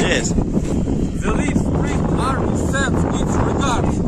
Yes. The Leaf Spring Army sends its regards.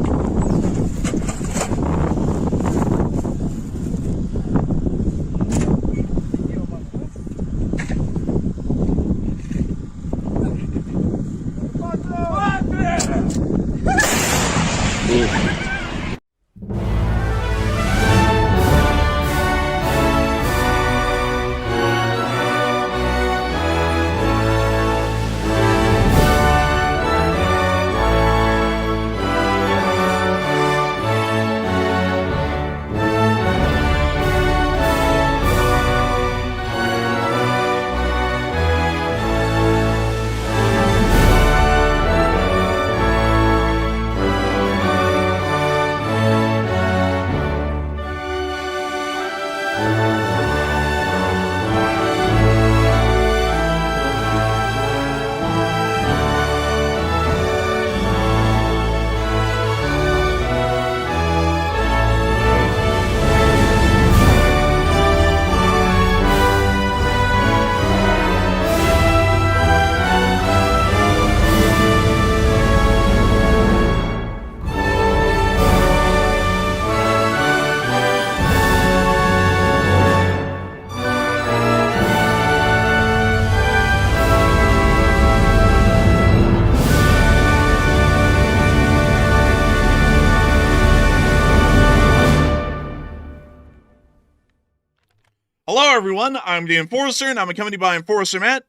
Hello, everyone. I'm the Enforcer, and I'm accompanied by Enforcer Matt.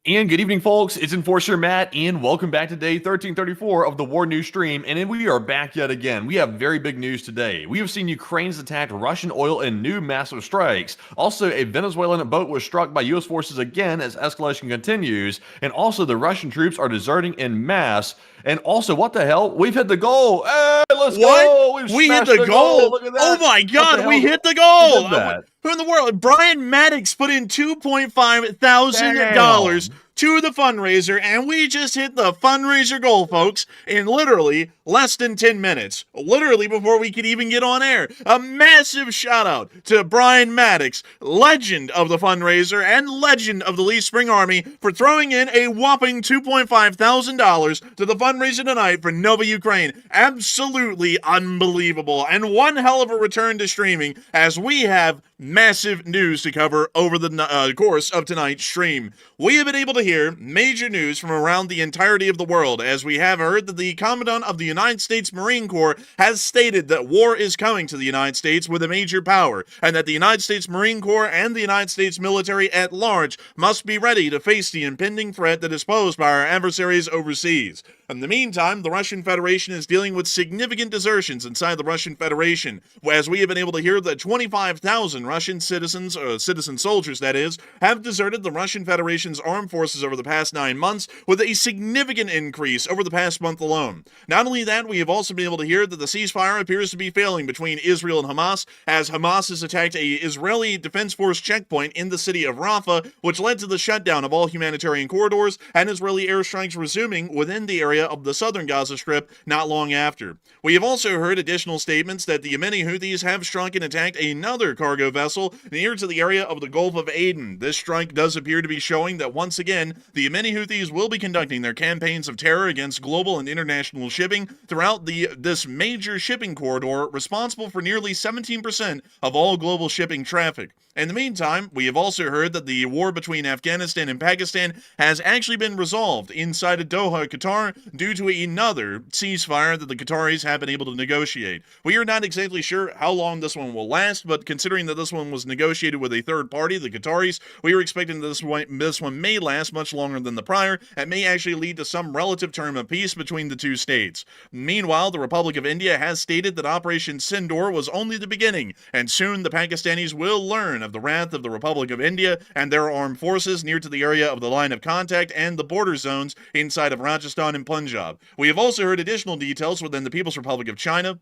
And good evening, folks. It's Enforcer Matt, and welcome back to day 1334 of the War News stream. And then we are back yet again. We have very big news today. We have seen Ukraine's attacked Russian oil in new massive strikes. Also, a Venezuelan boat was struck by U.S. forces again as escalation continues. And also, the Russian troops are deserting en masse. And also, what the hell? We've hit the goal. Hey, let's go. We hit the goal. Look at that. Oh, my God. We hit the goal. Who did that? Who in the world? Brian Maddox put in $2,500 to the fundraiser, and we just hit the fundraiser goal, folks, in literally less than 10 minutes. Literally before we could even get on air. A massive shout out to Brian Maddox, legend of the fundraiser and legend of the Leaf Spring Army, for throwing in a whopping $2,500 to the fundraiser tonight for Nova Ukraine. Absolutely unbelievable, and one hell of a return to streaming, as we have massive news to cover over the course of tonight's stream. We have been able to hear major news from around the entirety of the world, as we have heard that the Commandant of the United States Marine Corps has stated that war is coming to the United States with a major power, and that the United States Marine Corps and the United States military at large must be ready to face the impending threat that is posed by our adversaries overseas. In the meantime, the Russian Federation is dealing with significant desertions inside the Russian Federation, as we have been able to hear that 25,000 Russian citizen soldiers, that is, have deserted the Russian Federation's armed forces over the past 9 months, with a significant increase over the past month alone. Not only that, we have also been able to hear that the ceasefire appears to be failing between Israel and Hamas, as Hamas has attacked a Israeli Defense Force checkpoint in the city of Rafah, which led to the shutdown of all humanitarian corridors and Israeli airstrikes resuming within the area of the southern Gaza Strip not long after. We have also heard additional statements that the Yemeni Houthis have struck and attacked another cargo vessel near to the area of the Gulf of Aden. This strike does appear to be showing that once again, the Yemeni Houthis will be conducting their campaigns of terror against global and international shipping throughout this major shipping corridor responsible for nearly 17% of all global shipping traffic. In the meantime, we have also heard that the war between Afghanistan and Pakistan has actually been resolved inside of Doha, Qatar, due to another ceasefire that the Qataris have been able to negotiate. We are not exactly sure how long this one will last, but considering that this one was negotiated with a third party, the Qataris, we are expecting this one may last much longer than the prior and may actually lead to some relative term of peace between the two states. Meanwhile, the Republic of India has stated that Operation Sindoor was only the beginning, and soon the Pakistanis will learn of the wrath of the Republic of India and their armed forces near to the area of the line of contact and the border zones inside of Rajasthan and Punjab. We have also heard additional details within the People's Republic of China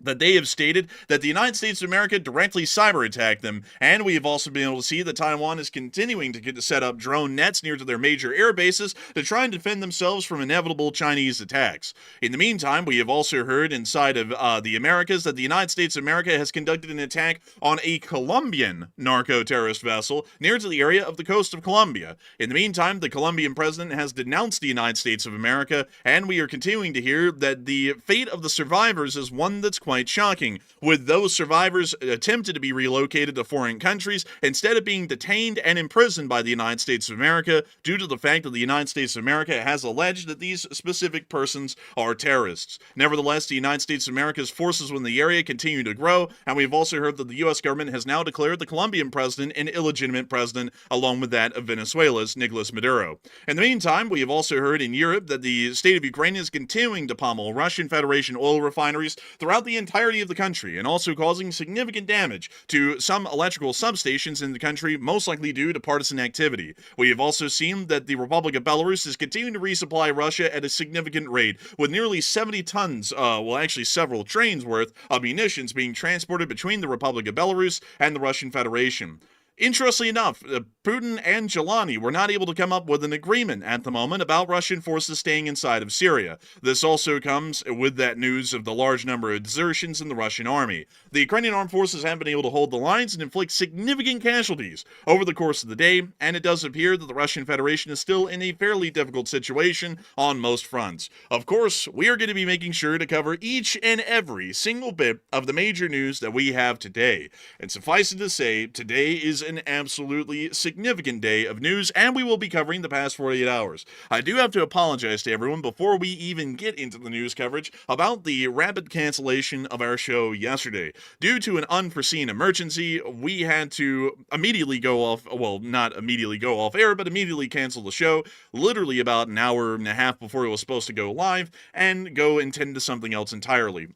that they have stated that the United States of America directly cyber-attacked them, and we have also been able to see that Taiwan is continuing to set up drone nets near to their major air bases to try and defend themselves from inevitable Chinese attacks. In the meantime, we have also heard inside of the Americas that the United States of America has conducted an attack on a Colombian narco-terrorist vessel near to the area of the coast of Colombia. In the meantime, the Colombian president has denounced the United States of America, and we are continuing to hear that the fate of the survivors is one that's quite shocking, with those survivors attempted to be relocated to foreign countries instead of being detained and imprisoned by the United States of America due to the fact that the United States of America has alleged that these specific persons are terrorists. Nevertheless, the United States of America's forces within the area continue to grow, and we've also heard that the US government has now declared the Colombian president an illegitimate president, along with that of Venezuela's Nicolas Maduro. In the meantime, we have also heard in Europe that the state of Ukraine is continuing to pummel Russian Federation oil refineries throughout the entirety of the country, and also causing significant damage to some electrical substations in the country, most likely due to partisan activity. We have also seen that the Republic of Belarus is continuing to resupply Russia at a significant rate, with nearly 70 tons, actually several trains worth of munitions being transported between the Republic of Belarus and the Russian Federation. Interestingly enough, Putin and Jelani were not able to come up with an agreement at the moment about Russian forces staying inside of Syria. This also comes with that news of the large number of desertions in the Russian army. The Ukrainian armed forces have been able to hold the lines and inflict significant casualties over the course of the day, and it does appear that the Russian Federation is still in a fairly difficult situation on most fronts. Of course, we are going to be making sure to cover each and every single bit of the major news that we have today. And suffice it to say, today is an absolutely significant day of news, and we will be covering the past 48 hours. I do have to apologize to everyone before we even get into the news coverage about the rapid cancellation of our show yesterday. Due to an unforeseen emergency, we had to immediately go off, well, not immediately go off air, but immediately cancel the show, literally about an hour and a half before it was supposed to go live, and go and tend to something else entirely.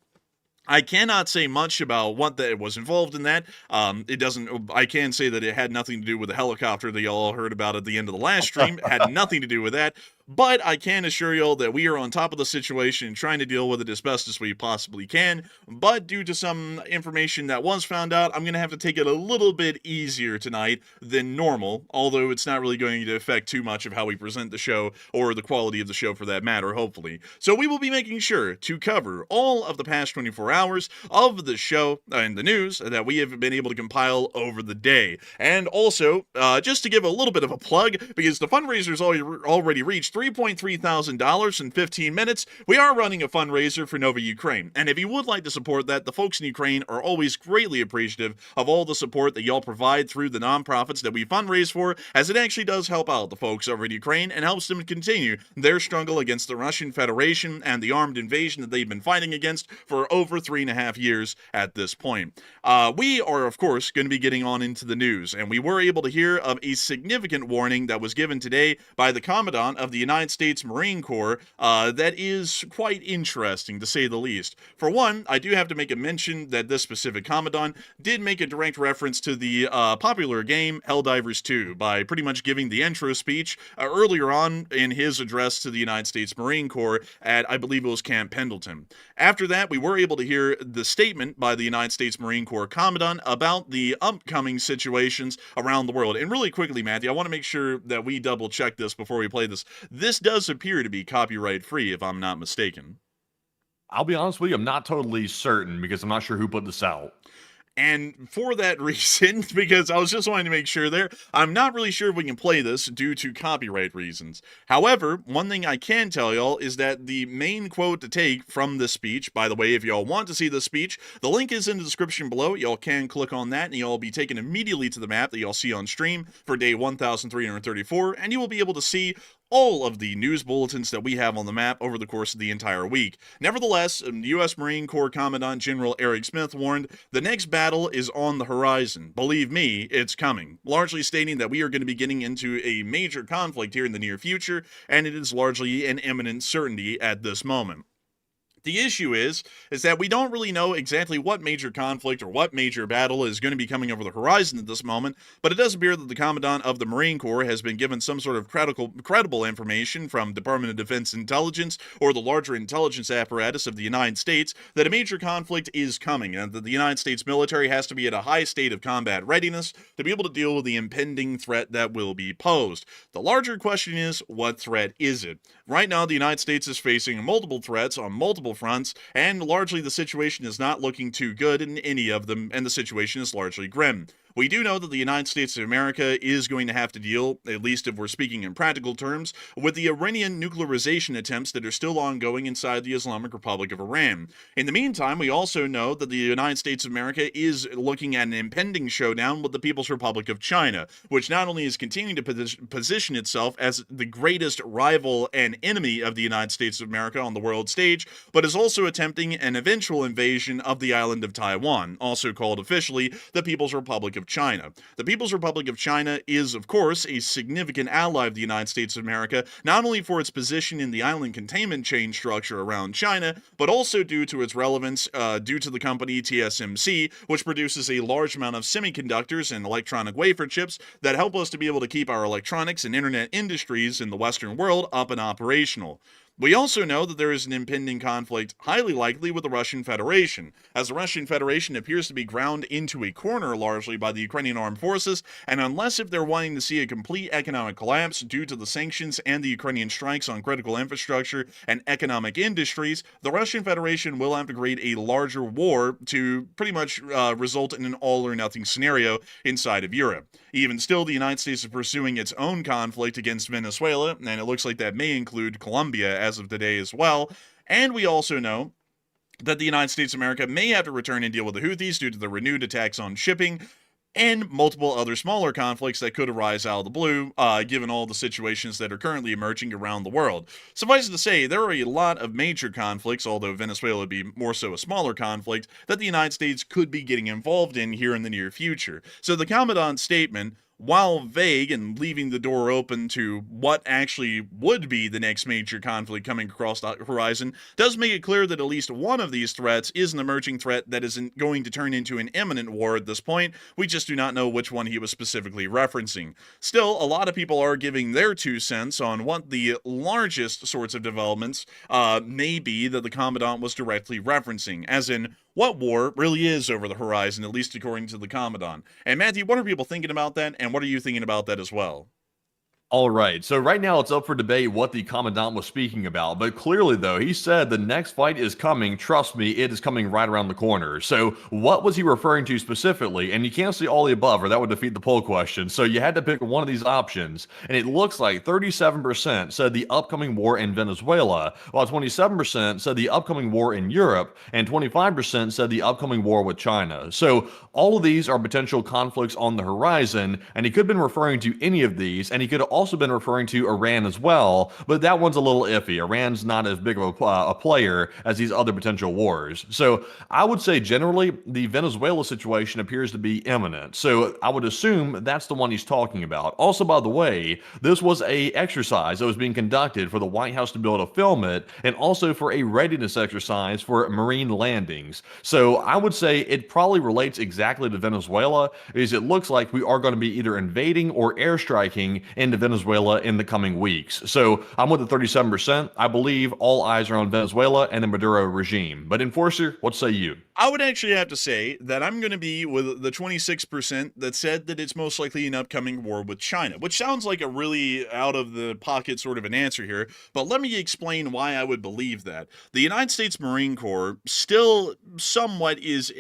I cannot say much about what that was involved in that. I can say that it had nothing to do with the helicopter that y'all heard about at the end of the last stream. It had nothing to do with that. But I can assure y'all that we are on top of the situation and trying to deal with it as best as we possibly can. But due to some information that was found out, I'm going to have to take it a little bit easier tonight than normal, although it's not really going to affect too much of how we present the show or the quality of the show for that matter, hopefully. So we will be making sure to cover all of the past 24 hours of the show and the news that we have been able to compile over the day. And also, just to give a little bit of a plug, because the fundraiser's already reached $3.3 thousand in 15 minutes, we are running a fundraiser for Nova Ukraine. And if you would like to support that, the folks in Ukraine are always greatly appreciative of all the support that y'all provide through the nonprofits that we fundraise for, as it actually does help out the folks over in Ukraine and helps them continue their struggle against the Russian Federation and the armed invasion that they've been fighting against for over 3.5 years at this point. We are, of course, going to be getting on into the news, and we were able to hear of a significant warning that was given today by the Commandant of the United States Marine Corps that is quite interesting, to say the least. For one, I do have to make a mention that this specific Commandant did make a direct reference to the popular game Helldivers 2 by pretty much giving the intro speech earlier on in his address to the United States Marine Corps at, I believe it was Camp Pendleton. After that, we were able to hear the statement by the United States Marine Corps Commandant about the upcoming situations around the world. And really quickly, Matthew, I want to make sure that we double check this before we play this. This does appear to be copyright free, if I'm not mistaken. I'll be honest with you, I'm not totally certain because I'm not sure who put this out. And for that reason, because I was just wanting to make sure there, I'm not really sure if we can play this due to copyright reasons. However, one thing I can tell y'all is that the main quote to take from this speech, by the way, if y'all want to see the speech, the link is in the description below. Y'all can click on that and y'all will be taken immediately to the map that y'all see on stream for day 1334, and you will be able to see all of the news bulletins that we have on the map over the course of the entire week. Nevertheless, U.S. Marine Corps Commandant General Eric Smith warned, the next battle is on the horizon. Believe me, it's coming. Largely stating that we are going to be getting into a major conflict here in the near future, and it is largely an imminent certainty at this moment. The issue is that we don't really know exactly what major conflict or what major battle is going to be coming over the horizon at this moment, but it does appear that the Commandant of the Marine Corps has been given some sort of credible information from Department of Defense intelligence or the larger intelligence apparatus of the United States that a major conflict is coming and that the United States military has to be at a high state of combat readiness to be able to deal with the impending threat that will be posed. The larger question is, what threat is it? Right now, the United States is facing multiple threats on multiple fronts, and largely the situation is not looking too good in any of them, and the situation is largely grim. We do know that the United States of America is going to have to deal, at least if we're speaking in practical terms, with the Iranian nuclearization attempts that are still ongoing inside the Islamic Republic of Iran. In the meantime, we also know that the United States of America is looking at an impending showdown with the People's Republic of China, which not only is continuing to position itself as the greatest rival and enemy of the United States of America on the world stage, but is also attempting an eventual invasion of the island of Taiwan, also called officially the People's Republic of China. The People's Republic of China is, of course, a significant ally of the United States of America, not only for its position in the island containment chain structure around China, but also due to its relevance due to the company TSMC, which produces a large amount of semiconductors and electronic wafer chips that help us to be able to keep our electronics and internet industries in the Western world up and operational. We also know that there is an impending conflict, highly likely with the Russian Federation, as the Russian Federation appears to be ground into a corner largely by the Ukrainian armed forces, and unless if they're wanting to see a complete economic collapse due to the sanctions and the Ukrainian strikes on critical infrastructure and economic industries, the Russian Federation will have to create a larger war to pretty much result in an all-or-nothing scenario inside of Europe. Even still, the United States is pursuing its own conflict against Venezuela, and it looks like that may include Colombia as of today as well. And we also know that the United States of America may have to return and deal with the Houthis due to the renewed attacks on shipping and multiple other smaller conflicts that could arise out of the blue, given all the situations that are currently emerging around the world. Suffice it to say, there are a lot of major conflicts, although Venezuela would be more so a smaller conflict, that the United States could be getting involved in here in the near future. So the Commandant's statement, while vague and leaving the door open to what actually would be the next major conflict coming across the horizon, does make it clear that at least one of these threats is an emerging threat that isn't going to turn into an imminent war at this point. We just do not know which one he was specifically referencing. Still, a lot of people are giving their 2 cents on what the largest sorts of developments may be that the Commandant was directly referencing, as in what war really is over the horizon, at least according to the Commandant. And Matthew, what are people thinking about that, and what are you thinking about that as well? All right, so right now it's up for debate what the Commandant was speaking about, but clearly, though, he said the next fight is coming. Trust me, it is coming right around the corner. So what was he referring to specifically? And you can't say all the above, or that would defeat the poll question. So you had to pick one of these options, and it looks like 37% said the upcoming war in Venezuela, while 27% said the upcoming war in Europe, and 25% said the upcoming war with China. So all of these are potential conflicts on the horizon, and he could have been referring to any of these, and he could have also been referring to Iran as well, but that one's a little iffy. Iran's not as big of a player as these other potential wars. So I would say generally the Venezuela situation appears to be imminent. So I would assume that's the one he's talking about. Also, by the way, this was a exercise that was being conducted for the White House to be able to film it, and also for a readiness exercise for marine landings. So I would say it probably relates exactly to Venezuela, because it looks like we are going to be either invading or airstriking into Venezuela in the coming weeks. So I'm with the 37%. I believe all eyes are on Venezuela and the Maduro regime. But Enforcer, what say you? I would actually have to say that I'm going to be with the 26% that said that it's most likely an upcoming war with China, which sounds like a really out of the pocket sort of an answer here, but let me explain why I would believe that. The United States Marine Corps still somewhat is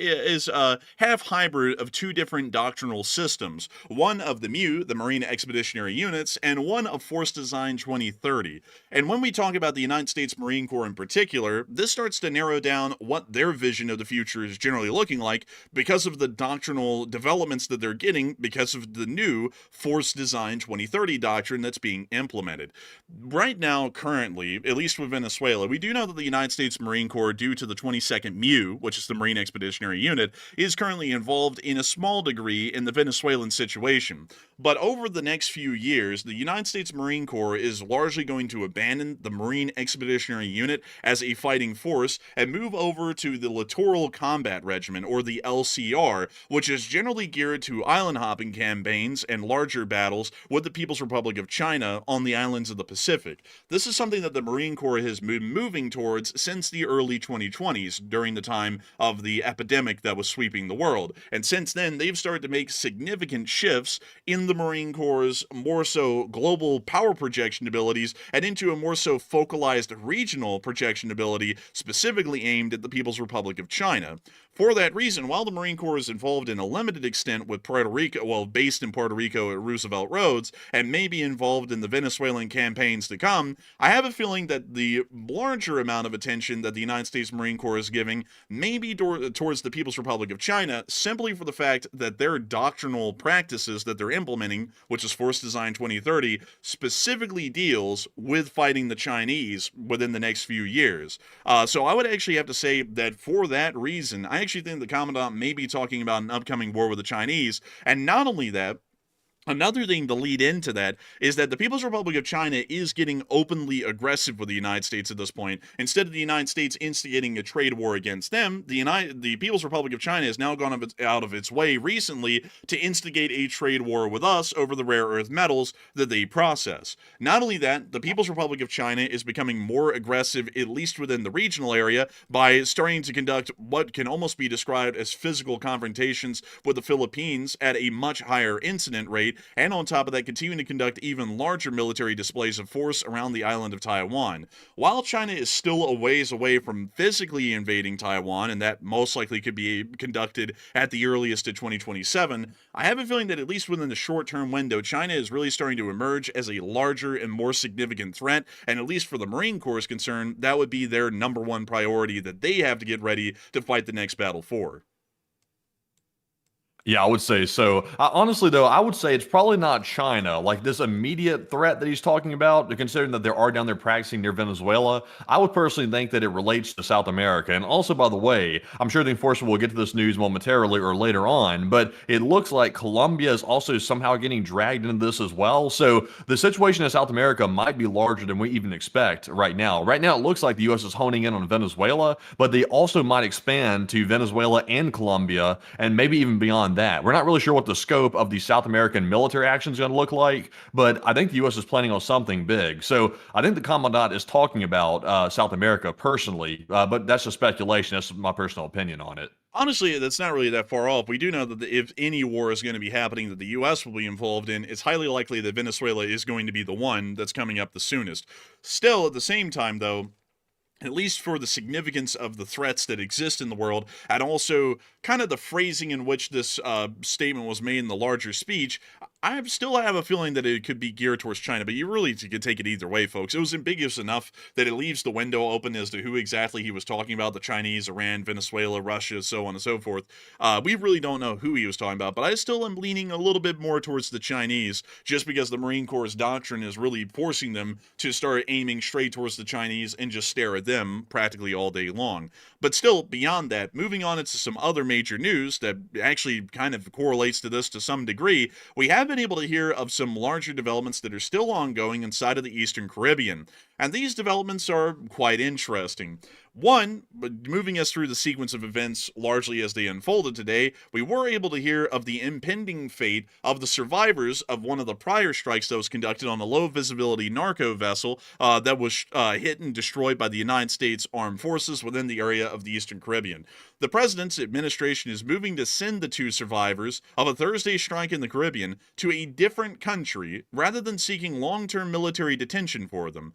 a half hybrid of two different doctrinal systems, one of the MU, the Marine Expeditionary Units, and one of Force Design 2030. And when we talk about the United States Marine Corps in particular, this starts to narrow down what their vision of the future is generally looking like because of the doctrinal developments that they're getting because of the new Force Design 2030 doctrine that's being implemented. Right now, currently, at least with Venezuela, we do know that the United States Marine Corps, due to the 22nd MU, which is the Marine Expeditionary Unit, is currently involved in a small degree in the Venezuelan situation. But over the next few years, the United States Marine Corps is largely going to abandon the Marine Expeditionary Unit as a fighting force and move over to the Littoral Combat Regiment, or the LCR, which is generally geared to island hopping campaigns and larger battles with the People's Republic of China on the islands of the Pacific. This is something that the Marine Corps has been moving towards since the early 2020s, during the time of the epidemic that was sweeping the world. And since then, they've started to make significant shifts in the Marine Corps' more so global power projection abilities and into a more so focalized regional projection ability specifically aimed at the People's Republic of China. For that reason, while the Marine Corps is involved in a limited extent with Puerto Rico, well, based in Puerto Rico at Roosevelt Roads, and may be involved in the Venezuelan campaigns to come, I have a feeling that the larger amount of attention that the United States Marine Corps is giving may be towards the People's Republic of China, simply for the fact that their doctrinal practices that they're implementing, which is Force Design 2030, specifically deals with fighting the Chinese within the next few years. So I would actually have to say that for that reason, I actually think the Commandant may be talking about an upcoming war with the Chinese. And not only that, another thing to lead into that is that the People's Republic of China is getting openly aggressive with the United States at this point. Instead of the United States instigating a trade war against them, the People's Republic of China has now gone out of its way recently to instigate a trade war with us over the rare earth metals that they process. Not only that, the People's Republic of China is becoming more aggressive, at least within the regional area, by starting to conduct what can almost be described as physical confrontations with the Philippines at a much higher incident rate, and on top of that, continuing to conduct even larger military displays of force around the island of Taiwan. While China is still a ways away from physically invading Taiwan, and that most likely could be conducted at the earliest in 2027, I have a feeling that at least within the short-term window, China is really starting to emerge as a larger and more significant threat, and at least for the Marine Corps is concerned, that would be their number one priority that they have to get ready to fight the next battle for. Yeah, I would say so. Honestly, though, I would say it's probably not China. Like this immediate threat that he's talking about, considering that they are down there practicing near Venezuela, I would personally think that it relates to South America. And also, by the way, I'm sure the enforcement will get to this news momentarily or later on, but it looks like Colombia is also somehow getting dragged into this as well. So the situation in South America might be larger than we even expect right now. Right now, it looks like the U.S. is honing in on Venezuela, but they also might expand to Venezuela and Colombia, and maybe even beyond that. We're not really sure what the scope of the South American military action is going to look like, but I think the U.S. is planning on something big. So I think the Commandant is talking about South America personally, but that's just speculation. That's my personal opinion on it. Honestly, that's not really that far off. We do know that if any war is going to be happening that the U.S. will be involved in, it's highly likely that Venezuela is going to be the one that's coming up the soonest. Still, at the same time, though, at least for the significance of the threats that exist in the world, and also kind of the phrasing in which this statement was made in the larger speech, I still have a feeling that it could be geared towards China, but you really could take it either way, folks. It was ambiguous enough that it leaves the window open as to who exactly he was talking about, the Chinese, Iran, Venezuela, Russia, so on and so forth. We really don't know who he was talking about, but I still am leaning a little bit more towards the Chinese, just because the Marine Corps' doctrine is really forcing them to start aiming straight towards the Chinese and just stare at them practically all day long. But still, beyond that, moving on into some other major news that actually kind of correlates to this to some degree, we have been able to hear of some larger developments that are still ongoing inside of the Eastern Caribbean. And these developments are quite interesting. One, moving us through the sequence of events largely as they unfolded today, we were able to hear of the impending fate of the survivors of one of the prior strikes that was conducted on a low-visibility narco vessel that was hit and destroyed by the United States Armed Forces within the area of the Eastern Caribbean. The president's administration is moving to send the two survivors of a Thursday strike in the Caribbean to a different country rather than seeking long-term military detention for them,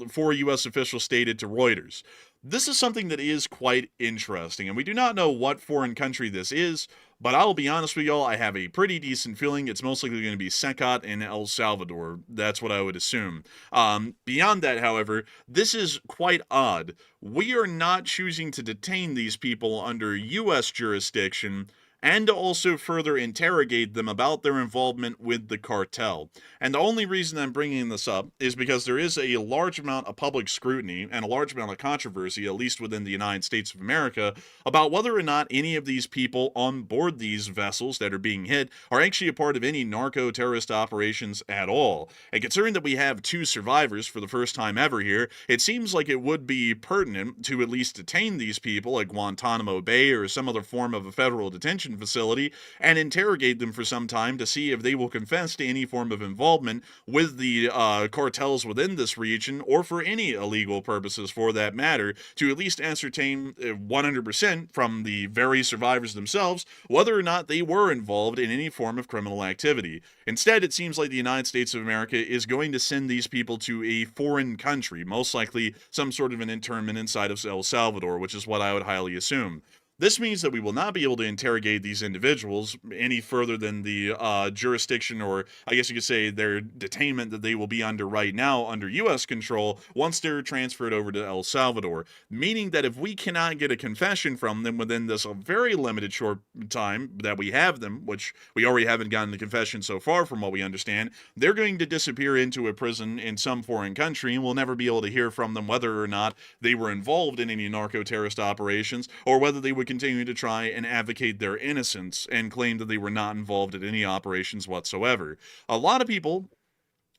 four U.S. officials stated to Reuters. This is something that is quite interesting, and we do not know what foreign country this is, but I'll be honest with y'all, I have a pretty decent feeling it's most likely going to be Secot in El Salvador. That's what I would assume. Beyond that, however, this is quite odd. We are not choosing to detain these people under U.S. jurisdiction and to also further interrogate them about their involvement with the cartel. And the only reason I'm bringing this up is because there is a large amount of public scrutiny and a large amount of controversy, at least within the United States of America, about whether or not any of these people on board these vessels that are being hit are actually a part of any narco-terrorist operations at all. And considering that we have two survivors for the first time ever here, it seems like it would be pertinent to at least detain these people at Guantanamo Bay or some other form of a federal detention facility and interrogate them for some time to see if they will confess to any form of involvement with the cartels within this region or for any illegal purposes for that matter, to at least ascertain 100% from the very survivors themselves whether or not they were involved in any form of criminal activity. Instead, it seems like the United States of America is going to send these people to a foreign country, most likely some sort of an internment inside of El Salvador, which is what I would highly assume. This means that we will not be able to interrogate these individuals any further than the jurisdiction, or I guess you could say their detainment that they will be under right now under U.S. control once they're transferred over to El Salvador. Meaning that if we cannot get a confession from them within this very limited short time that we have them, which we already haven't gotten the confession so far from what we understand, they're going to disappear into a prison in some foreign country and we'll never be able to hear from them whether or not they were involved in any narco-terrorist operations or whether they would continue to try and advocate their innocence and claim that they were not involved in any operations whatsoever. A lot of people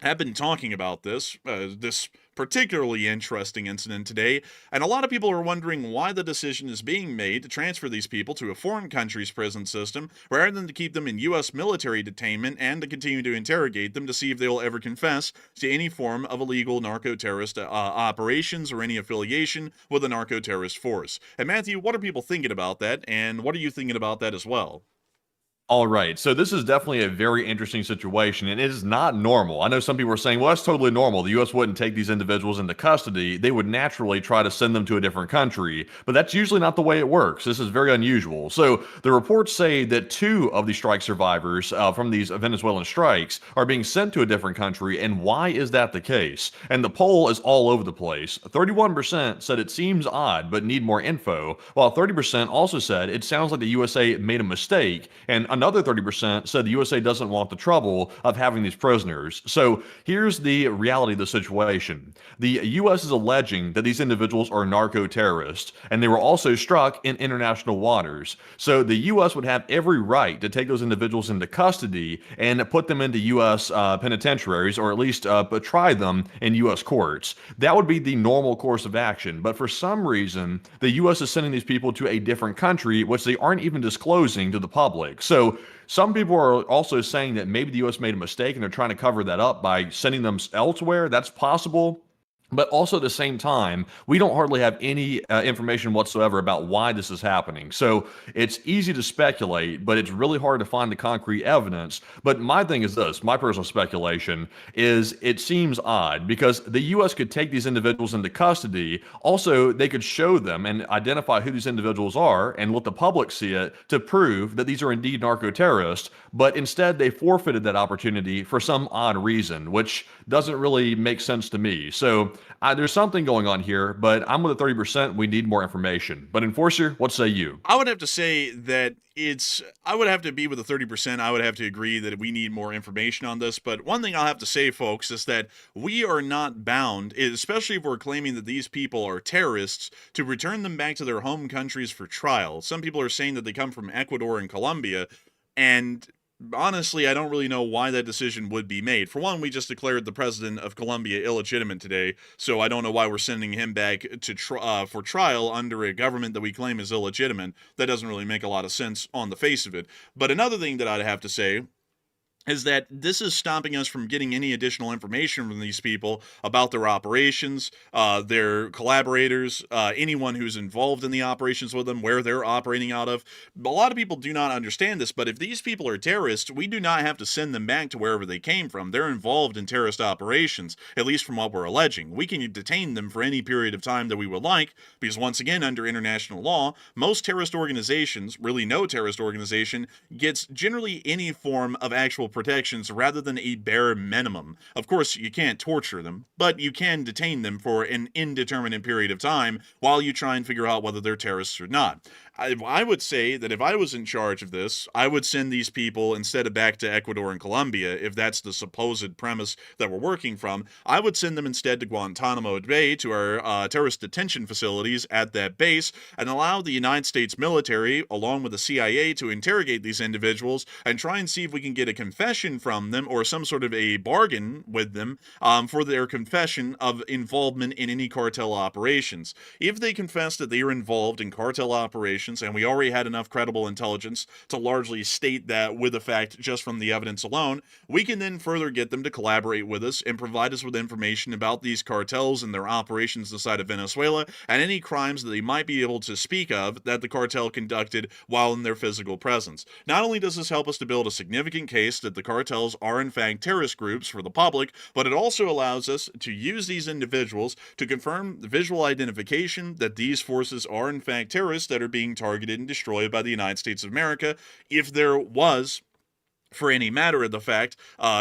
have been talking about this particularly interesting incident today, and a lot of people are wondering why the decision is being made to transfer these people to a foreign country's prison system rather than to keep them in U.S. military detainment and to continue to interrogate them to see if they will ever confess to any form of illegal narco-terrorist operations or any affiliation with a narco-terrorist force. And Matthew, what are people thinking about that, and what are you thinking about that as well? All right, so this is definitely a very interesting situation, and it is not normal. I know some people are saying, well, that's totally normal. The U.S. wouldn't take these individuals into custody. They would naturally try to send them to a different country, but that's usually not the way it works. This is very unusual. So the reports say that two of the strike survivors from these Venezuelan strikes are being sent to a different country, and why is that the case? And the poll is all over the place. 31% said it seems odd, but need more info, while 30% also said it sounds like the USA made a mistake, and another 30% said the USA doesn't want the trouble of having these prisoners. So here's the reality of the situation. The U.S. is alleging that these individuals are narco-terrorists, and they were also struck in international waters. So the U.S. would have every right to take those individuals into custody and put them into U.S. penitentiaries, or at least try them in U.S. courts. That would be the normal course of action. But for some reason, the U.S. is sending these people to a different country, which they aren't even disclosing to the public. So some people are also saying that maybe the U.S. made a mistake and they're trying to cover that up by sending them elsewhere. That's possible. But also at the same time, we don't hardly have any information whatsoever about why this is happening. So it's easy to speculate, but it's really hard to find the concrete evidence. But my thing is this, my personal speculation is it seems odd because the U.S. could take these individuals into custody. Also, they could show them and identify who these individuals are and let the public see it to prove that these are indeed narco-terrorists. But instead, they forfeited that opportunity for some odd reason, which doesn't really make sense to me. So there's something going on here, but I'm with the 30%. We need more information. But Enforcer, what say you? I would have to say that I would have to be with the 30%. I would have to agree that we need more information on this. But one thing I'll have to say, folks, is that we are not bound, especially if we're claiming that these people are terrorists, to return them back to their home countries for trial. Some people are saying that they come from Ecuador and Colombia, and Honestly, I don't really know why that decision would be made. For one, we just declared the president of Colombia illegitimate today, so I don't know why we're sending him back to for trial under a government that we claim is illegitimate. That doesn't really make a lot of sense on the face of it. But another thing that I'd have to say is that this is stopping us from getting any additional information from these people about their operations, their collaborators, anyone who's involved in the operations with them, where they're operating out of. A lot of people do not understand this, but if these people are terrorists, we do not have to send them back to wherever they came from. They're involved in terrorist operations, at least from what we're alleging. We can detain them for any period of time that we would like, because once again, under international law, most terrorist organizations, really no terrorist organization, gets generally any form of actual protections rather than a bare minimum. Of course, you can't torture them, but you can detain them for an indeterminate period of time while you try and figure out whether they're terrorists or not. I would say that if I was in charge of this, I would send these people instead of back to Ecuador and Colombia, if that's the supposed premise that we're working from. I would send them instead to Guantanamo Bay, to our terrorist detention facilities at that base, and allow the United States military, along with the CIA, to interrogate these individuals and try and see if we can get a confession from them or some sort of a bargain with them for their confession of involvement in any cartel operations. If they confess that they are involved in cartel operations, and we already had enough credible intelligence to largely state that with the fact just from the evidence alone, we can then further get them to collaborate with us and provide us with information about these cartels and their operations inside of Venezuela and any crimes that they might be able to speak of that the cartel conducted while in their physical presence. Not only does this help us to build a significant case that the cartels are in fact terrorist groups for the public, but it also allows us to use these individuals to confirm the visual identification that these forces are in fact terrorists that are being targeted and destroyed by the United States of America, if there was, for any matter of the fact,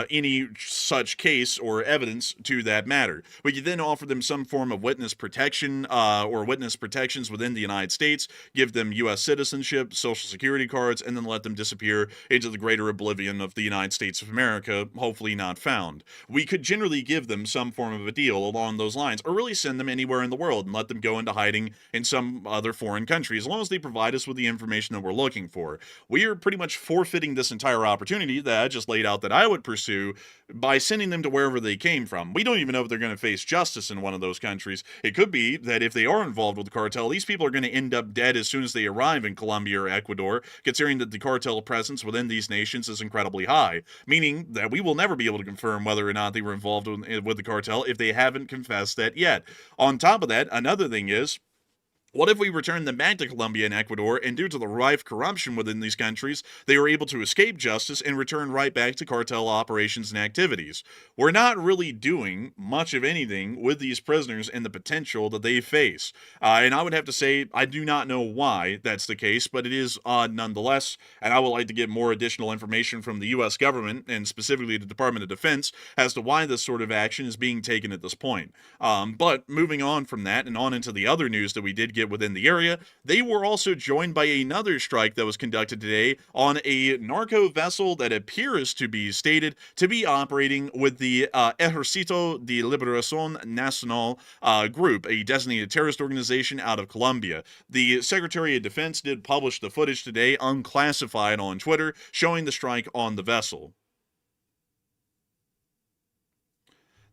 any such case or evidence to that matter. We could then offer them some form of witness protection or witness protections within the United States, give them U.S. citizenship, social security cards, and then let them disappear into the greater oblivion of the United States of America, hopefully not found. We could generally give them some form of a deal along those lines, or really send them anywhere in the world and let them go into hiding in some other foreign country, as long as they provide us with the information that we're looking for. We are pretty much forfeiting this entire opportunity that I just laid out that I would pursue by sending them to wherever they came from. We don't even know if they're going to face justice in one of those countries. It could be that if they are involved with the cartel, these people are going to end up dead as soon as they arrive in Colombia or Ecuador, considering that the cartel presence within these nations is incredibly high, meaning that we will never be able to confirm whether or not they were involved with the cartel if they haven't confessed that yet. On top of that, another thing is, what if we return them back to Colombia and Ecuador, and due to the rife corruption within these countries, they were able to escape justice and return right back to cartel operations and activities? We're not really doing much of anything with these prisoners and the potential that they face. And I would have to say, I do not know why that's the case, but it is odd nonetheless, and I would like to get more additional information from the U.S. government, and specifically the Department of Defense, as to why this sort of action is being taken at this point. But moving on from that and on into the other news that we did get within the area, they were also joined by another strike that was conducted today on a narco vessel that appears to be stated to be operating with the Ejército de Liberación Nacional group, a designated terrorist organization out of Colombia. The Secretary of Defense did publish the footage today, unclassified, on Twitter, showing the strike on the vessel.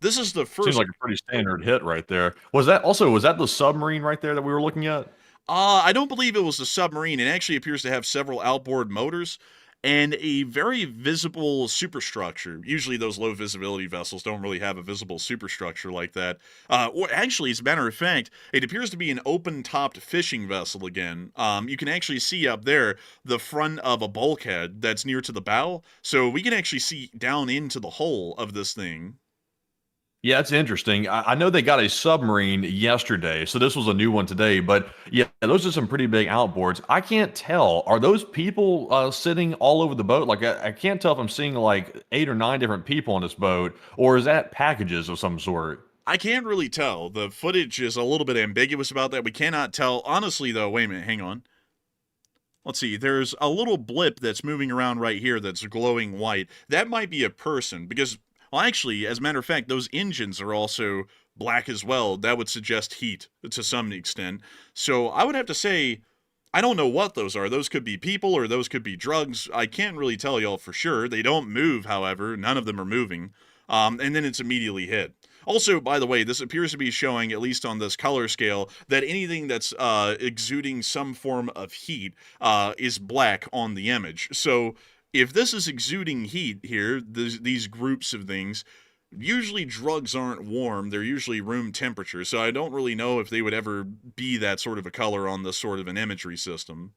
This is the first. Seems like a pretty standard hit right there. Was that the submarine right there that we were looking at? I don't believe it was the submarine. It actually appears to have several outboard motors and a very visible superstructure. Usually those low visibility vessels don't really have a visible superstructure like that. Or actually, as a matter of fact, it appears to be an open-topped fishing vessel again. You can actually see up there the front of a bulkhead that's near to the bow, so we can actually see down into the hull of this thing. Yeah, it's interesting. I know they got a submarine yesterday, so this was a new one today. But yeah, those are some pretty big outboards. I can't tell. Are those people sitting all over the boat? Like, I can't tell if I'm seeing like 8 or 9 different people on this boat, or is that packages of some sort? I can't really tell. The footage is a little bit ambiguous about that. We cannot tell. Honestly, though, wait a minute, hang on. Let's see, there's a little blip that's moving around right here that's glowing white. That might be a person, because, well, actually, as a matter of fact, those engines are also black as well. That would suggest heat to some extent. So I would have to say, I don't know what those are. Those could be people or those could be drugs. I can't really tell y'all for sure. They don't move, however. None of them are moving. And then it's immediately hit. Also, by the way, this appears to be showing, at least on this color scale, that anything that's exuding some form of heat is black on the image. So if this is exuding heat here, these groups of things, usually drugs aren't warm. They're usually room temperature. So I don't really know if they would ever be that sort of a color on this sort of an imagery system.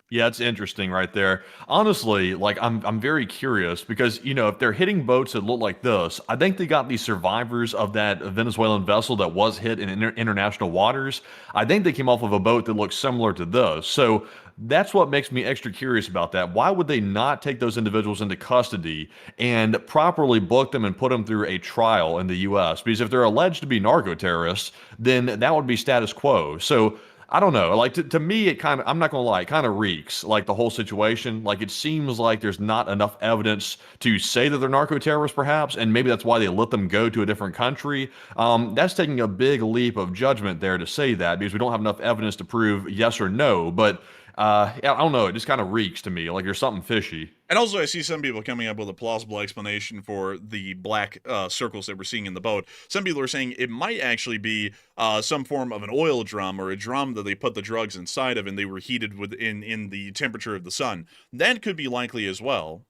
Yeah, it's interesting right there. Honestly, like I'm very curious because if they're hitting boats that look like this, I think they got the survivors of that Venezuelan vessel that was hit in international waters. I think they came off of a boat that looks similar to this. So that's what makes me extra curious about that. Why would they not take those individuals into custody and properly book them and put them through a trial in the U.S.? Because if they're alleged to be narco terrorists, then that would be status quo. So I don't know. Like to me, it kind of, I'm not gonna lie, it kind of reeks like the whole situation. Like it seems like there's not enough evidence to say that they're narco terrorists, perhaps, and maybe that's why they let them go to a different country. That's taking a big leap of judgment there to say that because we don't have enough evidence to prove yes or no. But I don't know. It just kind of reeks to me like there's something fishy. And also, I see some people coming up with a plausible explanation for the black circles that we're seeing in the boat. Some people are saying it might actually be some form of an oil drum or a drum that they put the drugs inside of and they were heated in the temperature of the sun. That could be likely as well.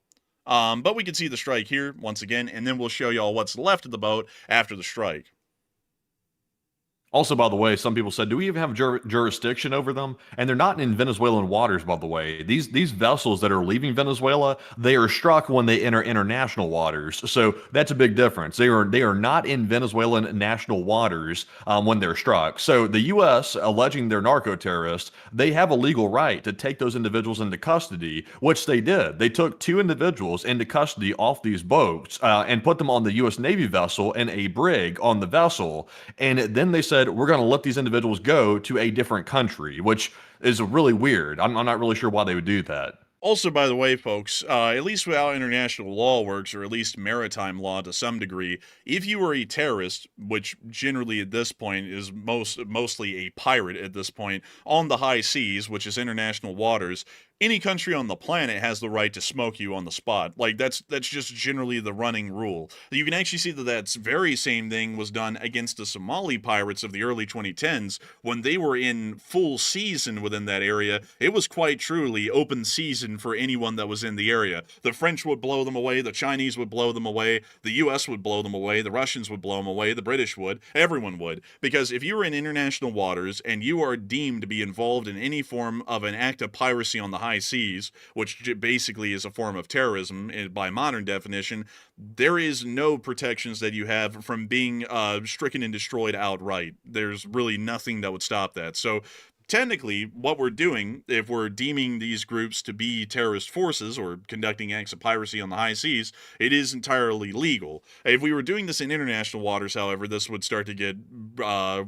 But we can see the strike here once again, and then we'll show y'all what's left of the boat after the strike. Also, by the way, some people said, do we even have jurisdiction over them? And they're not in Venezuelan waters, by the way. These vessels that are leaving Venezuela, they are struck when they enter international waters. So that's a big difference. They are not in Venezuelan national waters when they're struck. So the U.S., alleging they're narco terrorists, they have a legal right to take those individuals into custody, which they did. They took 2 individuals into custody off these boats and put them on the U.S. Navy vessel and a brig on the vessel. And then they said, we're going to let these individuals go to a different country, which is really weird. I'm not really sure why they would do that. Also, by the way, folks, at least with how international law works, or at least maritime law to some degree, if you are a terrorist, which generally at this point is mostly a pirate at this point, on the high seas, which is international waters, any country on the planet has the right to smoke you on the spot. Like, that's just generally the running rule. You can actually see that that very same thing was done against the Somali pirates of the early 2010s. When they were in full season within that area, it was quite truly open season for anyone that was in the area. The French would blow them away, the Chinese would blow them away, the US would blow them away, the Russians would blow them away, the British would, everyone would. Because if you were in international waters and you are deemed to be involved in any form of an act of piracy on the high seas, which basically is a form of terrorism by modern definition, there is no protections that you have from being stricken and destroyed outright. There's really nothing that would stop that. So technically, what we're doing, if we're deeming these groups to be terrorist forces or conducting acts of piracy on the high seas, it is entirely legal. If we were doing this in international waters, however, this would start to get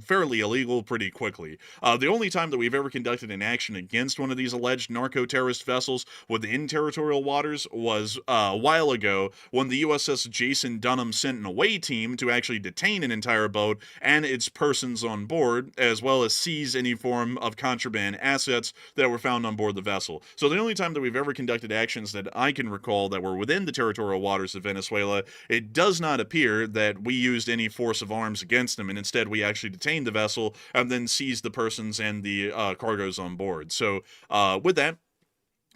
fairly illegal pretty quickly. The only time that we've ever conducted an action against one of these alleged narco-terrorist vessels within territorial waters was a while ago when the USS Jason Dunham sent an away team to actually detain an entire boat and its persons on board, as well as seize any form of contraband assets that were found on board the vessel. So the only time that we've ever conducted actions that I can recall that were within the territorial waters of Venezuela, it does not appear that we used any force of arms against them, and instead we actually detained the vessel and then seized the persons and the cargoes on board. So with that,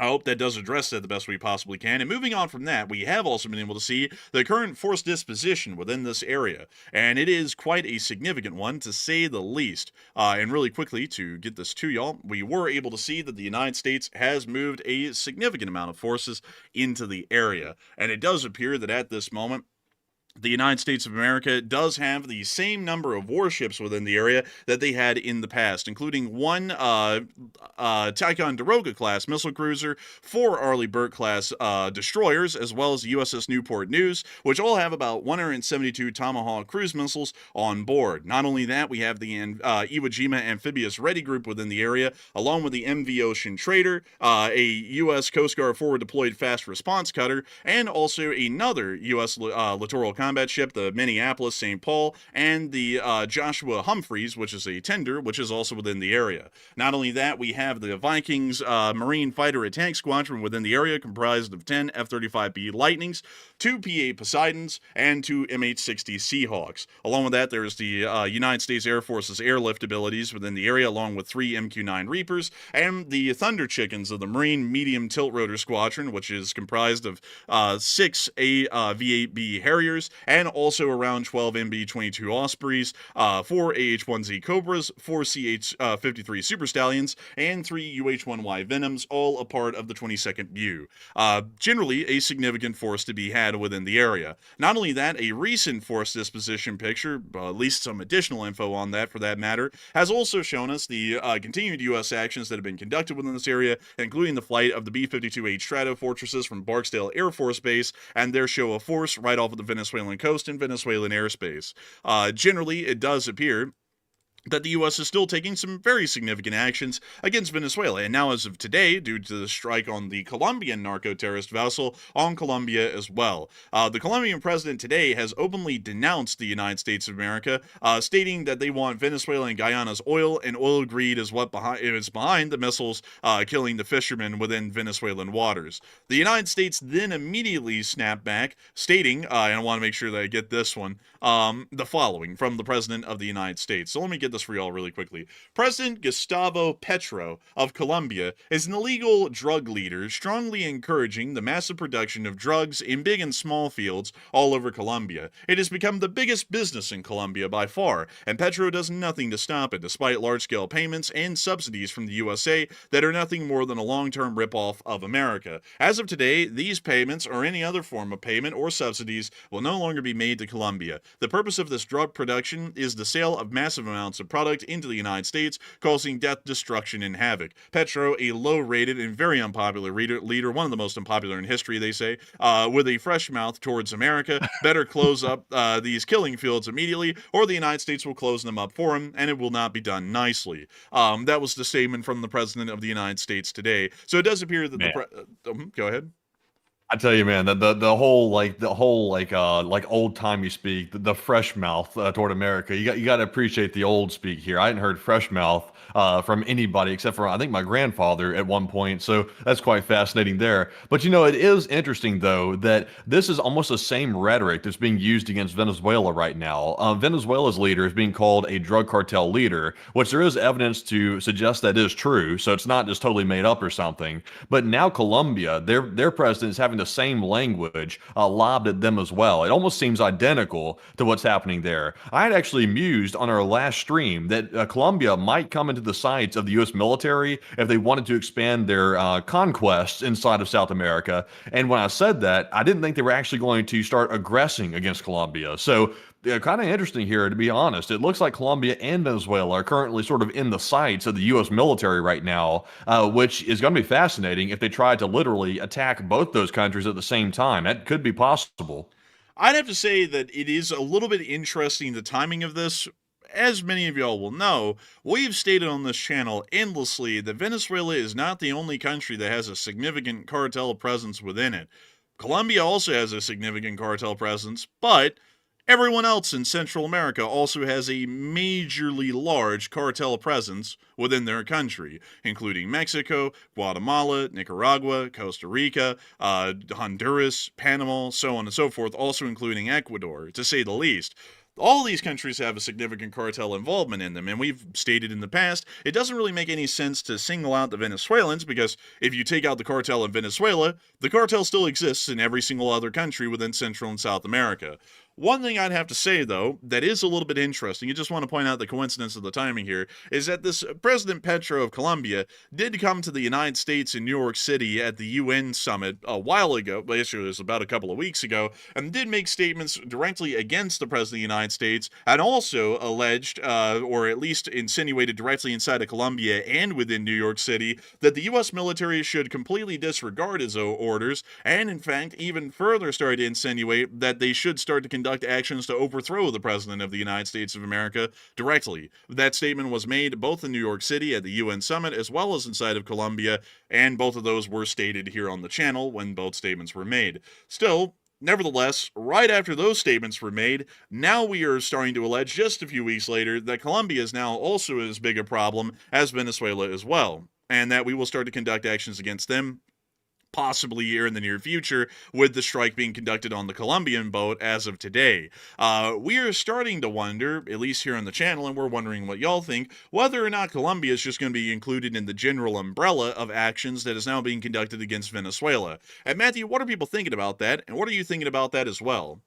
I hope that does address that the best we possibly can. And moving on from that, we have also been able to see the current force disposition within this area. And it is quite a significant one, to say the least. And really quickly, to get this to y'all, we were able to see that the United States has moved a significant amount of forces into the area. And it does appear that at this moment, the United States of America does have the same number of warships within the area that they had in the past, including one Ticonderoga class missile cruiser, 4 Arleigh Burke class destroyers, as well as the USS Newport News, which all have about 172 Tomahawk cruise missiles on board. Not only that, we have the Iwo Jima Amphibious Ready Group within the area, along with the MV Ocean Trader, a U.S. Coast Guard forward deployed fast response cutter, and also another U.S. littoral combat combat ship, the Minneapolis St. Paul, and the Joshua Humphreys, which is a tender, which is also within the area. Not only that, we have the Vikings Marine Fighter Attack Squadron within the area, comprised of 10 F-35B Lightnings, 2 P-8 Poseidons, and 2 MH-60 Seahawks. Along with that, there's the United States Air Force's airlift abilities within the area, along with 3 MQ-9 Reapers, and the Thunder Chickens of the Marine Medium Tilt Rotor Squadron, which is comprised of 6 V-8B Harriers, and also around 12 MB-22 Ospreys, 4 AH-1Z Cobras, 4 CH-53 Super Stallions, and 3 UH-1Y Venoms, all a part of the 22nd BU. Generally, a significant force to be had within the area. Not only that, a recent force disposition picture, at least some additional info on that for that matter, has also shown us the continued U.S. actions that have been conducted within this area, including the flight of the B-52H Stratofortresses from Barksdale Air Force Base and their show of force right off of the Venezuelan coast in Venezuelan airspace. Generally, it does appear that the U.S. is still taking some very significant actions against Venezuela, and now as of today, due to the strike on the Colombian narco-terrorist vessel on Colombia as well. The Colombian president today has openly denounced the United States of America, stating that they want Venezuela and Guyana's oil, and oil greed is what is behind the missiles killing the fishermen within Venezuelan waters. The United States then immediately snapped back, stating, and I want to make sure that I get this one, the following from the President of the United States. So let me get this for y'all really quickly. President Gustavo Petro of Colombia is an illegal drug leader strongly encouraging the massive production of drugs in big and small fields all over Colombia. It has become the biggest business in Colombia by far, and Petro does nothing to stop it, despite large-scale payments and subsidies from the USA that are nothing more than a long-term ripoff of America. As of today, these payments, or any other form of payment or subsidies, will no longer be made to Colombia. The purpose of this drug production is the sale of massive amounts of product into the United States, causing death, destruction, and havoc. Petro, a low-rated and very unpopular leader, one of the most unpopular in history, they say, with a fresh mouth towards America, better close up these killing fields immediately, or the United States will close them up for him, and it will not be done nicely. That was the statement from the President of the United States today. So it does appear that go ahead. I tell you, man, the whole old timey speak, the fresh mouth toward America. You got to appreciate the old speak here. I hadn't heard fresh mouth from anybody except for I think my grandfather at one point. So that's quite fascinating there. But you know, it is interesting though that this is almost the same rhetoric that's being used against Venezuela right now. Venezuela's leader is being called a drug cartel leader, which there is evidence to suggest that is true. So it's not just totally made up or something. But now Colombia, their president is having the same language lobbed at them as well. It almost seems identical to what's happening there. I had actually mused on our last stream that Colombia might come into the sights of the U.S. military if they wanted to expand their conquests inside of South America. And when I said that, I didn't think they were actually going to start aggressing against Colombia. So kind of interesting here, to be honest. It looks like Colombia and Venezuela are currently sort of in the sights of the U.S. military right now, which is going to be fascinating if they try to literally attack both those countries at the same time. That could be possible. I'd have to say that it is a little bit interesting, the timing of this. As many of y'all will know, we've stated on this channel endlessly that Venezuela is not the only country that has a significant cartel presence within it. Colombia also has a significant cartel presence, but everyone else in Central America also has a majorly large cartel presence within their country, including Mexico, Guatemala, Nicaragua, Costa Rica, Honduras, Panama, so on and so forth, also including Ecuador, to say the least. All these countries have a significant cartel involvement in them, and we've stated in the past, it doesn't really make any sense to single out the Venezuelans, because if you take out the cartel in Venezuela, the cartel still exists in every single other country within Central and South America. One thing I'd have to say, though, that is a little bit interesting, I just want to point out the coincidence of the timing here, is that this President Petro of Colombia did come to the United States in New York City at the UN summit a while ago, actually it was about a couple of weeks ago, and did make statements directly against the President of the United States, and also alleged, or at least insinuated directly inside of Colombia and within New York City, that the U.S. military should completely disregard his orders, and in fact, even further started to insinuate that they should start to conduct actions to overthrow the President of the United States of America directly. That statement was made both in New York City at the UN summit as well as inside of Colombia, and both of those were stated here on the channel when both statements were made. Still, Nevertheless, right after those statements were made, now we are starting to allege just a few weeks later that Colombia is now also as big a problem as Venezuela as well, and that we will start to conduct actions against them possibly here in the near future, with the strike being conducted on the Colombian boat as of today. We are starting to wonder, at least here on the channel, and we're wondering what y'all think, whether or not Colombia is just going to be included in the general umbrella of actions that is now being conducted against Venezuela. And Matthew, what are people thinking about that, and what are you thinking about that as well?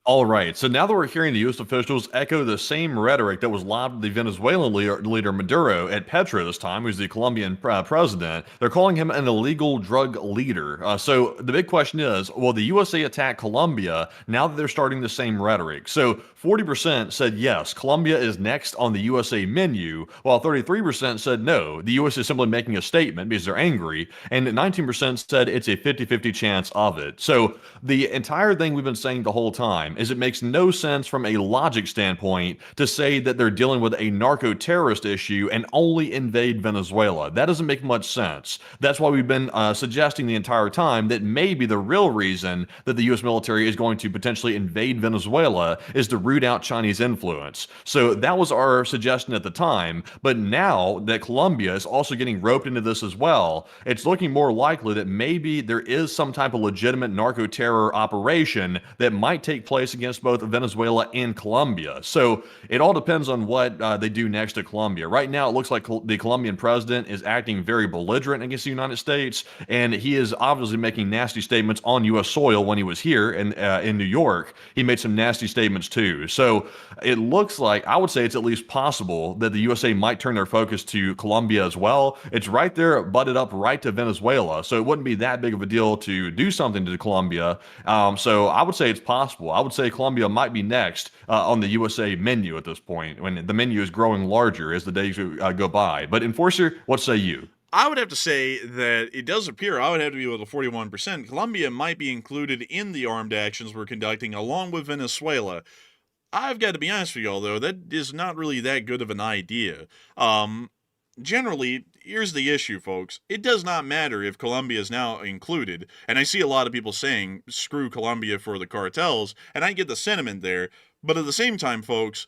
All right, so now that we're hearing the U.S. officials echo the same rhetoric that was lobbed at the Venezuelan leader Maduro at Petro this time, who's the Colombian president, they're calling him an illegal drug leader. So the big question is, will the USA attack Colombia now that they're starting the same rhetoric? So 40% said yes, Colombia is next on the USA menu, while 33% said no, the U.S. is simply making a statement because they're angry, and 19% said it's a 50-50 chance of it. So the entire thing we've been saying the whole time is it makes no sense from a logic standpoint to say that they're dealing with a narco-terrorist issue and only invade Venezuela. That doesn't make much sense. That's why we've been suggesting the entire time that maybe the real reason that the U.S. military is going to potentially invade Venezuela is to root out Chinese influence. So that was our suggestion at the time, but now that Colombia is also getting roped into this as well, it's looking more likely that maybe there is some type of legitimate narco-terror operation that might take place against both Venezuela and Colombia. So it all depends on what they do next to Colombia. Right now, it looks like the Colombian president is acting very belligerent against the United States, and he is obviously making nasty statements on U.S. soil. When he was here in New York, he made some nasty statements too. So it looks like, I would say it's at least possible that the USA might turn their focus to Colombia as well. It's right there, butted up right to Venezuela, so it wouldn't be that big of a deal to do something to Colombia. So I would say it's possible. I would say Colombia might be next on the USA menu at this point, when the menu is growing larger as the days go by. But Enforcer, what say you? I would have to say that it does appear, I would have to be with a 41%, Colombia might be included in the armed actions we're conducting along with Venezuela. I've got to be honest with y'all, though, that is not really that good of an idea. Generally, here's the issue, folks. It does not matter if Colombia is now included, and I see a lot of people saying, screw Colombia for the cartels, and I get the sentiment there, but at the same time, folks,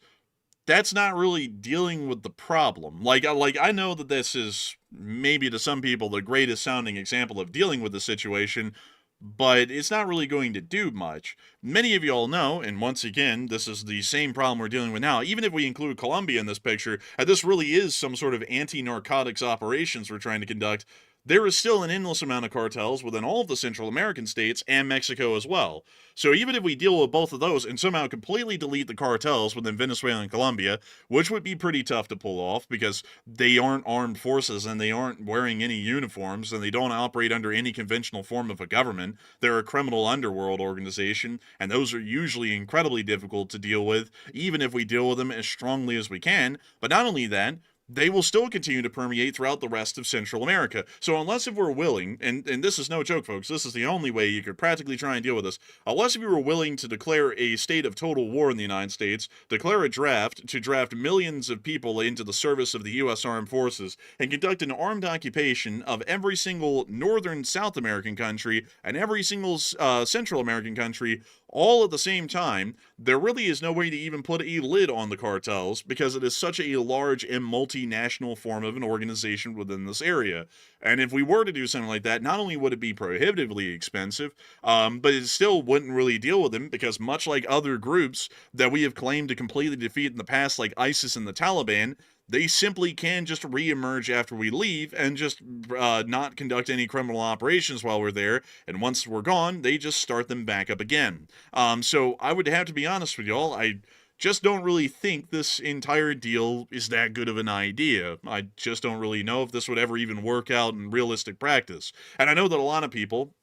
that's not really dealing with the problem. Like I know that this is maybe to some people the greatest sounding example of dealing with the situation, but it's not really going to do much. Many of you all know, and once again, this is the same problem we're dealing with now, even if we include Colombia in this picture, and this really is some sort of anti-narcotics operations we're trying to conduct, there is still an endless amount of cartels within all of the Central American states and Mexico as well. So even if we deal with both of those and somehow completely delete the cartels within Venezuela and Colombia, which would be pretty tough to pull off because they aren't armed forces and they aren't wearing any uniforms and they don't operate under any conventional form of a government, they're a criminal underworld organization, and those are usually incredibly difficult to deal with, even if we deal with them as strongly as we can. But not only that, they will still continue to permeate throughout the rest of Central America. So unless if we're willing, and this is no joke, folks, this is the only way you could practically try and deal with this, unless if you were willing to declare a state of total war in the United States, declare a draft to draft millions of people into the service of the U.S. Armed Forces, and conduct an armed occupation of every single northern South American country and every single Central American country, all at the same time, there really is no way to even put a lid on the cartels because it is such a large and multinational form of an organization within this area. And if we were to do something like that, not only would it be prohibitively expensive, but it still wouldn't really deal with them because much like other groups that we have claimed to completely defeat in the past, like ISIS and the Taliban, they simply can just re-emerge after we leave and just not conduct any criminal operations while we're there. And once we're gone, they just start them back up again. So I would have to be honest with y'all. I just don't really think this entire deal is that good of an idea. I just don't really know if this would ever even work out in realistic practice. And I know that a lot of people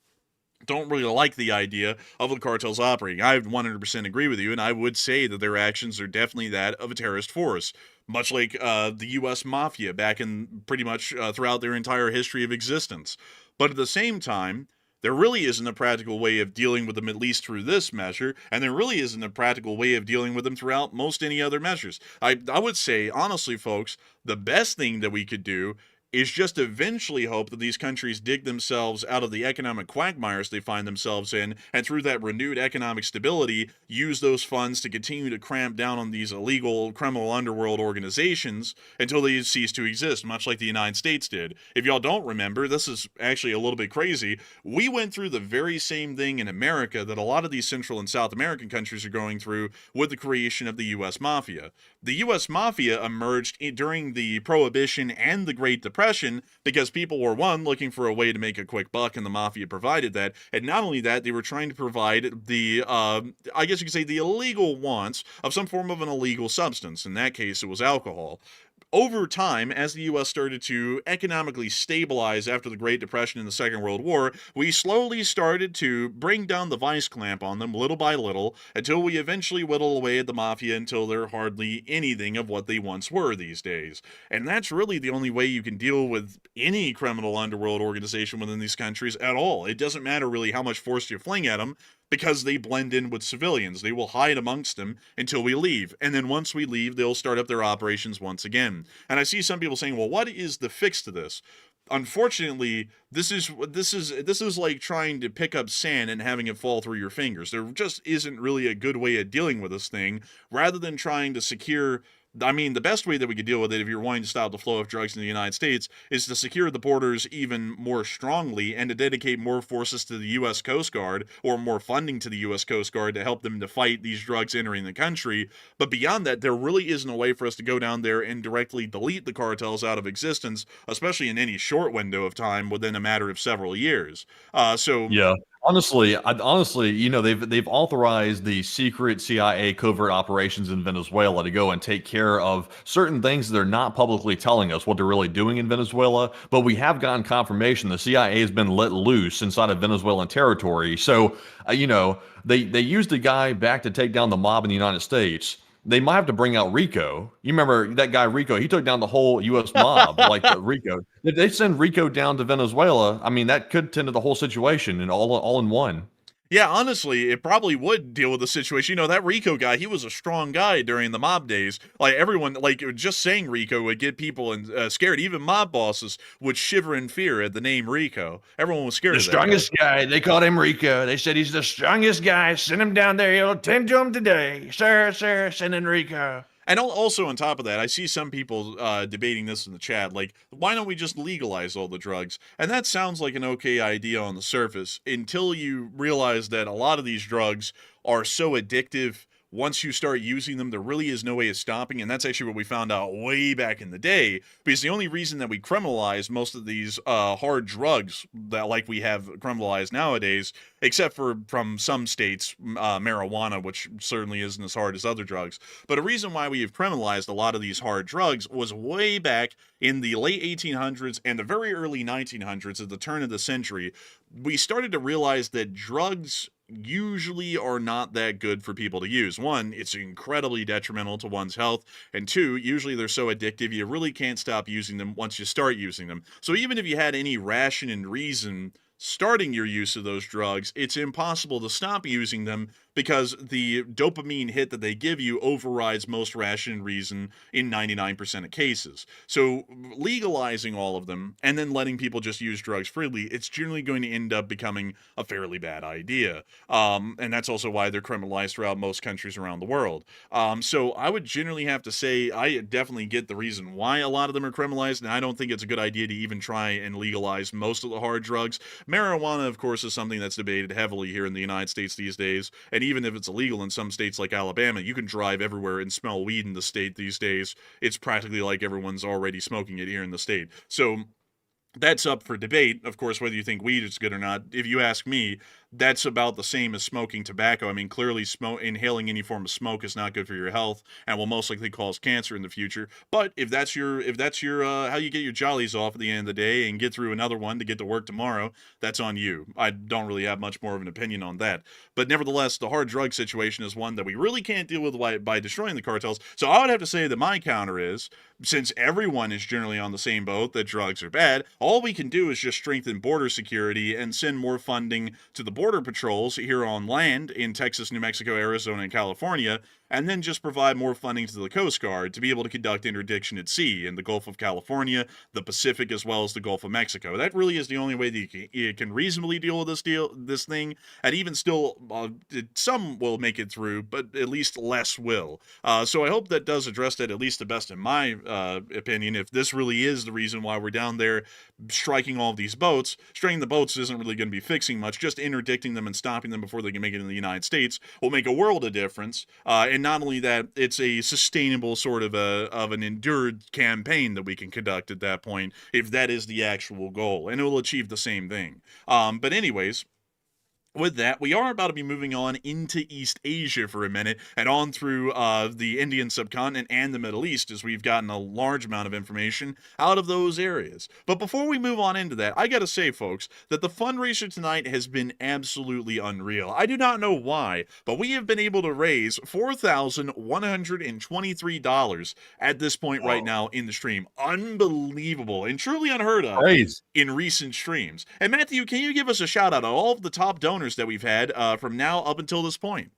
don't really like the idea of the cartels operating. I 100% agree with you, and I would say that their actions are definitely that of a terrorist force, much like the U.S. Mafia back in pretty much throughout their entire history of existence. But at the same time, there really isn't a practical way of dealing with them, at least through this measure, and there really isn't a practical way of dealing with them throughout most any other measures. I would say, honestly, folks, the best thing that we could do is just eventually hope that these countries dig themselves out of the economic quagmires they find themselves in, and through that renewed economic stability, use those funds to continue to cramp down on these illegal criminal underworld organizations until they cease to exist, much like the United States did. If y'all don't remember, this is actually a little bit crazy. We went through the very same thing in America that a lot of these Central and South American countries are going through with the creation of the U.S. Mafia. The U.S. Mafia emerged during the Prohibition and the Great Depression because people were, one, looking for a way to make a quick buck, and the Mafia provided that. And not only that, they were trying to provide the, I guess you could say, the illegal wants of some form of an illegal substance. In that case, it was alcohol. Over time, as the U.S. started to economically stabilize after the Great Depression and the Second World War, we slowly started to bring down the vice clamp on them little by little until we eventually whittle away at the Mafia until they're hardly anything of what they once were these days. And that's really the only way you can deal with any criminal underworld organization within these countries at all. It doesn't matter really how much force you fling at them, because they blend in with civilians. They will hide amongst them until we leave. And then once we leave, they'll start up their operations once again. And I see some people saying, well, what is the fix to this? Unfortunately, this is like trying to pick up sand and having it fall through your fingers. There just isn't really a good way of dealing with this thing. Rather than trying to secure, I mean, the best way that we could deal with it if you're wanting to stop the flow of drugs in the United States is to secure the borders even more strongly and to dedicate more forces to the U.S. Coast Guard or more funding to the U.S. Coast Guard to help them to fight these drugs entering the country. But beyond that, there really isn't a way for us to go down there and directly delete the cartels out of existence, especially in any short window of time within a matter of several years. Yeah. Honestly, you know, they've authorized the secret CIA covert operations in Venezuela to go and take care of certain things that they're not publicly telling us what they're really doing in Venezuela. But we have gotten confirmation the CIA has been let loose inside of Venezuelan territory. So, you know, they used a guy back to take down the mob in the United States. They might have to bring out Rico. You remember that guy Rico? He took down the whole U.S. mob, like Rico. If they send Rico down to Venezuela, I mean, that could tend to the whole situation and all in one. Yeah, honestly, it probably would deal with the situation. You know, that Rico guy, he was a strong guy during the mob days. Like, everyone, like, just saying Rico would get people scared. Even mob bosses would shiver in fear at the name Rico. Everyone was scared The of that strongest guy. They called him Rico. They said he's the strongest guy. Send him down there. You'll tend to him today. Sir, send in Rico. And also on top of that, I see some people debating this in the chat, like, why don't we just legalize all the drugs? And that sounds like an okay idea on the surface until you realize that a lot of these drugs are so addictive. Once you start using them, there really is no way of stopping, and that's actually what we found out way back in the day, because the only reason that we criminalized most of these hard drugs that like we have criminalized nowadays, except for from some states, marijuana, which certainly isn't as hard as other drugs, but a reason why we have criminalized a lot of these hard drugs was way back in the late 1800s and the very early 1900s, at the turn of the century. We started to realize that drugs usually are not that good for people to use. One, it's incredibly detrimental to one's health, and two, usually they're so addictive you really can't stop using them once you start using them. So even if you had any ration and reason starting your use of those drugs, it's impossible to stop using them because the dopamine hit that they give you overrides most rational reason in 99% of cases. So legalizing all of them and then letting people just use drugs freely, it's generally going to end up becoming a fairly bad idea. And that's also why they're criminalized throughout most countries around the world. So I would generally have to say I definitely get the reason why a lot of them are criminalized, and I don't think it's a good idea to even try and legalize most of the hard drugs. Marijuana, of course, is something that's debated heavily here in the United States these days, and even if it's illegal in some states like Alabama, you can drive everywhere and smell weed in the state these days. It's practically like everyone's already smoking it here in the state. So that's up for debate, of course, whether you think weed is good or not. If you ask me, that's about the same as smoking tobacco. I mean, clearly inhaling any form of smoke is not good for your health and will most likely cause cancer in the future. But if that's your how you get your jollies off at the end of the day and get through another one to get to work tomorrow, that's on you. I don't really have much more of an opinion on that. But nevertheless, the hard drug situation is one that we really can't deal with by destroying the cartels. So I would have to say that my counter is, since everyone is generally on the same boat that drugs are bad, all we can do is just strengthen border security and send more funding to the border patrols here on land in Texas, New Mexico, Arizona, and California, and then just provide more funding to the Coast Guard to be able to conduct interdiction at sea in the Gulf of California, the Pacific, as well as the Gulf of Mexico. That really is the only way that you can reasonably deal with this thing, and even still, some will make it through, but at least less will. So I hope that does address that, at least the best in my opinion. If this really is the reason why we're down there striking all of these boats, striking the boats isn't really going to be fixing much. Just interdicting them and stopping them before they can make it in the United States will make a world of difference. And not only that, it's a sustainable sort of an endured campaign that we can conduct at that point, if that is the actual goal, and it will achieve the same thing. But anyways, with that, we are about to be moving on into East Asia for a minute and on through the Indian subcontinent and the Middle East, as we've gotten a large amount of information out of those areas. But before we move on into that, I gotta say, folks, that the fundraiser tonight has been absolutely unreal. I do not know why, but we have been able to raise $4,123 at this point right now in the stream. Unbelievable and truly unheard of in recent streams. And Matthew, can you give us a shout out on all of the top donors that we've had from now up until this point?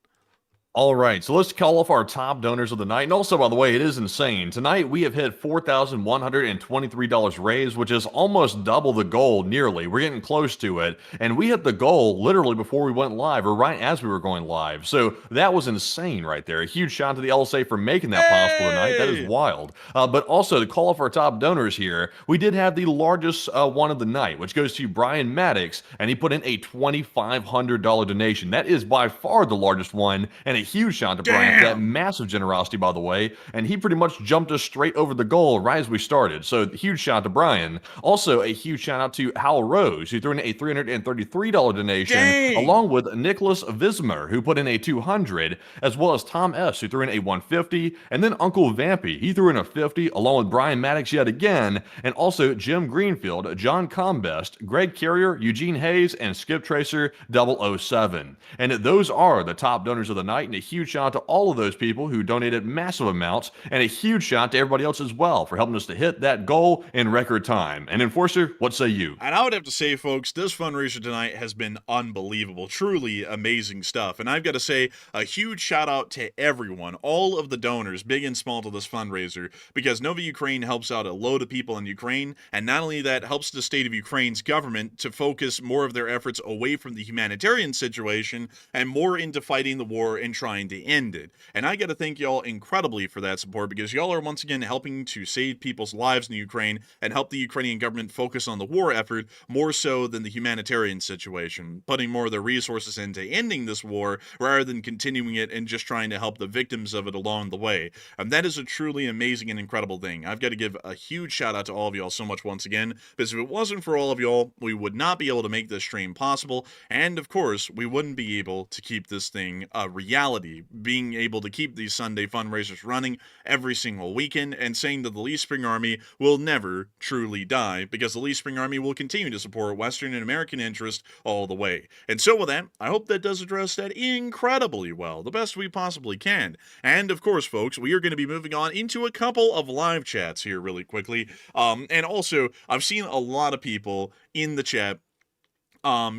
All right, so let's call off our top donors of the night. And also, by the way, it is insane. Tonight, we have hit $4,123 raised, which is almost double the goal, nearly. We're getting close to it. And we hit the goal literally before we went live, or right as we were going live. So that was insane right there. A huge shout out to the LSA for making that possible tonight. That is wild. But also, to call off our top donors here, we did have the largest one of the night, which goes to Brian Maddox, and he put in a $2,500 donation. That is by far the largest one, and a huge shout out to Brian for that massive generosity, by the way. And he pretty much jumped us straight over the goal right as we started. So huge shout out to Brian. Also, a huge shout out to Hal Rose, who threw in a $333 donation, along with Nicholas Vismer, who put in a $200, as well as Tom S., who threw in a $150, and then Uncle Vampy, he threw in a $50, along with Brian Maddox yet again, and also Jim Greenfield, John Combest, Greg Carrier, Eugene Hayes, and Skip Tracer 007. And those are the top donors of the night. And a huge shout out to all of those people who donated massive amounts, and a huge shout out to everybody else as well for helping us to hit that goal in record time. And Enforcer, what say you? And I would have to say, folks, this fundraiser tonight has been unbelievable. Truly amazing stuff. And I've got to say a huge shout out to everyone, all of the donors, big and small, to this fundraiser, because Nova Ukraine helps out a load of people in Ukraine, and not only that, helps the state of Ukraine's government to focus more of their efforts away from the humanitarian situation and more into fighting the war and trying to end it. And I got to thank y'all incredibly for that support, because y'all are once again helping to save people's lives in Ukraine and help the Ukrainian government focus on the war effort more so than the humanitarian situation, putting more of their resources into ending this war rather than continuing it and just trying to help the victims of it along the way. And that is a truly amazing and incredible thing. I've got to give a huge shout out to all of y'all so much once again, because if it wasn't for all of y'all, we would not be able to make this stream possible, and of course, we wouldn't be able to keep this thing a reality, being able to keep these Sunday fundraisers running every single weekend, and saying that the Lee Spring Army will never truly die, because the Lee Spring Army will continue to support Western and American interests all the way. And so with that, I hope that does address that incredibly well, the best we possibly can. And of course, folks, we are going to be moving on into a couple of live chats here really quickly. And also, I've seen a lot of people in the chat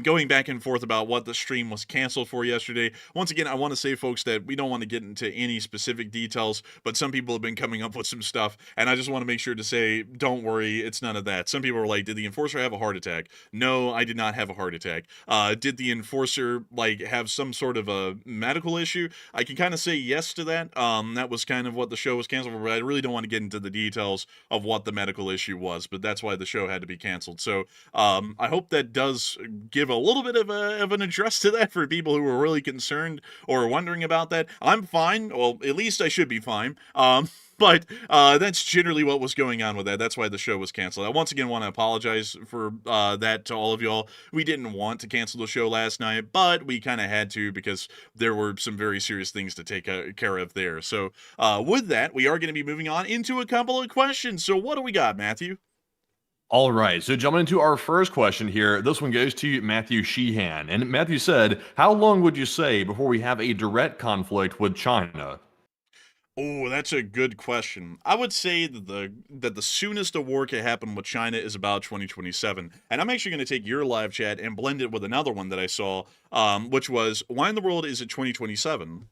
going back and forth about what the stream was canceled for yesterday. Once again, I want to say, folks, that we don't want to get into any specific details, but some people have been coming up with some stuff, and I just want to make sure to say, don't worry, it's none of that. Some people were like, did the Enforcer have a heart attack? No, I did not have a heart attack. Did the Enforcer, like, have some sort of a medical issue? I can kind of say yes to that. That was kind of what the show was canceled for, but I really don't want to get into the details of what the medical issue was, but that's why the show had to be canceled. So, I hope that does give a little bit of an address to that for people who were really concerned or wondering about that. I'm fine. Well, at least I should be fine. But that's generally what was going on with that. That's why the show was canceled. I once again want to apologize for that to all of y'all. We didn't want to cancel the show last night, but we kind of had to, because there were some very serious things to take care of there. So with that, we are going to be moving on into a couple of questions. So what do we got, Matthew? All right, so jumping into our first question here, this one goes to Matthew Sheehan. And Matthew said, how long would you say before we have a direct conflict with China? Oh, that's a good question. I would say that the soonest a war can happen with China is about 2027. And I'm actually going to take your live chat and blend it with another one that I saw, which was, why in the world is it 2027?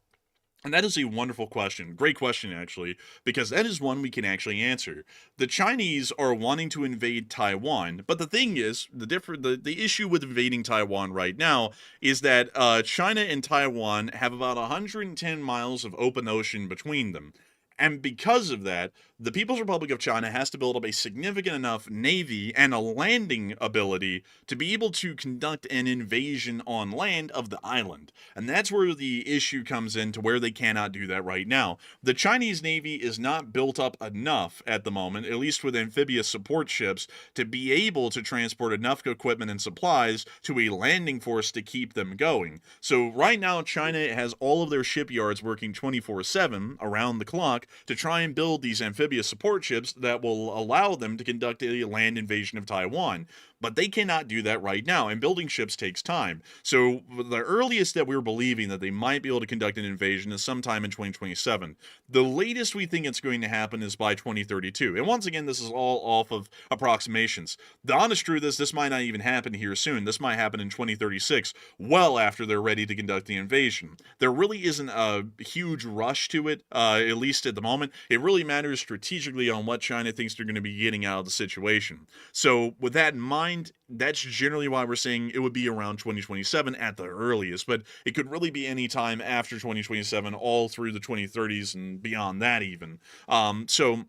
And that is a wonderful question. Great question, actually, because that is one we can actually answer. The Chinese are wanting to invade Taiwan, but the thing is, the issue with invading Taiwan right now is that China and Taiwan have about 110 miles of open ocean between them. And because of that, the People's Republic of China has to build up a significant enough navy and a landing ability to be able to conduct an invasion on land of the island. And that's where the issue comes in, to where they cannot do that right now. The Chinese Navy is not built up enough at the moment, at least with amphibious support ships, to be able to transport enough equipment and supplies to a landing force to keep them going. So right now, China has all of their shipyards working 24/7 around the clock to try and build these amphibious support ships that will allow them to conduct a land invasion of Taiwan. But they cannot do that right now, and building ships takes time. So the earliest that we're believing that they might be able to conduct an invasion is sometime in 2027. The latest we think it's going to happen is by 2032. And once again, this is all off of approximations. The honest truth is, this might not even happen here soon. This might happen in 2036, well after they're ready to conduct the invasion. There really isn't a huge rush to it, at least at the moment. It really matters strategically on what China thinks they're going to be getting out of the situation. So with that in mind, that's generally why we're saying it would be around 2027 at the earliest, but it could really be any time after 2027, all through the 2030s and beyond that even. So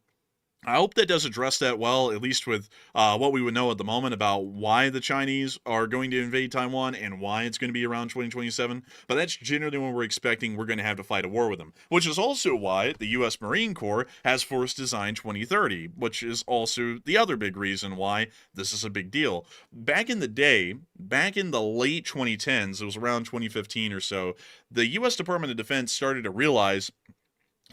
I hope that does address that well, at least with what we would know at the moment about why the Chinese are going to invade Taiwan and why it's going to be around 2027. But that's generally when we're expecting we're going to have to fight a war with them, which is also why the U.S. Marine Corps has Force Design 2030, which is also the other big reason why this is a big deal. Back in the day, back in the late 2010s, it was around 2015 or so, the U.S. Department of Defense started to realize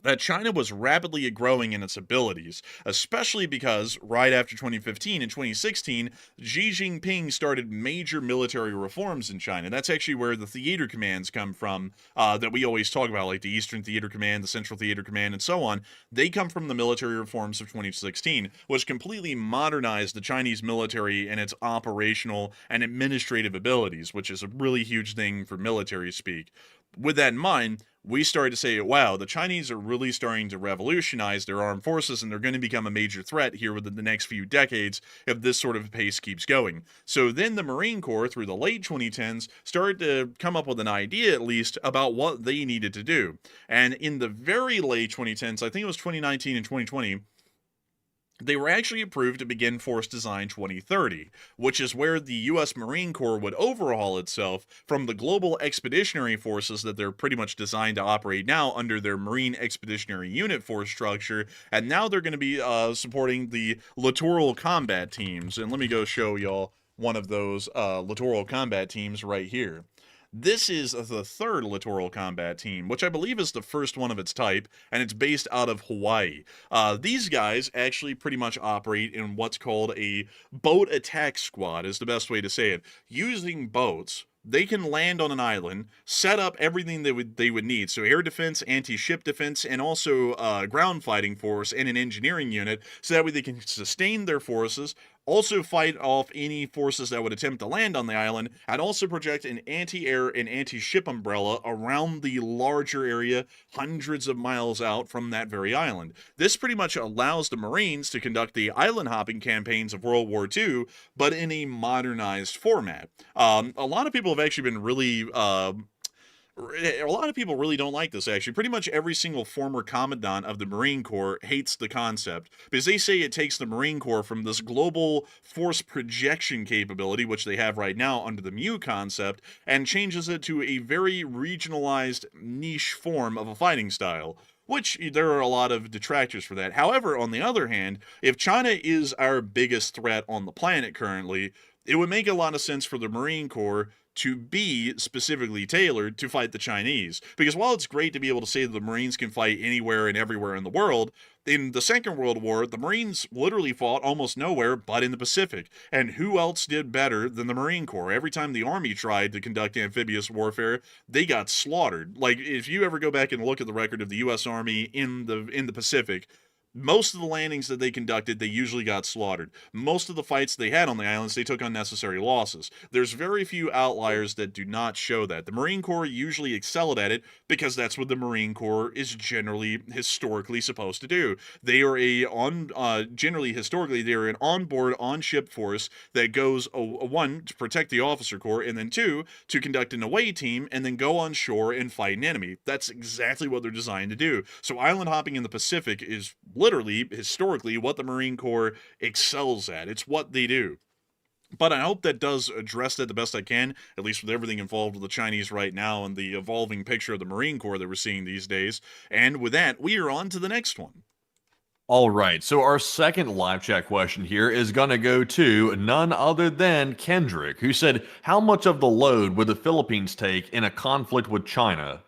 that China was rapidly growing in its abilities, especially because right after 2015 and 2016, Xi Jinping started major military reforms in China. That's actually where the theater commands come from, that we always talk about, like the Eastern Theater Command, the Central Theater Command, and so on. They come from the military reforms of 2016, which completely modernized the Chinese military and its operational and administrative abilities, which is a really huge thing for military speak. With that in mind, we started to say, wow, the Chinese are really starting to revolutionize their armed forces, and they're going to become a major threat here within the next few decades if this sort of pace keeps going. So then the Marine Corps, through the late 2010s, started to come up with an idea, at least, about what they needed to do. And in the very late 2010s, I think it was 2019 and 2020, they were actually approved to begin Force Design 2030, which is where the U.S. Marine Corps would overhaul itself from the global expeditionary forces that they're pretty much designed to operate now under their Marine Expeditionary Unit force structure, and now they're going to be supporting the littoral combat teams. And let me go show y'all one of those littoral combat teams right here. This is the third littoral combat team, which I believe is the first one of its type, and it's based out of Hawaii. These guys actually pretty much operate in what's called a boat attack squad, is the best way to say it. Using boats, they can land on an island, set up everything they would need. So air defense, anti-ship defense, and also ground fighting force and an engineering unit, so that way they can sustain their forces, also fight off any forces that would attempt to land on the island, and also project an anti-air and anti-ship umbrella around the larger area hundreds of miles out from that very island. This pretty much allows the Marines to conduct the island hopping campaigns of World War II, but in a modernized format. A lot of people have actually been really a lot of people really don't like this, actually. Pretty much every single former commandant of the Marine Corps hates the concept, because they say it takes the Marine Corps from this global force projection capability, which they have right now under the MU concept, and changes it to a very regionalized niche form of a fighting style, which there are a lot of detractors for that. However, on the other hand, if China is our biggest threat on the planet currently, it would make a lot of sense for the Marine Corps to be specifically tailored to fight the Chinese. Because while it's great to be able to say that the Marines can fight anywhere and everywhere in the world, in the Second World War, the Marines literally fought almost nowhere but in the Pacific. And who else did better than the Marine Corps? Every time the Army tried to conduct amphibious warfare, they got slaughtered. Like, if you ever go back and look at the record of the U.S. Army in the Pacific, Most of the landings that they conducted, they usually got slaughtered. Most of the fights they had on the islands, they took unnecessary losses. There's very few outliers that do not show that. The Marine Corps usually excelled at it because that's what the Marine Corps is generally historically supposed to do. They are generally historically they are an onboard on-ship force that goes one to protect the officer corps, and then two to conduct an away team and then go on shore and fight an enemy. That's exactly what they're designed to do. So island hopping in the Pacific is literally, historically, what the Marine Corps excels at. It's what they do. But I hope that does address that the best I can, at least with everything involved with the Chinese right now and the evolving picture of the Marine Corps that we're seeing these days. And with that, we are on to the next one. All right, so our second live chat question here is going to go to none other than Kendrick, who said, how much of the load would the Philippines take in a conflict with China?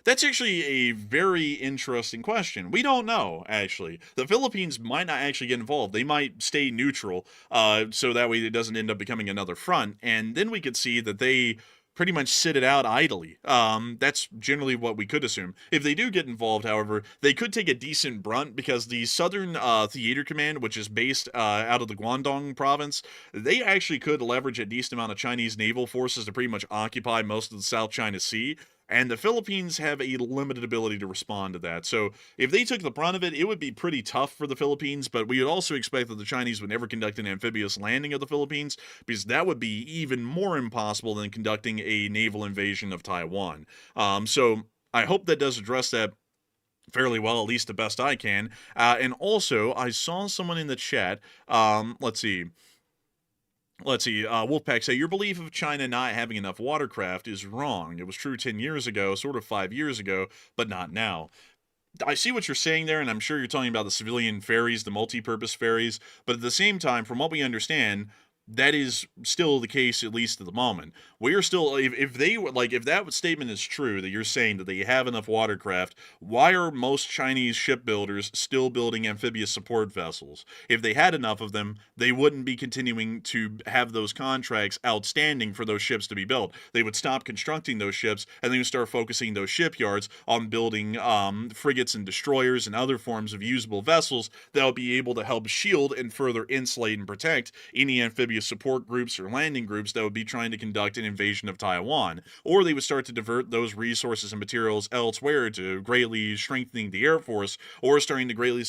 That's actually a very interesting question. We don't know, actually. The Philippines might not actually get involved. They might stay neutral, so that way it doesn't end up becoming another front. And then we could see that they pretty much sit it out idly. That's generally what we could assume. If they do get involved, however, they could take a decent brunt because the Southern Theater Command, which is based out of the Guangdong province, they actually could leverage a decent amount of Chinese naval forces to pretty much occupy most of the South China Sea. And the Philippines have a limited ability to respond to that. So if they took the brunt of it, it would be pretty tough for the Philippines, but we would also expect that the Chinese would never conduct an amphibious landing of the Philippines, because that would be even more impossible than conducting a naval invasion of Taiwan. So I hope that does address that fairly well, at least the best I can. And also, I saw someone in the chat, let's see, Wolfpack say, your belief of China not having enough watercraft is wrong. It was true 10 years ago, sort of 5 years ago, but not now. I see what you're saying there, and I'm sure you're talking about the civilian ferries, the multi-purpose ferries, but at the same time, from what we understand, that is still the case, at least at the moment. We are still, if that statement is true, that you're saying that they have enough watercraft, why are most Chinese shipbuilders still building amphibious support vessels? If they had enough of them, they wouldn't be continuing to have those contracts outstanding for those ships to be built. They would stop constructing those ships, and they would start focusing those shipyards on building frigates and destroyers and other forms of usable vessels that will be able to help shield and further insulate and protect any amphibious support groups or landing groups that would be trying to conduct an invasion of Taiwan. Or they would start to divert those resources and materials elsewhere to greatly strengthening the Air Force, or starting to greatly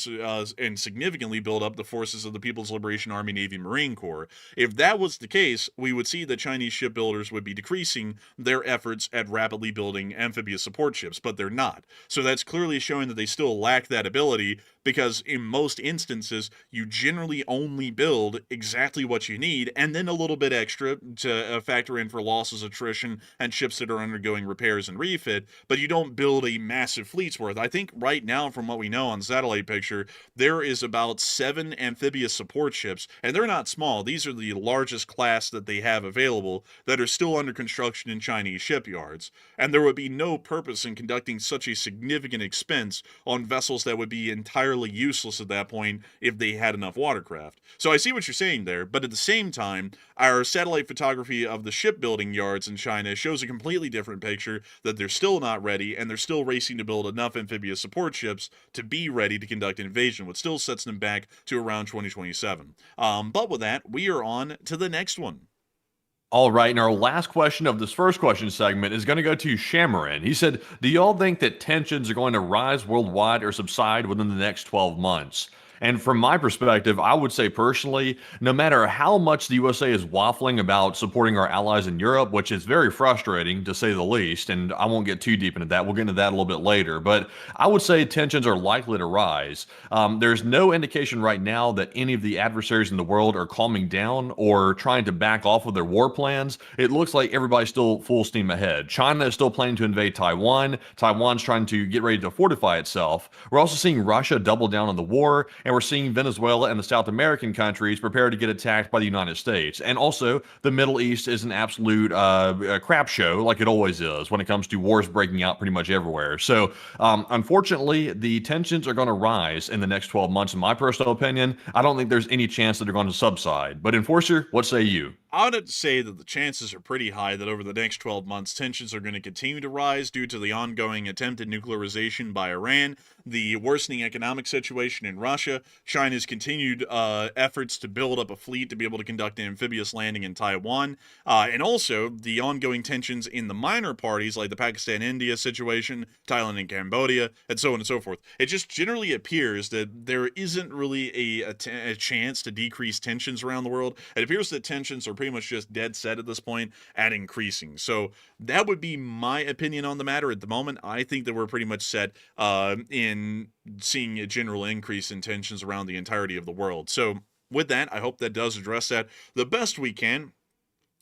and significantly build up the forces of the People's Liberation Army, Navy, Marine Corps. If that was the case, we would see that Chinese shipbuilders would be decreasing their efforts at rapidly building amphibious support ships, but they're not. So that's clearly showing that they still lack that ability, because in most instances, you generally only build exactly what you need, and then a little bit extra to factor in for losses, attrition, and ships that are undergoing repairs and refit, but you don't build a massive fleet's worth. I think right now, from what we know on satellite picture, there is about 7 amphibious support ships, and they're not small. These are the largest class that they have available that are still under construction in Chinese shipyards, and there would be no purpose in conducting such a significant expense on vessels that would be entirely useless at that point if they had enough watercraft. So I see what you're saying there, but at the same time, our satellite photography of the shipbuilding yards in China shows a completely different picture, that they're still not ready, and they're still racing to build enough amphibious support ships to be ready to conduct an invasion, which still sets them back to around 2027. But with that, we are on to the next one. All right, and our last question of this first question segment is going to go to Shamaran. He said, do y'all think that tensions are going to rise worldwide or subside within the next 12 months? And from my perspective, I would say personally, no matter how much the USA is waffling about supporting our allies in Europe, which is very frustrating to say the least, and I won't get too deep into that. We'll get into that a little bit later. But I would say tensions are likely to rise. There's no indication right now that any of the adversaries in the world are calming down or trying to back off of their war plans. It looks like everybody's still full steam ahead. China is still planning to invade Taiwan. Taiwan's trying to get ready to fortify itself. We're also seeing Russia double down on the war, and and we're seeing Venezuela and the South American countries prepare to get attacked by the United States. And also, the Middle East is an absolute crap show, like it always is, when it comes to wars breaking out pretty much everywhere. So, unfortunately, the tensions are going to rise in the next 12 months, in my personal opinion. I don't think there's any chance that they're going to subside. But Enforcer, what say you? I would have to say that the chances are pretty high that over the next 12 months, tensions are going to continue to rise due to the ongoing attempted nuclearization by Iran, the worsening economic situation in Russia, China's continued efforts to build up a fleet to be able to conduct an amphibious landing in Taiwan, and also the ongoing tensions in the minor parties like the Pakistan-India situation, Thailand and Cambodia, and so on and so forth. It just generally appears that there isn't really a chance to decrease tensions around the world. It appears that tensions are pretty much just dead set at this point at increasing. So that would be my opinion on the matter at the moment. I think that we're pretty much set in seeing a general increase in tensions around the entirety of the world. So with that, I hope that does address that the best we can,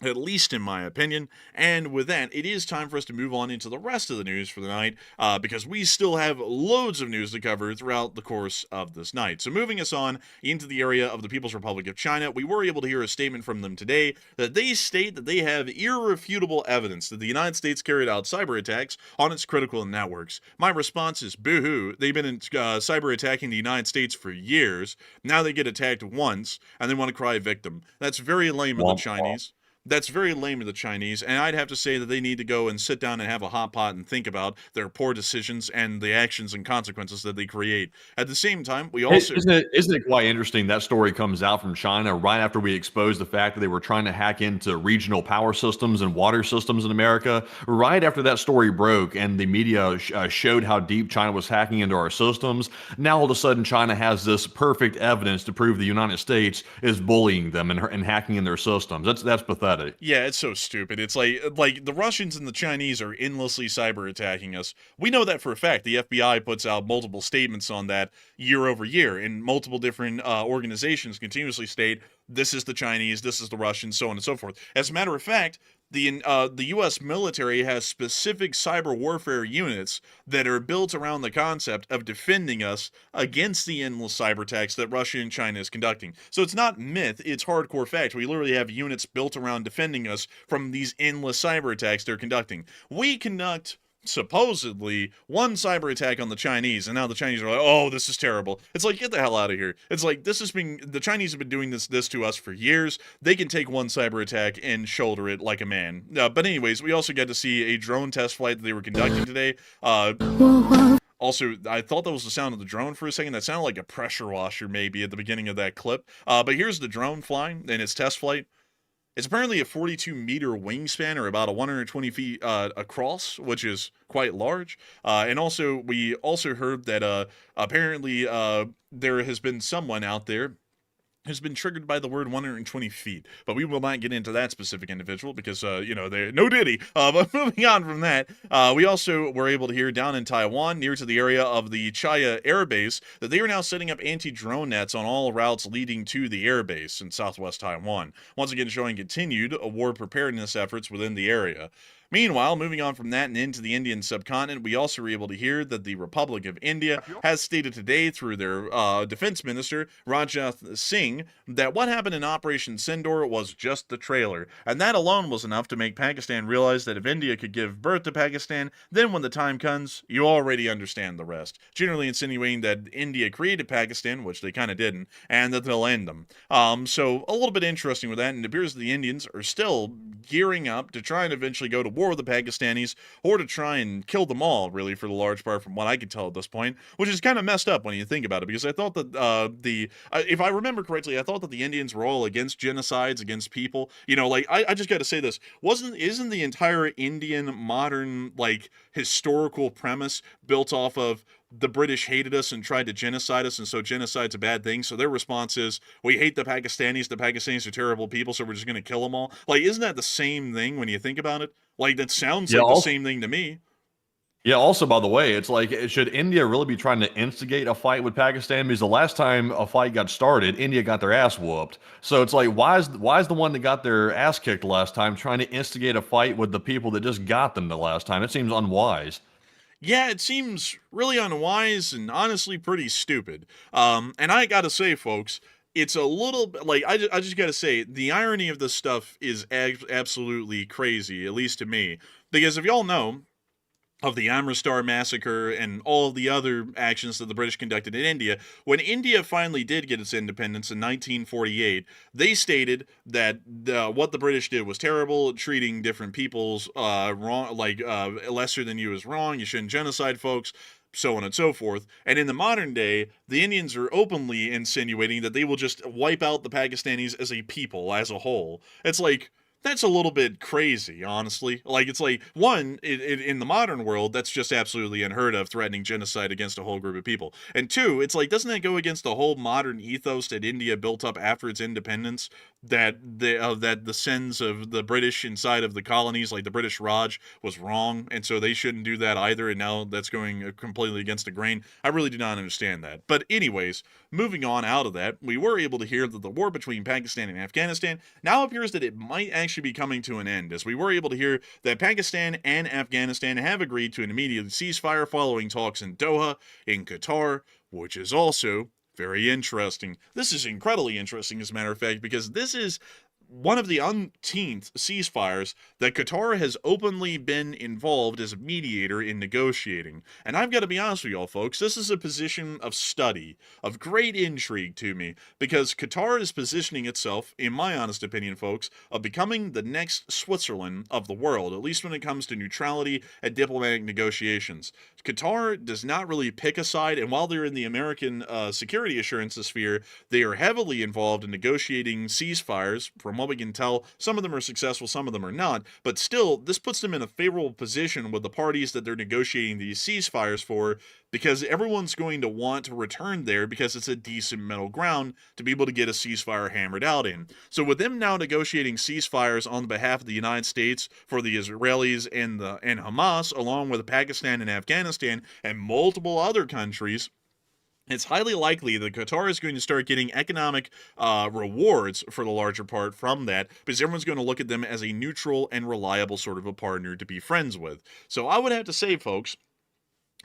at least in my opinion. And with that, it is time for us to move on into the rest of the news for the night, because we still have loads of news to cover throughout the course of this night. So moving us on into the area of the People's Republic of China, we were able to hear a statement from them today that they state that they have irrefutable evidence that the United States carried out cyber attacks on its critical networks. My response is boo-hoo. They've been cyber attacking the United States for years. Now they get attacked once, and they want to cry victim. That's very lame of the Chinese. That's very lame of the Chinese, and I'd have to say that they need to go and sit down and have a hot pot and think about their poor decisions and the actions and consequences that they create. At the same time, we also... Isn't it quite interesting that story comes out from China right after we exposed the fact that they were trying to hack into regional power systems and water systems in America? Right after that story broke and the media showed how deep China was hacking into our systems, now all of a sudden China has this perfect evidence to prove the United States is bullying them and hacking in their systems. That's pathetic. Yeah, it's so stupid. It's like the Russians and the Chinese are endlessly cyber attacking us. We know that for a fact. The FBI puts out multiple statements on that year over year, and multiple different organizations continuously state this is the Chinese, this is the Russians, so on and so forth. As a matter of fact, the U.S. military has specific cyber warfare units that are built around the concept of defending us against the endless cyber attacks that Russia and China is conducting. So it's not myth, it's hardcore fact. We literally have units built around defending us from these endless cyber attacks they're conducting. We conduct supposedly one cyber attack on the Chinese, and now the Chinese are like, oh, this is terrible. It's like, get the hell out of here. It's like, the Chinese have been doing this to us for years. They can take one cyber attack and shoulder it like a man. But anyways, we also got to see a drone test flight that they were conducting today. Also, I thought that was the sound of the drone for a second. That sounded like a pressure washer maybe at the beginning of that clip. But here's the drone flying in its test flight. It's apparently a 42-meter wingspan, or about 120 feet across, which is quite large. And also, we also heard that apparently there has been someone out there has been triggered by the word 120 feet, but we will not get into that specific individual because, they're no diddy. But moving on from that, we also were able to hear down in Taiwan, near to the area of the Chaya Air Base, that they are now setting up anti-drone nets on all routes leading to the air base in southwest Taiwan, once again showing continued war preparedness efforts within the area. Meanwhile, moving on from that and into the Indian subcontinent, we also were able to hear that the Republic of India has stated today through their defense minister, Rajnath Singh, that what happened in Operation Sindoor was just the trailer. And that alone was enough to make Pakistan realize that if India could give birth to Pakistan, then when the time comes, you already understand the rest. Generally insinuating that India created Pakistan, which they kind of didn't, and that they'll end them. So a little bit interesting with that, and it appears the Indians are still gearing up to try and eventually go to war with the Pakistanis, or to try and kill them all, really, for the large part, from what I can tell at this point, which is kind of messed up when you think about it, because I thought that if I remember correctly, I thought that the Indians were all against genocides, against people. I just got to say this, isn't the entire Indian modern, historical premise built off of the British hated us and tried to genocide us, and so genocide's a bad thing, so their response is, we hate the Pakistanis are terrible people, so we're just going to kill them all? Isn't that the same thing when you think about it? That sounds like the same thing to me. Yeah, also, by the way, it's like, should India really be trying to instigate a fight with Pakistan? Because the last time a fight got started, India got their ass whooped. So it's like, why is the one that got their ass kicked last time trying to instigate a fight with the people that just got them the last time? It seems unwise. Yeah, it seems really unwise and honestly pretty stupid. And I gotta say, folks, it's a little bit like I just gotta say the irony of this stuff is absolutely crazy, at least to me, because if y'all know of the Amritsar massacre and all the other actions that the British conducted in India. When India finally did get its independence in 1948, they stated that what the British did was terrible, treating different peoples wrong, like lesser than you is wrong. You shouldn't genocide folks. So on and so forth. And in the modern day, the Indians are openly insinuating that they will just wipe out the Pakistanis as a people, as a whole. It's like, that's a little bit crazy, honestly. Like, it's like, one, in the modern world, that's just absolutely unheard of, threatening genocide against a whole group of people. And two, it's like, doesn't that go against the whole modern ethos that India built up after its independence? That the sins of the British inside of the colonies, like the British Raj, was wrong, and so they shouldn't do that either, and now that's going completely against the grain. I really do not understand that. But anyways, moving on out of that, we were able to hear that the war between Pakistan and Afghanistan now appears that it might actually be coming to an end, as we were able to hear that Pakistan and Afghanistan have agreed to an immediate ceasefire following talks in Doha, in Qatar, which is also very interesting. This is incredibly interesting, as a matter of fact, because this is one of the umpteenth ceasefires that Qatar has openly been involved as a mediator in negotiating. And I've got to be honest with y'all, folks, this is a position of study, of great intrigue to me, because Qatar is positioning itself, in my honest opinion, folks, of becoming the next Switzerland of the world, at least when it comes to neutrality and diplomatic negotiations. Qatar does not really pick a side, and while they're in the American security assurance sphere, they are heavily involved in negotiating ceasefires. From what we can tell, some of them are successful, some of them are not, but still, this puts them in a favorable position with the parties that they're negotiating these ceasefires for, because everyone's going to want to return there because it's a decent middle ground to be able to get a ceasefire hammered out in. So with them now negotiating ceasefires on behalf of the United States for the Israelis and Hamas, along with Pakistan and Afghanistan and multiple other countries, it's highly likely that Qatar is going to start getting economic rewards for the larger part from that, because everyone's going to look at them as a neutral and reliable sort of a partner to be friends with. So I would have to say, folks,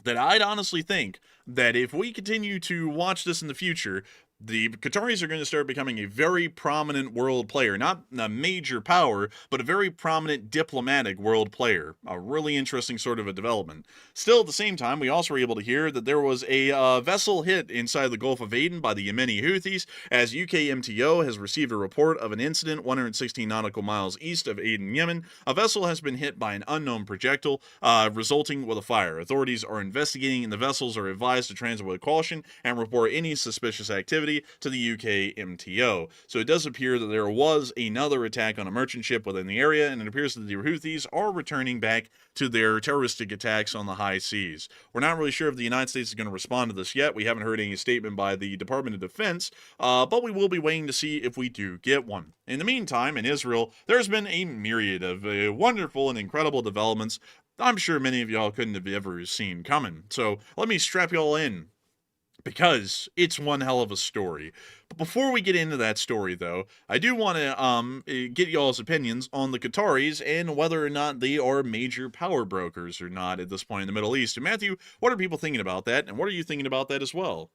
that I'd honestly think that if we continue to watch this in the future, the Qataris are going to start becoming a very prominent world player. Not a major power, but a very prominent diplomatic world player. A really interesting sort of a development. Still, at the same time, we also were able to hear that there was a vessel hit inside the Gulf of Aden by the Yemeni Houthis, as UK MTO has received a report of an incident 116 nautical miles east of Aden, Yemen. A vessel has been hit by an unknown projectile, resulting with a fire. Authorities are investigating, and the vessels are advised to transit with caution and report any suspicious activity to the UK MTO. So it does appear that there was another attack on a merchant ship within the area, and it appears that the Houthis are returning back to their terroristic attacks on the high seas. We're not really sure if the United States is going to respond to this yet. We haven't heard any statement by the Department of Defense, but we will be waiting to see if we do get one. In the meantime, in Israel, there's been a myriad of wonderful and incredible developments I'm sure many of y'all couldn't have ever seen coming. So let me strap y'all in, because it's one hell of a story. But before we get into that story, though, I do want to get y'all's opinions on the Qataris and whether or not they are major power brokers or not at this point in the Middle East. And Matthew, what are people thinking about that, and what are you thinking about that as well?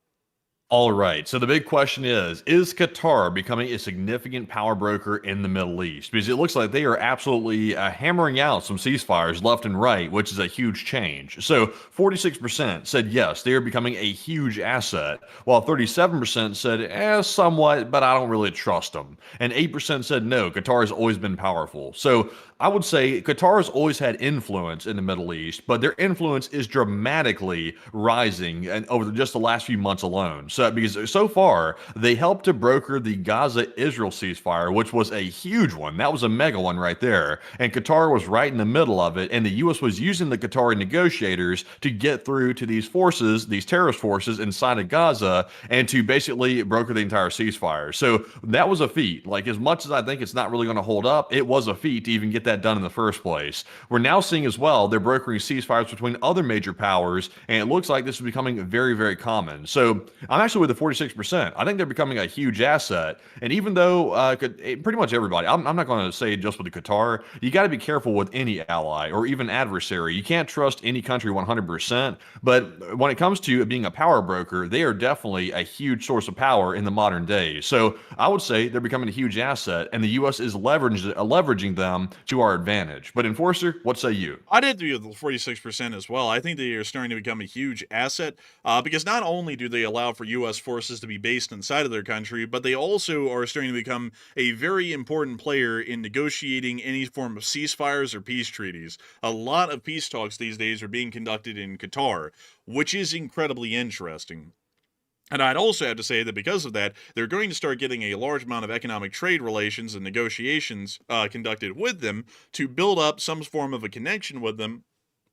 All right. So the big question is Qatar becoming a significant power broker in the Middle East? Because it looks like they are absolutely hammering out some ceasefires left and right, which is a huge change. So 46% said yes, they are becoming a huge asset, while 37% said somewhat, but I don't really trust them. And 8% said no, Qatar has always been powerful. So I would say Qatar has always had influence in the Middle East, but their influence is dramatically rising and over just the last few months alone. So because so far they helped to broker the Gaza-Israel ceasefire, which was a huge one. That was a mega one right there. And Qatar was right in the middle of it. And the U.S. was using the Qatari negotiators to get through to these forces, these terrorist forces inside of Gaza, and to basically broker the entire ceasefire. So that was a feat. Like, as much as I think it's not really going to hold up, it was a feat to even get that done in the first place. We're now seeing as well they're brokering ceasefires between other major powers, and it looks like this is becoming very, very common. So I'm actually with the 46%. I think they're becoming a huge asset. And even though pretty much everybody, I'm not going to say just with the Qatar, you got to be careful with any ally or even adversary. You can't trust any country 100%. But when it comes to being a power broker, they are definitely a huge source of power in the modern day. So I would say they're becoming a huge asset, and the U.S. is leveraging them to our advantage. But Enforcer, what say you? I'd agree with the 46% as well. I think they are starting to become a huge asset because not only do they allow for U.S. forces to be based inside of their country, but they also are starting to become a very important player in negotiating any form of ceasefires or peace treaties. A lot of peace talks these days are being conducted in Qatar, which is incredibly interesting. And I'd also have to say that because of that, they're going to start getting a large amount of economic trade relations and negotiations conducted with them to build up some form of a connection with them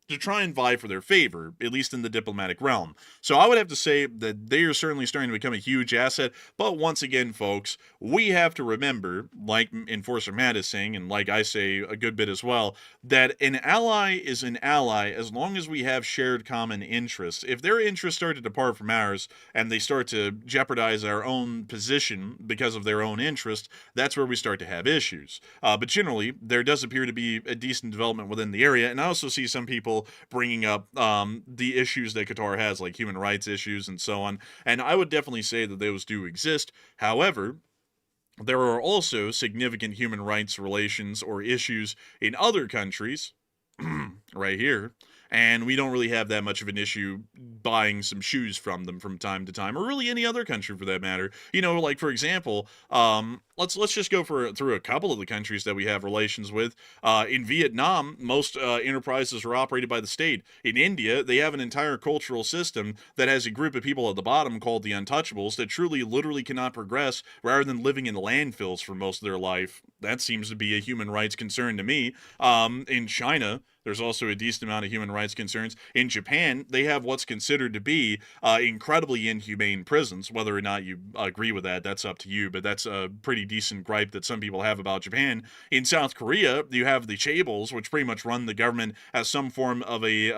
to try and vie for their favor, at least in the diplomatic realm. So I would have to say that they are certainly starting to become a huge asset. But once again, folks, we have to remember, like Enforcer Matt is saying, and like I say a good bit as well, that an ally is an ally as long as we have shared common interests. If their interests start to depart from ours and they start to jeopardize our own position because of their own interest, that's where we start to have issues. But generally, there does appear to be a decent development within the area. And I also see some people bringing up the issues that Qatar has, like human rights issues and so on. And I would definitely say that those do exist. However, there are also significant human rights relations or issues in other countries, right here, and we don't really have that much of an issue buying some shoes from them from time to time, or really any other country for that matter. You know, like for example, let's just go through a couple of the countries that we have relations with. In Vietnam, most enterprises are operated by the state. In India, they have an entire cultural system that has a group of people at the bottom called the untouchables that truly, literally cannot progress rather than living in landfills for most of their life. That seems to be a human rights concern to me. In China, there's also a decent amount of human rights concerns. In Japan, they have what's considered to be incredibly inhumane prisons. Whether or not you agree with that, that's up to you, but that's a pretty decent gripe that some people have about Japan. In South Korea, you have the chaebols, which pretty much run the government as some form of a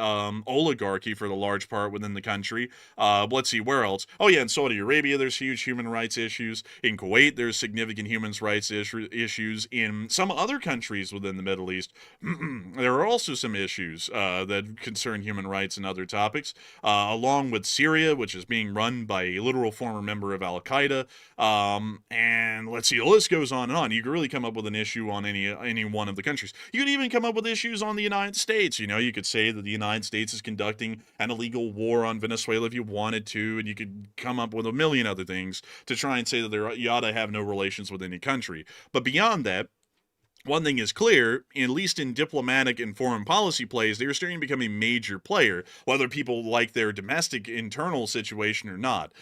oligarchy for the large part within the country. Let's see, where else? Oh yeah, in Saudi Arabia, there's huge human rights issues. In Kuwait, there's significant human rights issues. In some other countries within the Middle East, there are also some issues that concern human rights and other topics, along with Syria, which is being run by a literal former member of Al-Qaeda. And let's see, the list goes on and on. You could really come up with an issue on any one of the countries. You could even come up with issues on the United States. You know, you could say that the United States is conducting an illegal war on Venezuela if you wanted to, and you could come up with a million other things to try and say that you ought to have no relations with any country. But beyond that, one thing is clear, at least in diplomatic and foreign policy plays, they are starting to become a major player, whether people like their domestic internal situation or not.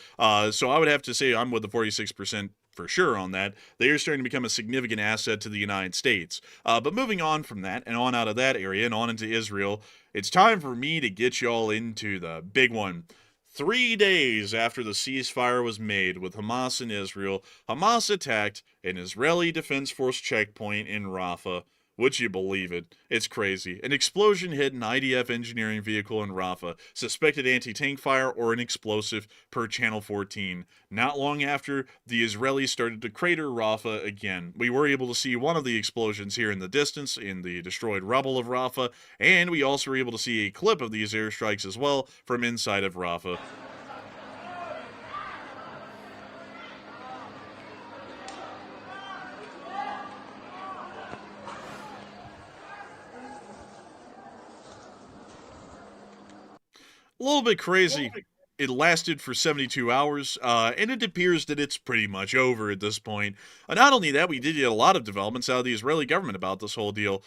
So I would have to say I'm with the 46% for sure on that. They are starting to become a significant asset to the United States. But moving on from that and on out of that area and on into Israel, it's time for me to get y'all into the big one. 3 days after the ceasefire was made with Hamas and Israel, Hamas attacked an Israeli Defense Force checkpoint in Rafah. Would you believe it? It's crazy. An explosion hit an IDF engineering vehicle in Rafah, suspected anti-tank fire or an explosive per Channel 14. Not long after, the Israelis started to crater Rafah again. We were able to see one of the explosions here in the distance, in the destroyed rubble of Rafah, and we also were able to see a clip of these airstrikes as well from inside of Rafah. A little bit crazy. It lasted for 72 hours, and it appears that it's pretty much over at this point. Not only that, we did get a lot of developments out of the Israeli government about this whole deal.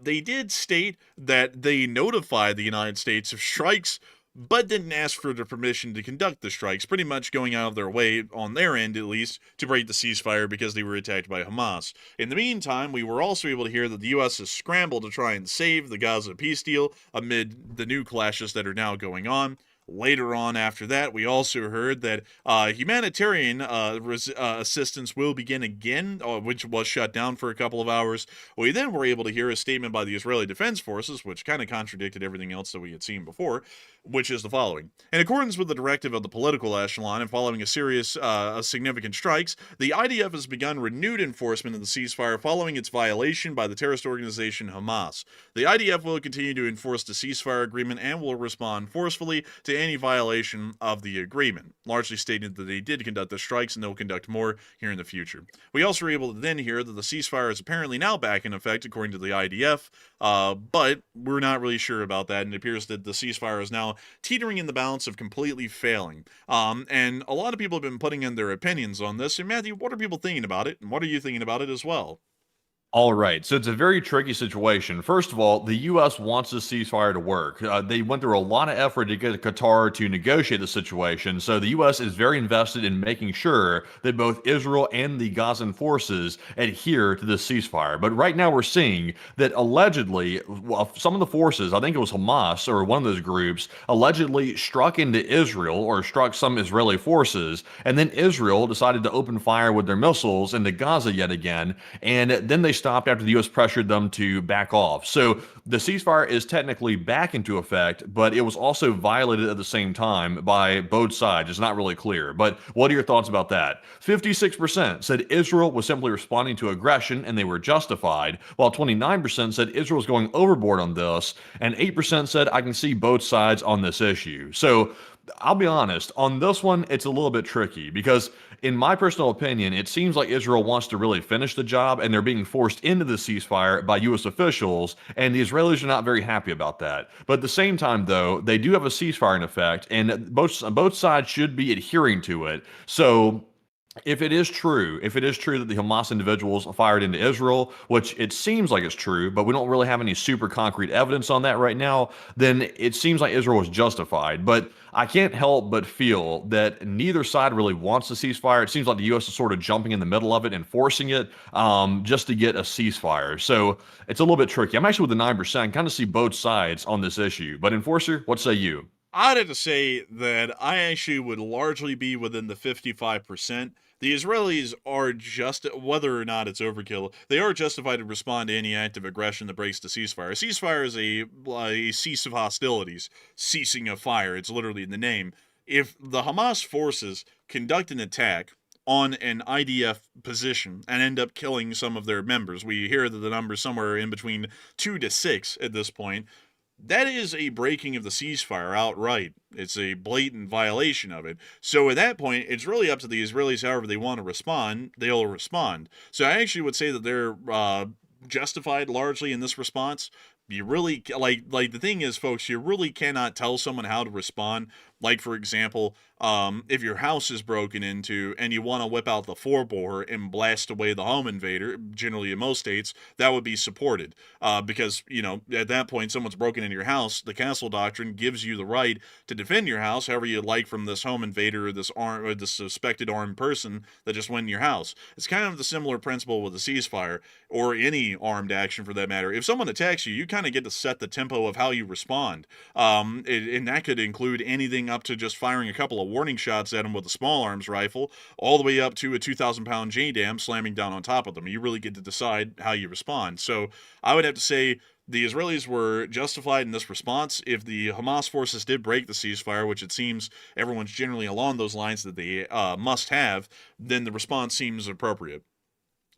They did state that they notified the United States of strikes, but didn't ask for the permission to conduct the strikes, pretty much going out of their way, on their end at least, to break the ceasefire because they were attacked by Hamas. In the meantime, we were also able to hear that the U.S. has scrambled to try and save the Gaza peace deal amid the new clashes that are now going on. Later on after that, we also heard that humanitarian assistance will begin again, which was shut down for a couple of hours. We then were able to hear a statement by the Israeli Defense Forces, which kind of contradicted everything else that we had seen before, which is the following. In accordance with the directive of the political echelon and following a series of significant strikes, the IDF has begun renewed enforcement of the ceasefire following its violation by the terrorist organization Hamas. The IDF will continue to enforce the ceasefire agreement and will respond forcefully to any violation of the agreement, largely stating that they did conduct the strikes and they'll conduct more here in the future. We also were able to then hear that the ceasefire is apparently now back in effect according to the IDF, but we're not really sure about that, and it appears that the ceasefire is now teetering in the balance of completely failing. And a lot of people have been putting in their opinions on this, and Matthew, what are people thinking about it, and what are you thinking about it as well? All right, so it's a very tricky situation. First of all, the U.S. wants this ceasefire to work. They went through a lot of effort to get Qatar to negotiate the situation, so the U.S. is very invested in making sure that both Israel and the Gazan forces adhere to the ceasefire. But right now we're seeing that allegedly, some of the forces, I think it was Hamas or one of those groups, allegedly struck into Israel or struck some Israeli forces, and then Israel decided to open fire with their missiles into Gaza yet again, and then they stopped after the U.S. pressured them to back off. So the ceasefire is technically back into effect, but it was also violated at the same time by both sides. It's not really clear. But what are your thoughts about that? 56% said Israel was simply responding to aggression and they were justified, while 29% said Israel was going overboard on this, and 8% said I can see both sides on this issue. So I'll be honest, on this one, it's a little bit tricky because, in my personal opinion, it seems like Israel wants to really finish the job and they're being forced into the ceasefire by U.S. officials, and the Israelis are not very happy about that. But at the same time, though, they do have a ceasefire in effect, and both sides should be adhering to it. So if it is true that the Hamas individuals fired into Israel, which it seems like it's true, but we don't really have any super concrete evidence on that right now, then it seems like Israel was justified. But I can't help but feel that neither side really wants a ceasefire. It seems like the U.S. is sort of jumping in the middle of it and forcing it just to get a ceasefire. So it's a little bit tricky. I'm actually with the 9%. I kind of see both sides on this issue. But Enforcer, what say you? I'd have to say that I actually would largely be within the 55%. The Israelis are just, whether or not it's overkill, they are justified to respond to any act of aggression that breaks the ceasefire. A ceasefire is a cease of hostilities, ceasing of fire. It's literally in the name. If the Hamas forces conduct an attack on an IDF position and end up killing some of their members, we hear that the number's somewhere in between 2 to 6 at this point, that is a breaking of the ceasefire outright. It's a blatant violation of it. So at that point, it's really up to the Israelis, however they want to respond, they'll respond. So I actually would say that they're justified largely in this response. You really, like the thing is, folks, you really cannot tell someone how to respond. Like, for example, if your house is broken into and you want to whip out the 4-bore and blast away the home invader, generally in most states, that would be supported. Because, at that point, someone's broken into your house. The castle doctrine gives you the right to defend your house however you like from this home invader or this suspected armed person that just went in your house. It's kind of the similar principle with a ceasefire or any armed action for that matter. If someone attacks you, you kind of get to set the tempo of how you respond. And that could include anything up to just firing a couple of warning shots at them with a small arms rifle, all the way up to a 2,000-pound JDAM slamming down on top of them. You really get to decide how you respond. So I would have to say the Israelis were justified in this response. If the Hamas forces did break the ceasefire, which it seems everyone's generally along those lines that they must have, then the response seems appropriate.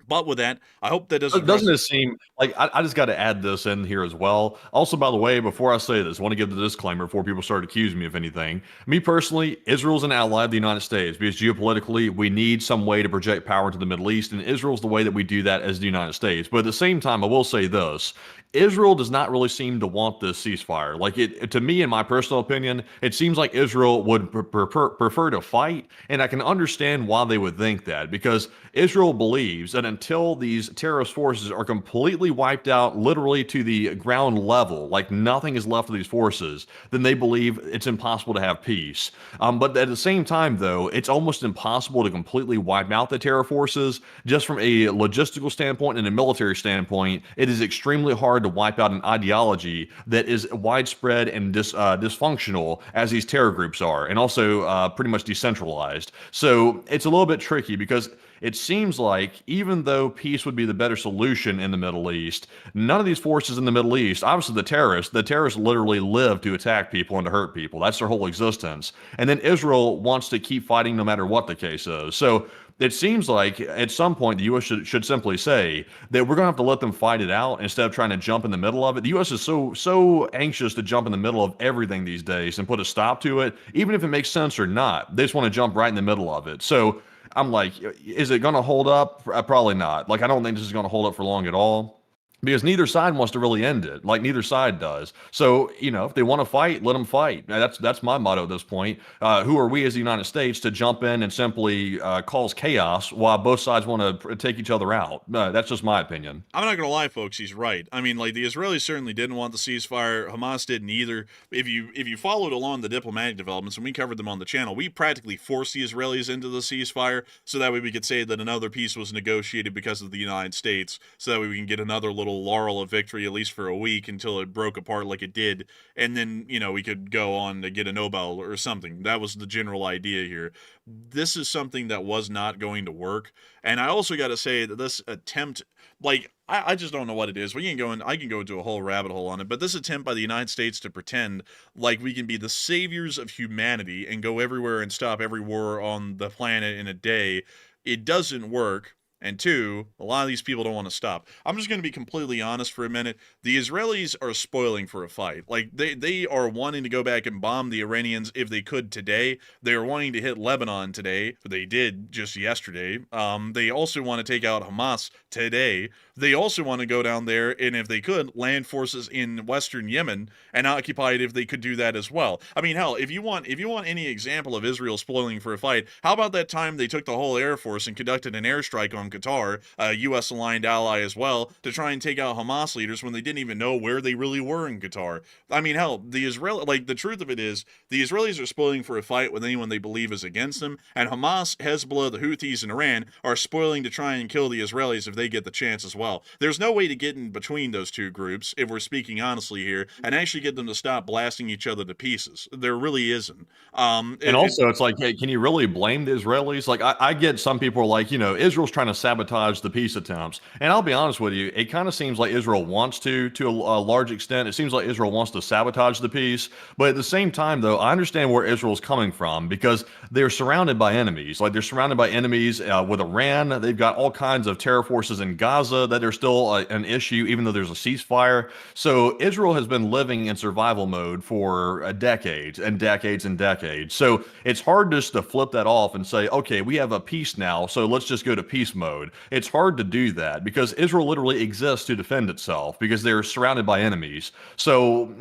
But with that, I hope that doesn't it seem like I just got to add this in here as well. Also, by the way, before I say this, I want to give the disclaimer before people start accusing me of anything. Me personally, Israel's an ally of the United States because geopolitically, we need some way to project power into the Middle East, and Israel's the way that we do that as the United States. But at the same time, I will say this. Israel does not really seem to want this ceasefire. Like to me, in my personal opinion, it seems like Israel would prefer to fight, and I can understand why they would think that because Israel believes that until these terrorist forces are completely wiped out, literally to the ground level, like nothing is left of these forces, then they believe it's impossible to have peace. But at the same time, though, it's almost impossible to completely wipe out the terror forces. Just from a logistical standpoint and a military standpoint, it is extremely hard hard to wipe out an ideology that is widespread and dysfunctional as these terror groups are, and also pretty much decentralized. So it's a little bit tricky because it seems like even though peace would be the better solution in the Middle East, none of these forces in the Middle East, obviously the terrorists literally live to attack people and to hurt people. That's their whole existence. And then Israel wants to keep fighting no matter what the case is. So it seems like at some point the U.S. should simply say that we're going to have to let them fight it out instead of trying to jump in the middle of it. The U.S. is so anxious to jump in the middle of everything these days and put a stop to it, even if it makes sense or not. They just want to jump right in the middle of it. So I'm like, is it going to hold up? Probably not. Like, I don't think this is going to hold up for long at all. Because neither side wants to really end it, like neither side does. So, if they want to fight, let them fight. That's my motto at this point. Who are we as the United States to jump in and simply cause chaos while both sides want to take each other out? That's just my opinion. I'm not going to lie, folks. He's right. I mean, like, the Israelis certainly didn't want the ceasefire. Hamas didn't either. If you followed along the diplomatic developments, and we covered them on the channel, we practically forced the Israelis into the ceasefire so that way we could say that another peace was negotiated because of the United States, so that way we can get another little laurel of victory, at least for a week, until it broke apart like it did, and then we could go on to get a Nobel or something. That was the general idea here. This is something that was not going to work, and I also got to say that this attempt, like, I just don't know what it is. I can go into a whole rabbit hole on it, but this attempt by the United States to pretend like we can be the saviors of humanity and go everywhere and stop every war on the planet in a day, it doesn't work. And two, a lot of these people don't want to stop. I'm just going to be completely honest for a minute. The Israelis are spoiling for a fight. Like, they are wanting to go back and bomb the Iranians if they could today. They are wanting to hit Lebanon today. They did just yesterday. They also want to take out Hamas today. They also want to go down there and, if they could, land forces in Western Yemen and occupy it if they could do that as well. I mean, hell, if you want any example of Israel spoiling for a fight, how about that time they took the whole Air Force and conducted an airstrike on Qatar, a U.S.-aligned ally as well, to try and take out Hamas leaders when they didn't even know where they really were in Qatar. I mean, hell, the truth of it is, the Israelis are spoiling for a fight with anyone they believe is against them, and Hamas, Hezbollah, the Houthis, and Iran are spoiling to try and kill the Israelis if they get the chance as well. There's no way to get in between those two groups, if we're speaking honestly here, and actually get them to stop blasting each other to pieces. There really isn't. It's like, hey, can you really blame the Israelis? Like, I get some people are like, Israel's trying to sabotage the peace attempts. And I'll be honest with you, it kind of seems like Israel wants to a large extent. It seems like Israel wants to sabotage the peace. But at the same time, though, I understand where Israel's coming from because they're surrounded by enemies. Like, they're surrounded by enemies with Iran. They've got all kinds of terror forces in Gaza that are still an issue, even though there's a ceasefire. So Israel has been living in survival mode for decades and decades and decades. So it's hard just to flip that off and say, okay, we have a peace now, so let's just go to peace mode. It's hard to do that because Israel literally exists to defend itself because they're surrounded by enemies. So,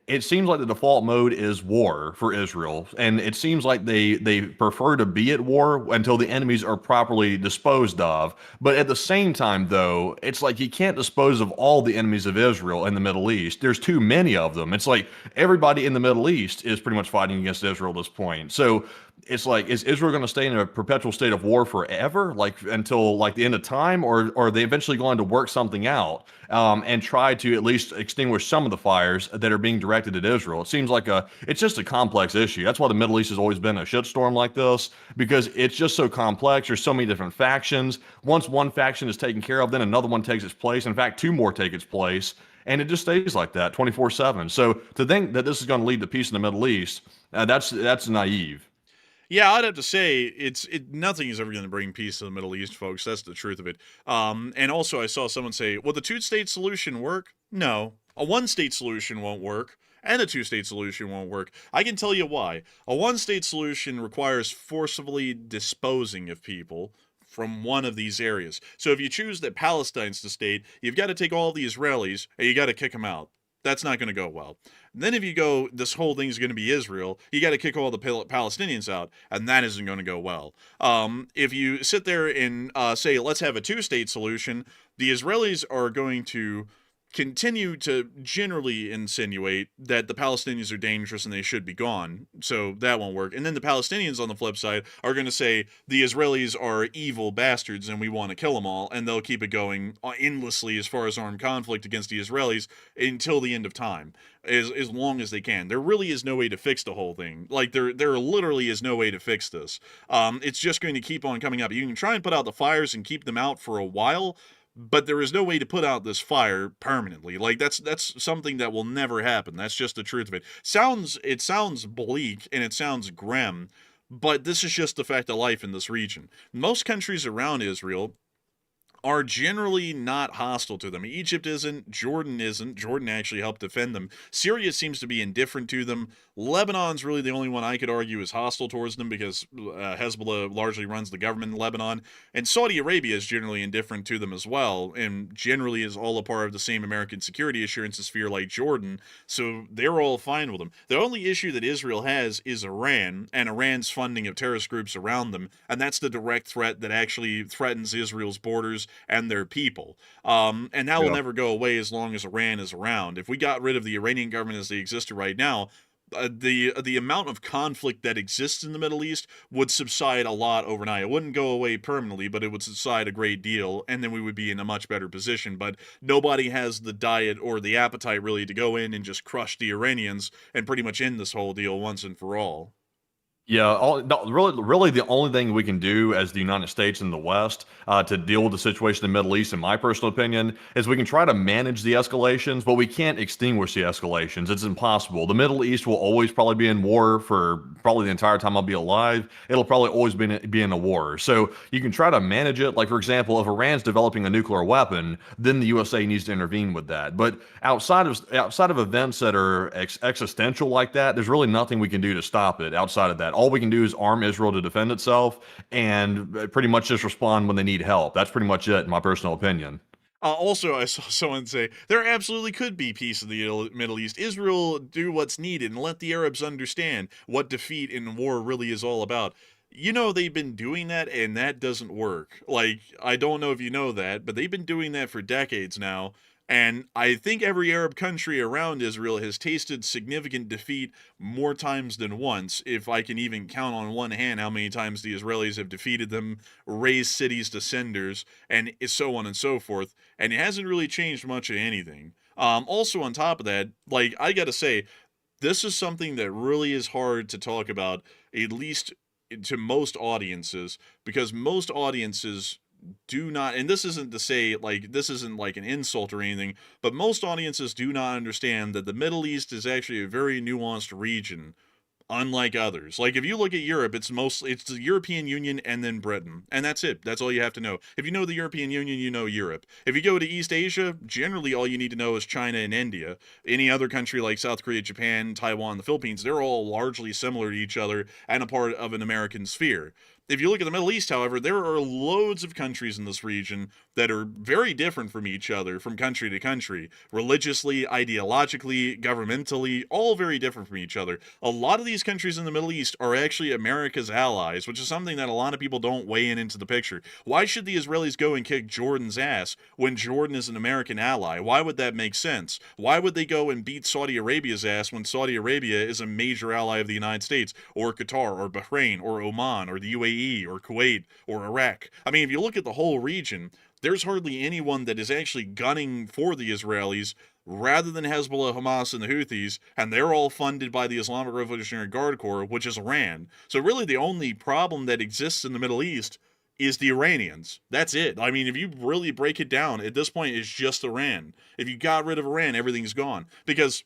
it seems like the default mode is war for Israel, and it seems like they prefer to be at war until the enemies are properly disposed of. But at the same time, though, it's like you can't dispose of all the enemies of Israel in the Middle East. There's too many of them. It's like everybody in the Middle East is pretty much fighting against Israel at this point. So it's like, is Israel going to stay in a perpetual state of war forever, like until like the end of time, or are they eventually going to work something out and try to at least extinguish some of the fires that are being directed at Israel? It seems like it's just a complex issue. That's why the Middle East has always been a shitstorm like this, because it's just so complex. There's so many different factions. Once one faction is taken care of, then another one takes its place. In fact, two more take its place. And it just stays like that 24/7. So to think that this is going to lead to peace in the Middle East, that's naive. Yeah, I'd have to say nothing is ever going to bring peace to the Middle East, folks. That's the truth of it. And also, I saw someone say, "Will the two-state solution work?" No, a one-state solution won't work, and a two-state solution won't work. I can tell you why. A one-state solution requires forcibly disposing of people from one of these areas. So if you choose that Palestine's the state, you've got to take all the Israelis and you got to kick them out. That's not going to go well. And then if you go, this whole thing's going to be Israel, you got to kick all the Palestinians out, and that isn't going to go well. If you sit there and say, let's have a two-state solution, the Israelis are going to continue to generally insinuate that the Palestinians are dangerous and they should be gone. So that won't work. And then the Palestinians on the flip side are going to say the Israelis are evil bastards and we want to kill them all. And they'll keep it going endlessly as far as armed conflict against the Israelis until the end of time, as long as they can. There really is no way to fix the whole thing. Like there literally is no way to fix this. It's just going to keep on coming up. You can try and put out the fires and keep them out for a while, but there is no way to put out this fire permanently. Like that's something that will never happen. That's just the truth of it. It sounds bleak and it sounds grim, but this is just the fact of life in this region. Most countries around Israel are generally not hostile to them. Egypt isn't, Jordan isn't. Jordan actually helped defend them. Syria seems to be indifferent to them. Lebanon's really the only one I could argue is hostile towards them because Hezbollah largely runs the government in Lebanon. And Saudi Arabia is generally indifferent to them as well, and generally is all a part of the same American security assurance sphere like Jordan, so they're all fine with them. The only issue that Israel has is Iran, and Iran's funding of terrorist groups around them, and that's the direct threat that actually threatens Israel's borders and their people. And that will never go away as long as Iran is around. If we got rid of the Iranian government as they exist right now, the amount of conflict that exists in the Middle East would subside a lot overnight. It wouldn't go away permanently, but it would subside a great deal, and then we would be in a much better position. But nobody has the diet or the appetite really to go in and just crush the Iranians and pretty much end this whole deal once and for all. Yeah, no, really, the only thing we can do as the United States and the West to deal with the situation in the Middle East, in my personal opinion, is we can try to manage the escalations, but we can't extinguish the escalations. It's impossible. The Middle East will always probably be in war for probably the entire time I'll be alive. It'll probably always be in a war. So you can try to manage it. Like, for example, if Iran's developing a nuclear weapon, then the USA needs to intervene with that. But outside of events that are existential like that, there's really nothing we can do to stop it outside of that. All we can do is arm Israel to defend itself and pretty much just respond when they need help. That's pretty much it, in my personal opinion. Also, I saw someone say there absolutely could be peace in the Middle East. Israel do what's needed and let the Arabs understand what defeat in war really is all about. You know, they've been doing that, and that doesn't work. Like, I don't know if you know that, but they've been doing that for decades now. And I think every Arab country around Israel has tasted significant defeat more times than once, if I can even count on one hand how many times the Israelis have defeated them, razed cities to cinders, and so on and so forth. And it hasn't really changed much of anything. Also, on top of that, like, I gotta say, this is something that really is hard to talk about, at least to most audiences, because most audiences do not, and this isn't to say, like, this isn't like an insult or anything, but most audiences do not understand that the Middle East is actually a very nuanced region, unlike others. Like, if you look at Europe, it's the European Union and then Britain, and that's it. That's all you have to know. If you know the European Union, you know Europe. If you go to East Asia, generally all you need to know is China and India. Any other country like South Korea, Japan, Taiwan, the Philippines, they're all largely similar to each other and a part of an American sphere. If you look at the Middle East, however, there are loads of countries in this region that are very different from each other, from country to country, religiously, ideologically, governmentally, all very different from each other. A lot of these countries in the Middle East are actually America's allies, which is something that a lot of people don't weigh into the picture. Why should the Israelis go and kick Jordan's ass when Jordan is an American ally? Why would that make sense? Why would they go and beat Saudi Arabia's ass when Saudi Arabia is a major ally of the United States, or Qatar, or Bahrain, or Oman, or the UAE, or Kuwait, or Iraq? I mean, if you look at the whole region, there's hardly anyone that is actually gunning for the Israelis rather than Hezbollah, Hamas, and the Houthis, and they're all funded by the Islamic Revolutionary Guard Corps, which is Iran. So really the only problem that exists in the Middle East is the Iranians. That's it. I mean, if you really break it down, at this point, it's just Iran. If you got rid of Iran, everything's gone. Because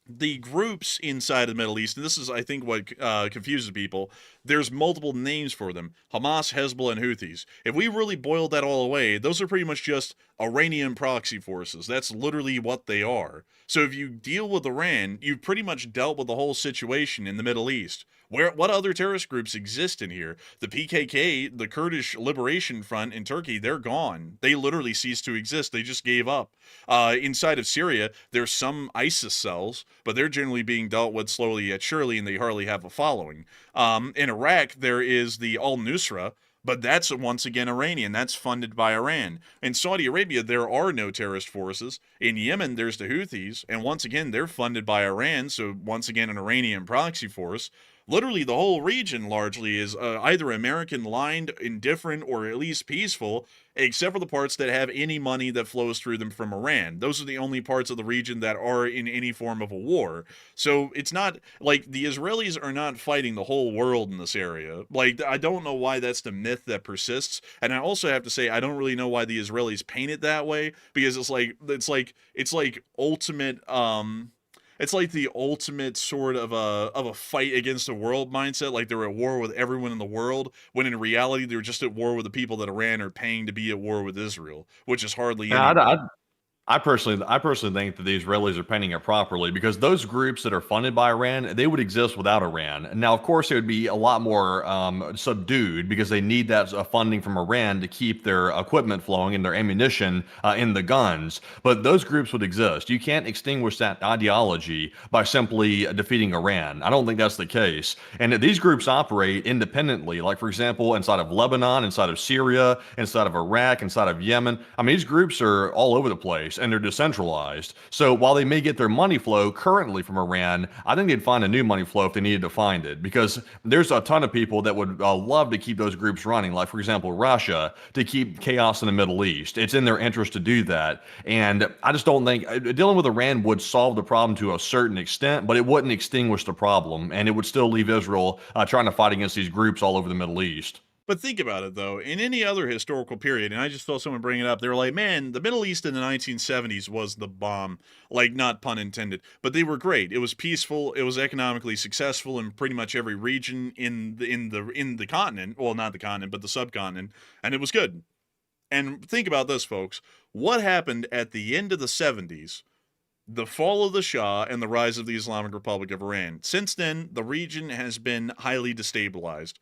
the groups inside the Middle East, and this is, I think, what confuses people, there's multiple names for them: Hamas, Hezbollah, and Houthis. If we really boiled that all away, those are pretty much just Iranian proxy forces. That's literally what they are. So if you deal with Iran, you've pretty much dealt with the whole situation in the Middle East. What other terrorist groups exist in here? The PKK, the Kurdish Liberation Front in Turkey, they're gone. They literally ceased to exist. They just gave up. Inside of Syria, there's some ISIS cells, but they're generally being dealt with slowly yet surely, and they hardly have a following. In Iraq, there is the al-Nusra, But that's once again Iranian. That's funded by Iran. In Saudi Arabia, there are no terrorist forces. In Yemen, there's the Houthis, and once again, they're funded by Iran. So once again, an Iranian proxy force. Literally, the whole region largely is either American-lined, indifferent, or at least peaceful, except for the parts that have any money that flows through them from Iran. Those are the only parts of the region that are in any form of a war. So it's not like the Israelis are not fighting the whole world in this area. Like, I don't know why that's the myth that persists. And I also have to say, I don't really know why the Israelis paint it that way, because it's like ultimate it's like the ultimate sort of a fight against the world mindset, like they're at war with everyone in the world, when in reality they're just at war with the people that Iran are paying to be at war with Israel, which is hardly Now, any. I personally think that the Israelis are painting it properly because those groups that are funded by Iran, they would exist without Iran. Now, of course, they would be a lot more subdued because they need that funding from Iran to keep their equipment flowing and their ammunition in the guns. But those groups would exist. You can't extinguish that ideology by simply defeating Iran. I don't think that's the case. And these groups operate independently, like, for example, inside of Lebanon, inside of Syria, inside of Iraq, inside of Yemen. I mean, these groups are all over the place and they're decentralized. So while they may get their money flow currently from Iran, I think they'd find a new money flow if they needed to find it, because there's a ton of people that would love to keep those groups running, like, for example, Russia, to keep chaos in the Middle East. It's in their interest to do that. And I just don't think dealing with Iran would solve the problem to a certain extent, but it wouldn't extinguish the problem. And it would still leave Israel trying to fight against these groups all over the Middle East. But think about it, though. In any other historical period, and I just saw someone bring it up, they were like, man, the Middle East in the 1970s was the bomb. Like, not pun intended. But they were great. It was peaceful. It was economically successful in pretty much every region in the continent. Well, not the continent, but the subcontinent. And it was good. And think about this, folks. What happened at the end of the 70s? The fall of the Shah and the rise of the Islamic Republic of Iran. Since then, the region has been highly destabilized.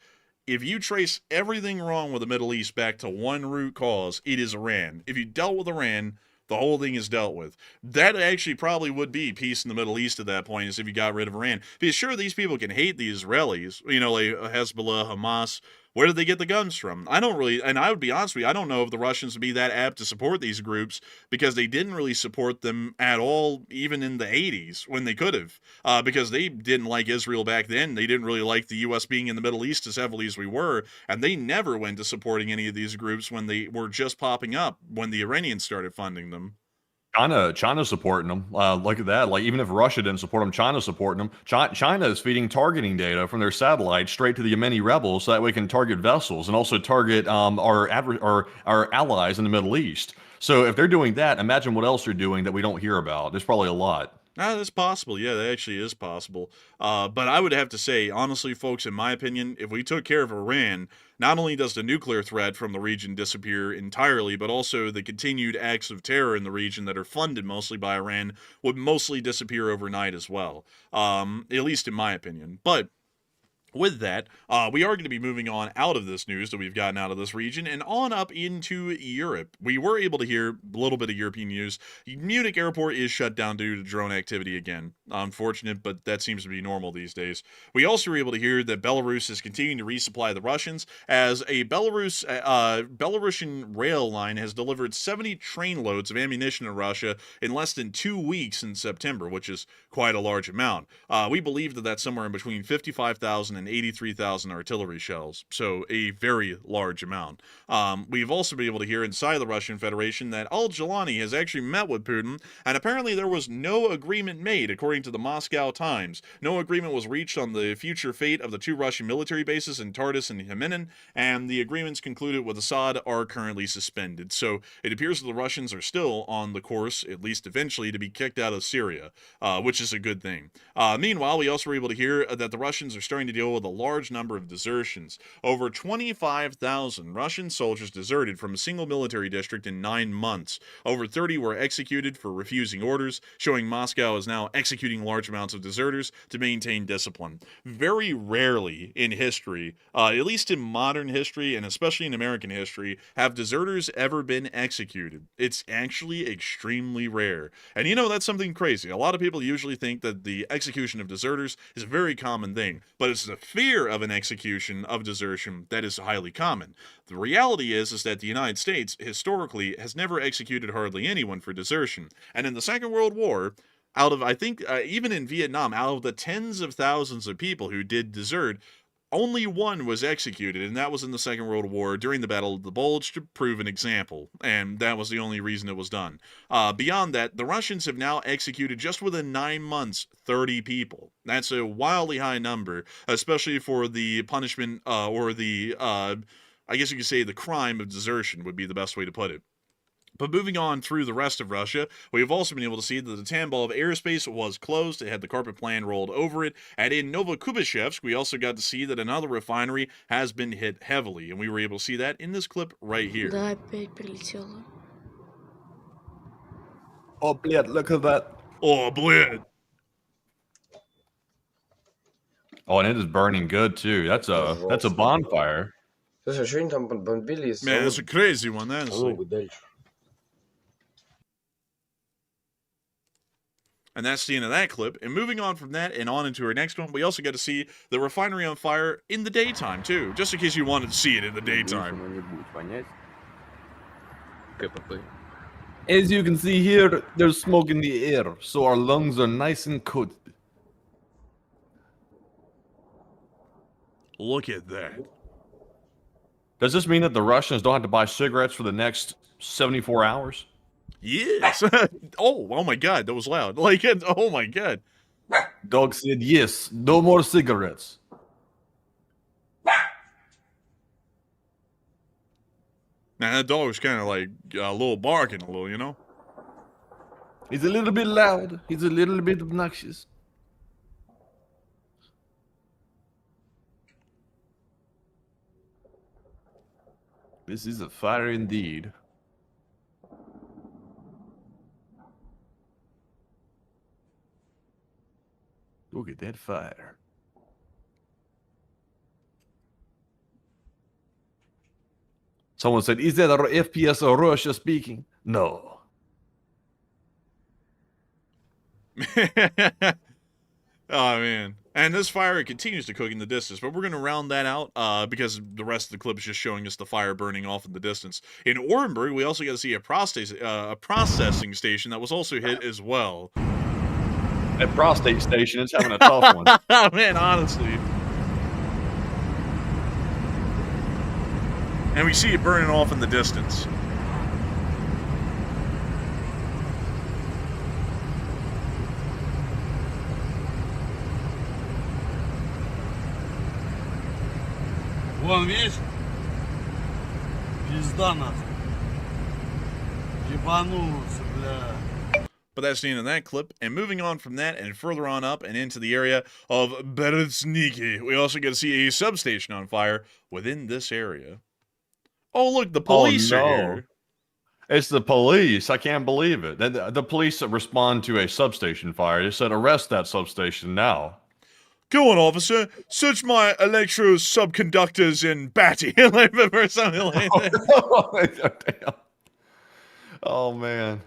If you trace everything wrong with the Middle East back to one root cause, it is Iran. If you dealt with Iran, the whole thing is dealt with. That actually probably would be peace in the Middle East at that point, is if you got rid of Iran. Because sure, these people can hate the Israelis, like Hezbollah, Hamas. Where did they get the guns from? I don't really, and I would be honest with you, I don't know if the Russians would be that apt to support these groups, because they didn't really support them at all, even in the 80s, when they could have, because they didn't like Israel back then. They didn't really like the U.S. being in the Middle East as heavily as we were, and they never went to supporting any of these groups when they were just popping up, when the Iranians started funding them. China's supporting them. Look at that. Like, even if Russia didn't support them, China's supporting them. China is feeding targeting data from their satellites straight to the Yemeni rebels, so that we can target vessels and also target our allies in the Middle East. So if they're doing that, imagine what else they're doing that we don't hear about. There's probably a lot. That's possible. Yeah, that actually is possible. But I would have to say, honestly, folks, in my opinion, if we took care of Iran, not only does the nuclear threat from the region disappear entirely, but also the continued acts of terror in the region that are funded mostly by Iran would mostly disappear overnight as well. At least in my opinion. But with that, we are going to be moving on out of this news that we've gotten out of this region and on up into Europe. We were able to hear a little bit of European news. Munich airport is shut down due to drone activity again. Unfortunate, but that seems to be normal these days. We also were able to hear that Belarus is continuing to resupply the Russians, as a Belarusian rail line has delivered 70 train loads of ammunition to Russia in less than 2 weeks in September, which is quite a large amount. We believe that that's somewhere in between 55,000 and 83,000 artillery shells, so a very large amount. We've also been able to hear inside the Russian Federation that Al-Jilani has actually met with Putin, and apparently there was no agreement made, according to the Moscow Times. No agreement was reached on the future fate of the two Russian military bases in Tartus and Imminent, and the agreements concluded with Assad are currently suspended. So it appears that the Russians are still on the course, at least eventually, to be kicked out of Syria, which is a good thing. Meanwhile, we also were able to hear that the Russians are starting to deal with a large number of desertions. Over 25,000 Russian soldiers deserted from a single military district in 9 months. Over 30 were executed for refusing orders, showing Moscow is now executing large amounts of deserters to maintain discipline. Very rarely in history, at least in modern history and especially in American history, have deserters ever been executed. It's actually extremely rare. And that's something crazy. A lot of people usually think that the execution of deserters is a very common thing, but it's the fear of an execution of desertion that is highly common. The reality is that the United States, historically, has never executed hardly anyone for desertion. And in the Second World War, out of, I think, even in Vietnam, out of the tens of thousands of people who did desert, only one was executed, and that was in the Second World War during the Battle of the Bulge to prove an example, and that was the only reason it was done. Beyond that, the Russians have now executed just within 9 months 30 people. That's a wildly high number, especially for the punishment or the, I guess you could say the crime of desertion would be the best way to put it. But moving on through the rest of Russia, we've also been able to see that the Tambov airspace was closed. It had the carpet plan rolled over it. And in Novokubashevsk, we also got to see that another refinery has been hit heavily. And we were able to see that in this clip right here. Да, опять прилетело. Oh, bled, look at that. Oh, bled. Oh, and it is burning good, too. That's a bonfire. Слушай, а что они там бомбили? Man, that's a crazy one, honestly. Дальше. And that's the end of that clip. And moving on from that and on into our next one, we also got to see the refinery on fire in the daytime, too. Just in case you wanted to see it in the daytime. As you can see here, there's smoke in the air, so our lungs are nice and coated. Look at that. Does this mean that the Russians don't have to buy cigarettes for the next 74 hours? Yes. oh my God, that was loud. Like, oh my God. Dog said yes, no more cigarettes. Now, that dog was kind of like a little barking a little, you know? He's a little bit loud. He's a little bit obnoxious. This is a fire indeed. Look at that fire. Someone said, is that a FPS or Russia speaking? No. Oh, man. And this fire continues to cook in the distance, but we're going to round that out because the rest of the clip is just showing us the fire burning off in the distance. In Orenburg, we also got to see a processing station that was also hit as well. That prostate station is having a tough one. Man, honestly. And we see it burning off in the distance. Вон, видишь? Пизда нахуй. Ебанулся, бля. But that's the end of that clip. And moving on from that and further on up and into the area of Berezhniki, we also get to see a substation on fire within this area. Oh, look, the police are here. It's the police. I can't believe it. The police respond to a substation fire. They said, arrest that substation now. Go on, officer. Search my electro subconductors in Batty. Or something like that. Oh, man.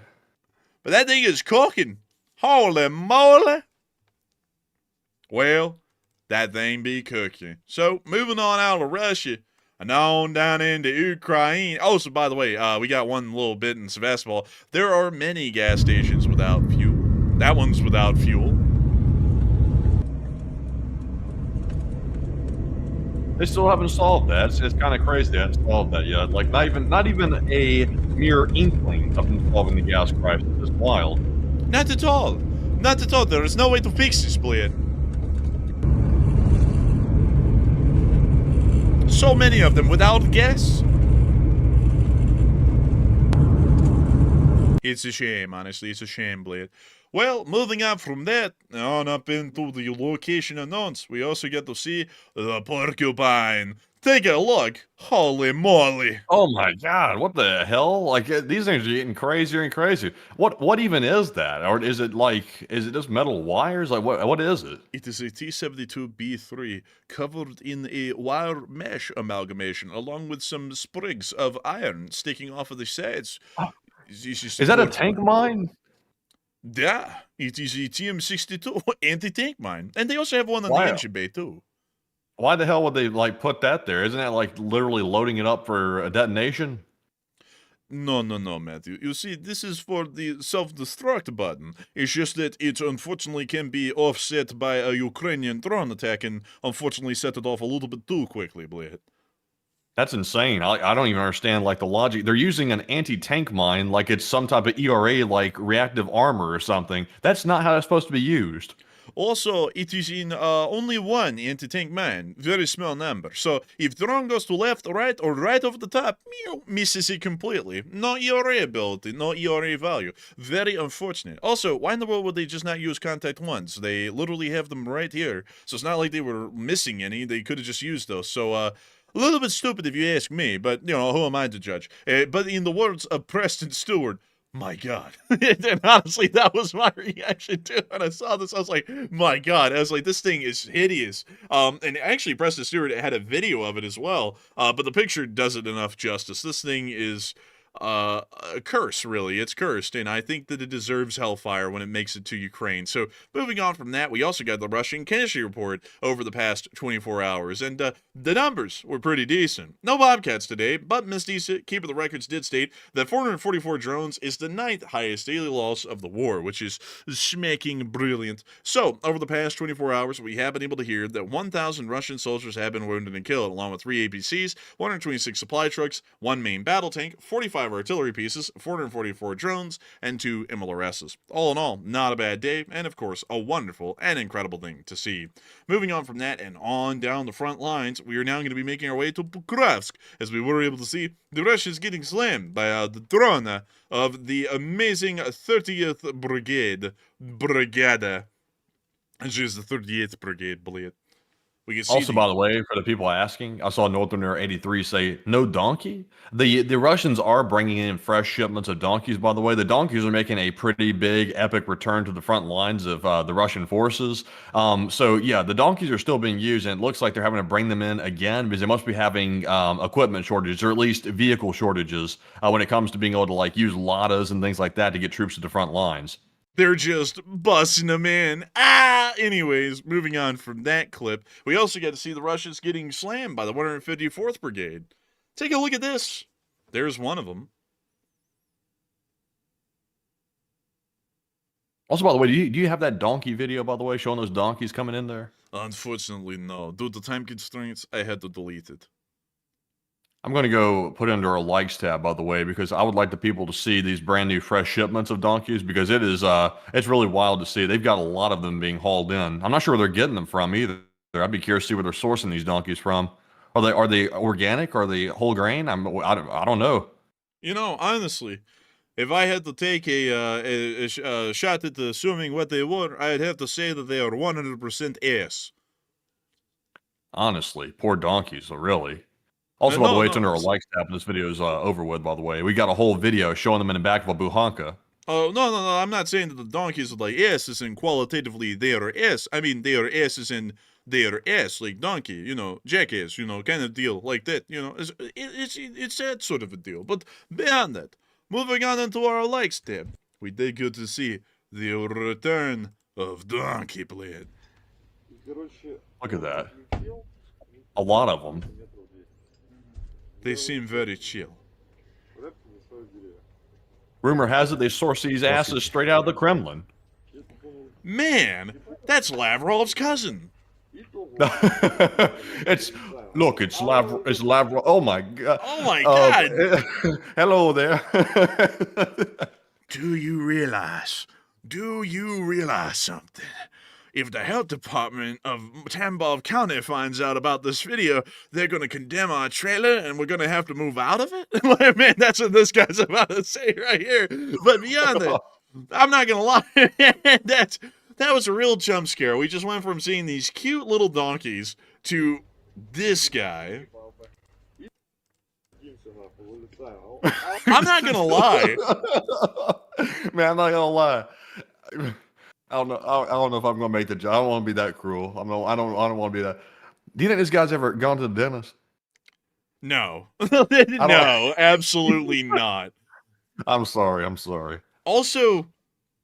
But that thing is cooking. Holy moly. Well, that thing be cooking. So, moving on out of Russia and on down into Ukraine. Oh, so by the way, we got one little bit in Sevastopol. There are many gas stations without fuel. That one's without fuel. They still haven't solved that. It's kind of crazy they haven't solved that yet. Like, not even a mere inkling of them solving the gas crisis. It's wild. Not at all. Not at all. There is no way to fix this, Blade. So many of them without gas. It's a shame, honestly. It's a shame, Blade. Well, moving on from that, on up into the location announced, we also get to see the porcupine. Take a look. Holy moly. Oh my God, what the hell? Like, these things are getting crazier and crazier. What even is that? Or is it just metal wires? Like, what is it? It is a T-72B3 covered in a wire mesh amalgamation along with some sprigs of iron sticking off of the sides. Is that a tank mine? Yeah, it is a TM62 anti-tank mine. And they also have one on the engine bay, too. Why the hell would they like put that there? Isn't that like literally loading it up for a detonation? No, Matthew. You see, this is for the self-destruct button. It's just that it unfortunately can be offset by a Ukrainian drone attack and unfortunately set it off a little bit too quickly, Blade. That's insane. I don't even understand like the logic. They're using an anti-tank mine like it's some type of ERA like reactive armor or something. That's not how it's supposed to be used. Also, it is in only one anti-tank mine, very small number. So if drone goes to left, right, or right over the top, misses it completely. No ERA ability, no ERA value. Very unfortunate. Also, why in the world would they just not use contact ones? They literally have them right here, so it's not like they were missing any. They could have just used those. So, a little bit stupid if you ask me, but, you know, who am I to judge? But in the words of Preston Stewart, my God. And honestly, that was my reaction too. When I saw this, I was like, my God. I was like, this thing is hideous. And actually, Preston Stewart had a video of it as well. But the picture doesn't enough justice. This thing is a curse, really. It's cursed, and I think that it deserves hellfire when it makes it to Ukraine. So, moving on from that, we also got the Russian casualty report over the past 24 hours, and the numbers were pretty decent. No Bobcats today, but Ms. Decent, Keeper of the Records, did state that 444 drones is the 9th highest daily loss of the war, which is smacking brilliant. So, over the past 24 hours, we have been able to hear that 1,000 Russian soldiers have been wounded and killed, along with 3 APCs, 126 supply trucks, 1 main battle tank, 45 artillery pieces, 444 drones, and 2 MLRSs. All in all, not a bad day, and of course, a wonderful and incredible thing to see. Moving on from that and on down the front lines, we are now going to be making our way to Pokrovsk, as we were able to see the Russians getting slammed by the drone of the amazing 30th Brigada. Which is the 38th Brigade, believe it. We can see Also, by the way, for the people asking, I saw Northerner 83 say, no donkey? The Russians are bringing in fresh shipments of donkeys, by the way. The donkeys are making a pretty big, epic return to the front lines of the Russian forces. So, yeah, the donkeys are still being used, and it looks like they're having to bring them in again because they must be having equipment shortages, or at least vehicle shortages, when it comes to being able to, like, use Ladas and things like that to get troops to the front lines. They're just busting them in. Anyways, moving on from that clip, we also get to see the Russians getting slammed by the 154th Brigade. Take a look at this. There's one of them. Also, by the way, do you have that donkey video, by the way, showing those donkeys coming in there? Unfortunately, no. Due to time constraints, I had to delete it. I'm going to go put it under our likes tab, by the way, because I would like the people to see these brand new fresh shipments of donkeys, because it's really wild to see. They've got a lot of them being hauled in. I'm not sure where they're getting them from either. I'd be curious to see where they're sourcing these donkeys from. Are they organic? Are they whole grain? I don't know. You know, honestly, if I had to take a shot at assuming what they were, I'd have to say that they are 100% ass. Honestly, poor donkeys, really. Also, by the way, it's under our likes tab, and this video is over with, by the way. We got a whole video showing them in the back of a buhanka. Oh, no, I'm not saying that the donkeys are like asses and qualitatively they are ass. I mean, they are asses and they are ass, like donkey, you know, jackass, you know, kind of deal like that, you know. It's that sort of a deal. But beyond that, moving on into our likes tab, we did good to see the return of Donkey Blade. Look at that. A lot of them. They seem very chill. Rumor has it they source these asses straight out of the Kremlin. Man, that's Lavrov's cousin. It's Lavrov. Oh my god. Oh my god. Hello there. Do you realize something? If the health department of Tambov County finds out about this video, they're going to condemn our trailer and we're going to have to move out of it? Man, that's what this guy's about to say right here. But beyond that, I'm not going to lie. That was a real jump scare. We just went from seeing these cute little donkeys to this guy. I'm not going to lie. Man, I'm not going to lie. I don't know if I'm gonna make the job. I don't want to be that cruel. I don't want to be that. Do you think this guy's ever gone to the dentist? No. No, absolutely not. I'm sorry. Also,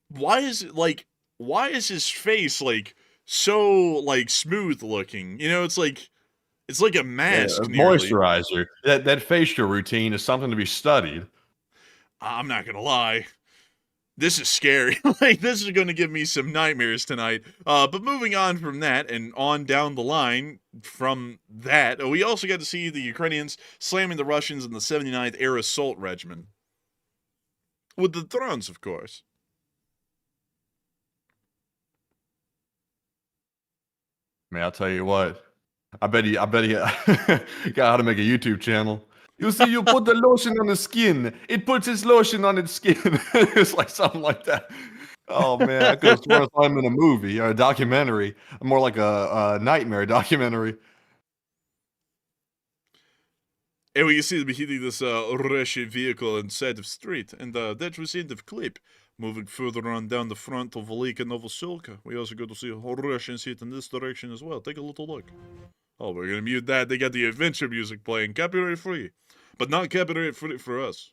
why is his face like so like smooth looking? You know, it's like It's like a mask, nearly. Moisturizer. That facial routine is something to be studied. I'm not gonna lie. This is scary. Like, this is going to give me some nightmares tonight. But moving on from that and on down the line from that, we also got to see the Ukrainians slamming the Russians in the 79th Air Assault Regiment. With the drones, of course. Man, I'll tell you what. I bet he got how to make a YouTube channel. You see, you put the lotion on the skin. It puts its lotion on its skin. It's like something like that. Oh man, I could have sworn I saw him in a movie or a documentary, more like a nightmare documentary. And we can see them hitting this Russian vehicle inside the street, and that was the end of clip. Moving further on down the front of Velika Novoselka, we also get to see Russians hit in this direction as well. Take a little look. Oh, we're gonna mute that. They got the adventure music playing, copyright free, but not copyright free for us.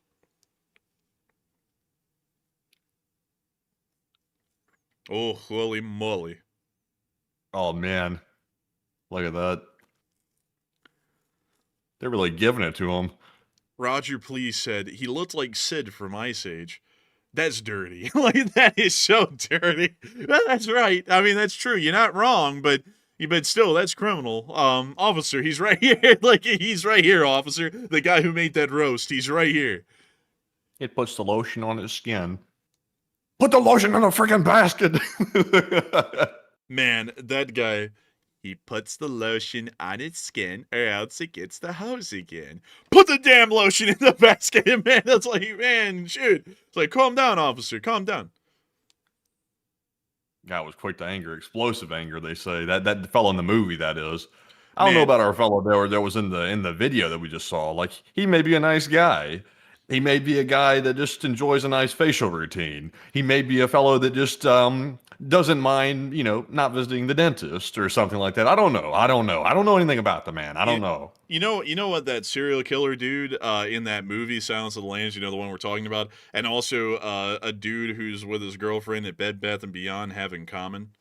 Oh, holy moly! Oh man, look at that. They're really giving it to him. Roger Please said he looked like Sid from Ice Age. That's dirty. Like, that is so dirty. Well, that's right. I mean, that's true. You're not wrong, but still, that's criminal. Officer, he's right here. Like, he's right here, officer. The guy who made that roast, he's right here. It puts the lotion on his skin. Put the lotion in a freaking basket. Man, that guy, he puts the lotion on its skin or else it gets the hose again. Put the damn lotion in the basket, man. That's like, man, shoot. It's like, calm down, officer. Calm down. Guy was quick to anger, explosive anger. They say that fellow in the movie. That is, I don't know about our fellow that was in the video that we just saw. Like, he may be a nice guy. He may be a guy that just enjoys a nice facial routine. He may be a fellow that just doesn't mind, not visiting the dentist or something like that. I don't know. I don't know anything about the man. I don't know. You know what that serial killer dude in that movie, Silence of the Lambs, the one we're talking about, and also a dude who's with his girlfriend at Bed Bath & Beyond have in common?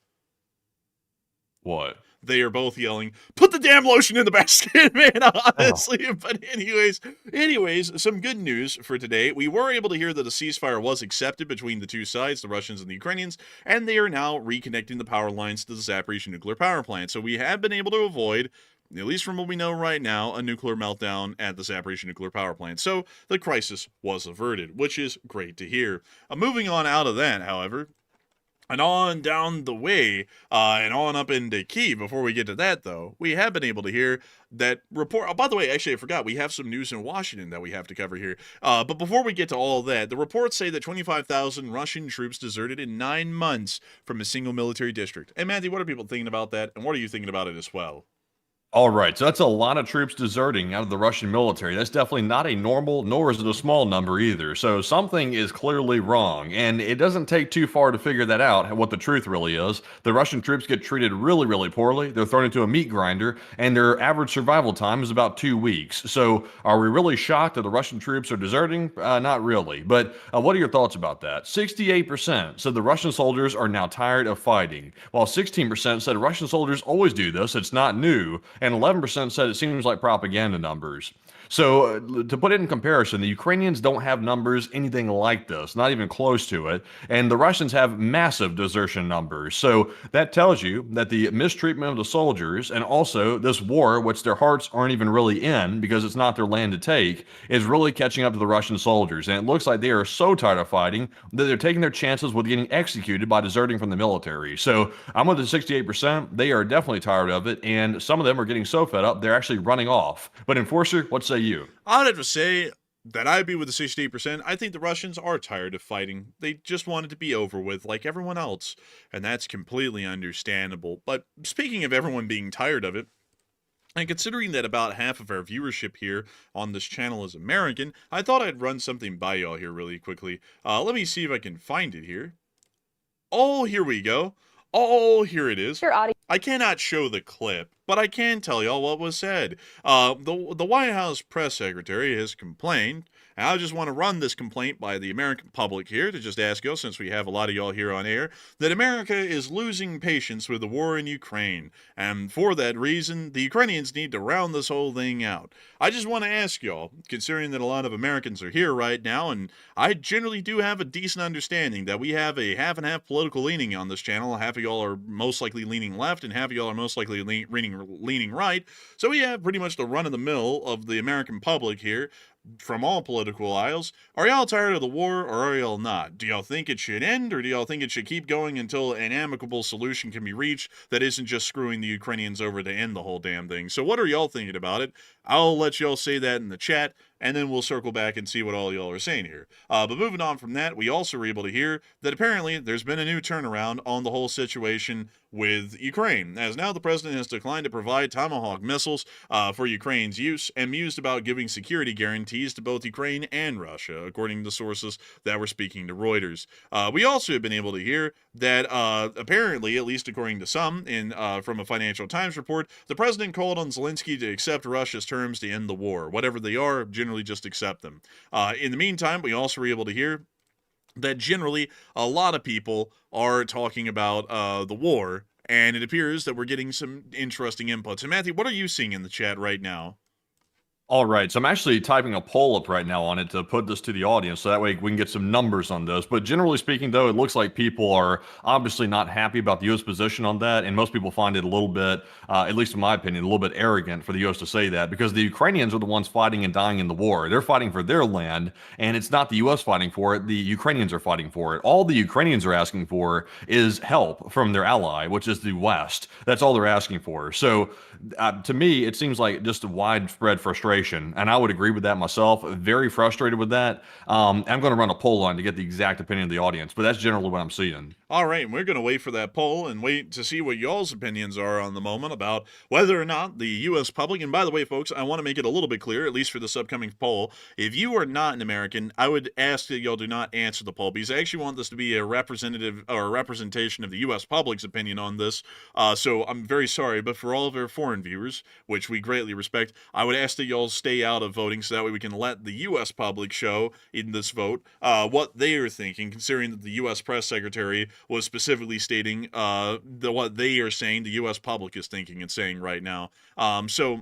What? They are both yelling, put the damn lotion in the basket, man, honestly. Oh. But anyways, some good news for today. We were able to hear that a ceasefire was accepted between the two sides, the Russians and the Ukrainians, and they are now reconnecting the power lines to the Zaporizhzhia nuclear power plant. So we have been able to avoid, at least from what we know right now, a nuclear meltdown at the Zaporizhzhia nuclear power plant. So the crisis was averted, which is great to hear. Moving on out of that, however, and on down the way, and on up into Kyiv. Before we get to that, though, we have been able to hear that report. Oh, by the way, actually, I forgot. We have some news in Washington that we have to cover here. But before we get to all that, the reports say that 25,000 Russian troops deserted in 9 months from a single military district. And, Matthew, what are people thinking about that? And what are you thinking about it as well? All right, so that's a lot of troops deserting out of the Russian military. That's definitely not a normal, nor is it a small number either. So something is clearly wrong, and it doesn't take too far to figure that out, what the truth really is. The Russian troops get treated really, really poorly. They're thrown into a meat grinder, and their average survival time is about 2 weeks. So are we really shocked that the Russian troops are deserting? Not really. But what are your thoughts about that? 68% said the Russian soldiers are now tired of fighting, while 16% said Russian soldiers always do this. It's not new. And 11% said it seems like propaganda numbers. So to put it in comparison, the Ukrainians don't have numbers anything like this, not even close to it. And the Russians have massive desertion numbers. So that tells you that the mistreatment of the soldiers and also this war, which their hearts aren't even really in because it's not their land to take, is really catching up to the Russian soldiers. And it looks like they are so tired of fighting that they're taking their chances with getting executed by deserting from the military. So I'm with the 68%. They are definitely tired of it. And some of them are getting so fed up, they're actually running off. But Enforcer, what's you? I'd have to say that I'd be with the 68%. I think the Russians are tired of fighting. They just want it to be over with like everyone else, and that's completely understandable. But speaking of everyone being tired of it, and considering that about half of our viewership here on this channel is American, I thought I'd run something by y'all here really quickly. Let me see if I can find it here. Oh, here we go. Oh, here it is. I cannot show the clip, but I can tell y'all what was said. The White House press secretary has complained And I just want to run this complaint by the American public here to just ask y'all, since we have a lot of y'all here on air, that America is losing patience with the war in Ukraine. And for that reason, the Ukrainians need to round this whole thing out. I just want to ask y'all, considering that a lot of Americans are here right now, and I generally do have a decent understanding that we have a half and half political leaning on this channel. Half of y'all are most likely leaning left, and half of y'all are most likely leaning right. So we have pretty much the run-of-the-mill of the American public here, from all political aisles. Are y'all tired of the war, or are y'all not? Do y'all think it should end, or do y'all think it should keep going until an amicable solution can be reached that isn't just screwing the Ukrainians over to end the whole damn thing? So what are y'all thinking about it? I'll let y'all say that in the chat, and then we'll circle back and see what all y'all are saying here. But moving on from that, we also were able to hear that apparently there's been a new turnaround on the whole situation with Ukraine, as now the president has declined to provide Tomahawk missiles for Ukraine's use, and mused about giving security guarantees to both Ukraine and Russia, according to sources that were speaking to Reuters. We also have been able to hear that apparently, at least according to some from a Financial Times report, the president called on Zelensky to accept Russia's terms to end the war. Whatever they are, generally just accept them. In the meantime, we also were able to hear that generally a lot of people are talking about the war, and it appears that we're getting some interesting inputs. And Matthew, what are you seeing in the chat right now? All right, so I'm actually typing a poll up right now on it to put this to the audience, so that way we can get some numbers on this. But generally speaking, though, it looks like people are obviously not happy about the U.S. position on that, and most people find it a little bit, at least in my opinion, a little bit arrogant for the U.S. to say that, because the Ukrainians are the ones fighting and dying in the war. They're fighting for their land, and it's not the U.S. fighting for it. The Ukrainians are fighting for it. All the Ukrainians are asking for is help from their ally, which is the West. That's all they're asking for. So to me, it seems like just a widespread frustration. And I would agree with that myself. Very frustrated with that. I'm going to run a poll on to get the exact opinion of the audience, but that's generally what I'm seeing. All right, and we're going to wait for that poll and wait to see what y'all's opinions are on the moment about whether or not the U.S. public, and by the way, folks, I want to make it a little bit clear, at least for this upcoming poll, if you are not an American, I would ask that y'all do not answer the poll, because I actually want this to be a representative or a representation of the U.S. public's opinion on this. So I'm very sorry, but for all of our foreign viewers, which we greatly respect, I would ask that y'all stay out of voting so that way we can let the U.S. public show in this vote what they are thinking, considering that the U.S. press secretary was specifically stating what they are saying the U.S. public is thinking and saying right now. So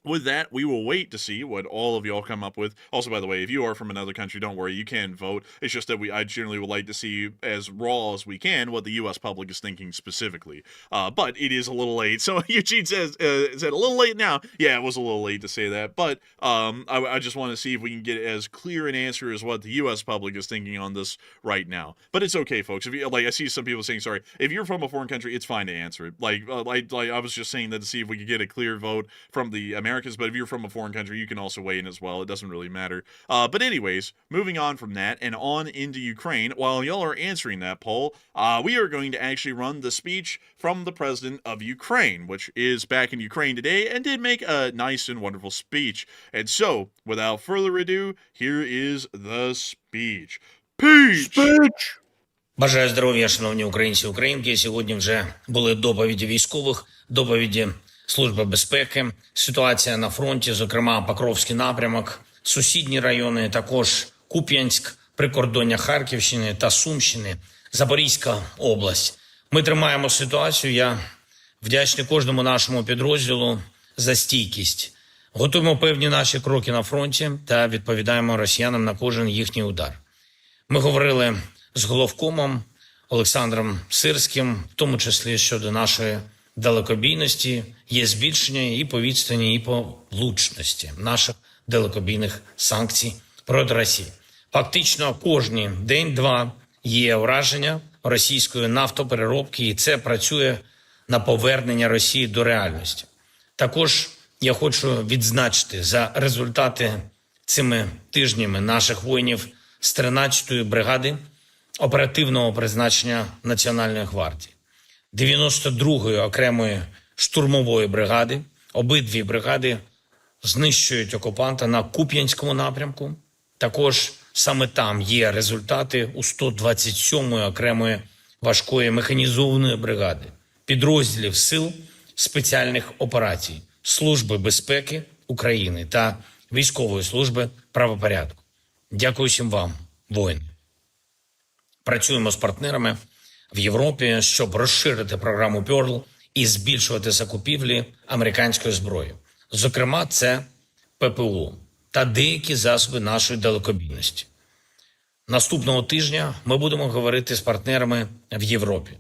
with that, we will wait to see what all of y'all come up with. Also, by the way, if you are from another country, don't worry, you can vote. It's just that I generally would like to see, as raw as we can, what the U.S. public is thinking specifically. But it is a little late. So Eugene says, is it a little late now? Yeah, it was a little late to say that. But I just want to see if we can get as clear an answer as what the U.S. public is thinking on this right now. But it's okay, folks. If you, I see some people saying, sorry, if you're from a foreign country, it's fine to answer it. Like I was just saying that to see if we could get a clear vote from the Americans, but if you're from a foreign country, you can also weigh in as well. It doesn't really matter. But anyways, moving on from that and on into Ukraine, while y'all are answering that poll, we are going to actually run the speech from the president of Ukraine, which is back in Ukraine today and did make a nice and wonderful speech. And so, without further ado, here is the speech. Peach! Бажаю здоров'я, шановні українці і українки. Сьогодні вже були доповіді військових, доповіді Служби безпеки, ситуація на фронті, зокрема Покровський напрямок, сусідні райони, також Куп'янськ, прикордоння Харківщини та Сумщини, Запорізька область. Ми тримаємо ситуацію. Я вдячний кожному нашому підрозділу за стійкість. Готуємо певні наші кроки на фронті та відповідаємо росіянам на кожен їхній удар. Ми говорили з головкомом Олександром Сирським, в тому числі щодо нашої далекобійності, є збільшення і по відстані, і по влучності наших далекобійних санкцій проти Росії. Фактично кожні день-два є ураження російської нафтопереробки, і це працює на повернення Росії до реальності. Також я хочу відзначити за результати цими тижнями наших воїнів з 13-ї бригади оперативного призначення Національної гвардії, 92-ї окремої штурмової бригади. Обидві бригади знищують окупанта на Куп'янському напрямку. Також саме там є результати у 127-ї окремої важкої механізованої бригади, підрозділів Сил спеціальних операцій, Служби безпеки України та Військової служби правопорядку. Дякую всім вам, воїни. Працюємо з партнерами в Європі, щоб розширити програму Pearl і збільшувати закупівлі американської зброї. Зокрема, це ППО та деякі засоби нашої далекобійності. Наступного тижня ми будемо говорити з партнерами в Європі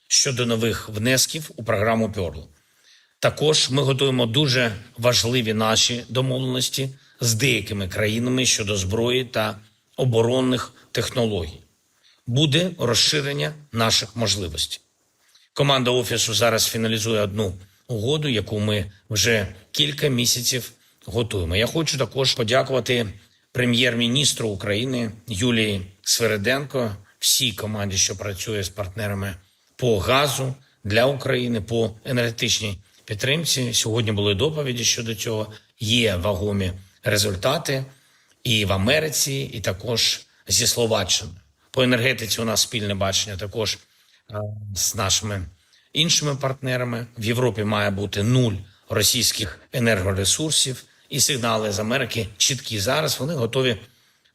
щодо нових внесків у програму Pearl. Також ми готуємо дуже важливі наші домовленості з деякими країнами щодо зброї та оборонних технологій. Буде розширення наших можливостей. Команда Офісу зараз фіналізує одну угоду, яку ми вже кілька місяців готуємо. Я хочу також подякувати прем'єр-міністру України Юлії Свериденко, всій команді, що працює з партнерами по газу для України, по енергетичній підтримці. Сьогодні були доповіді щодо цього. Є вагомі результати і в Америці, і також зі Словаччиною. По енергетиці у нас спільне бачення також з нашими іншими партнерами. В Європі має бути 0 російських енергоресурсів, і сигнали з Америки чіткі. Зараз вони готові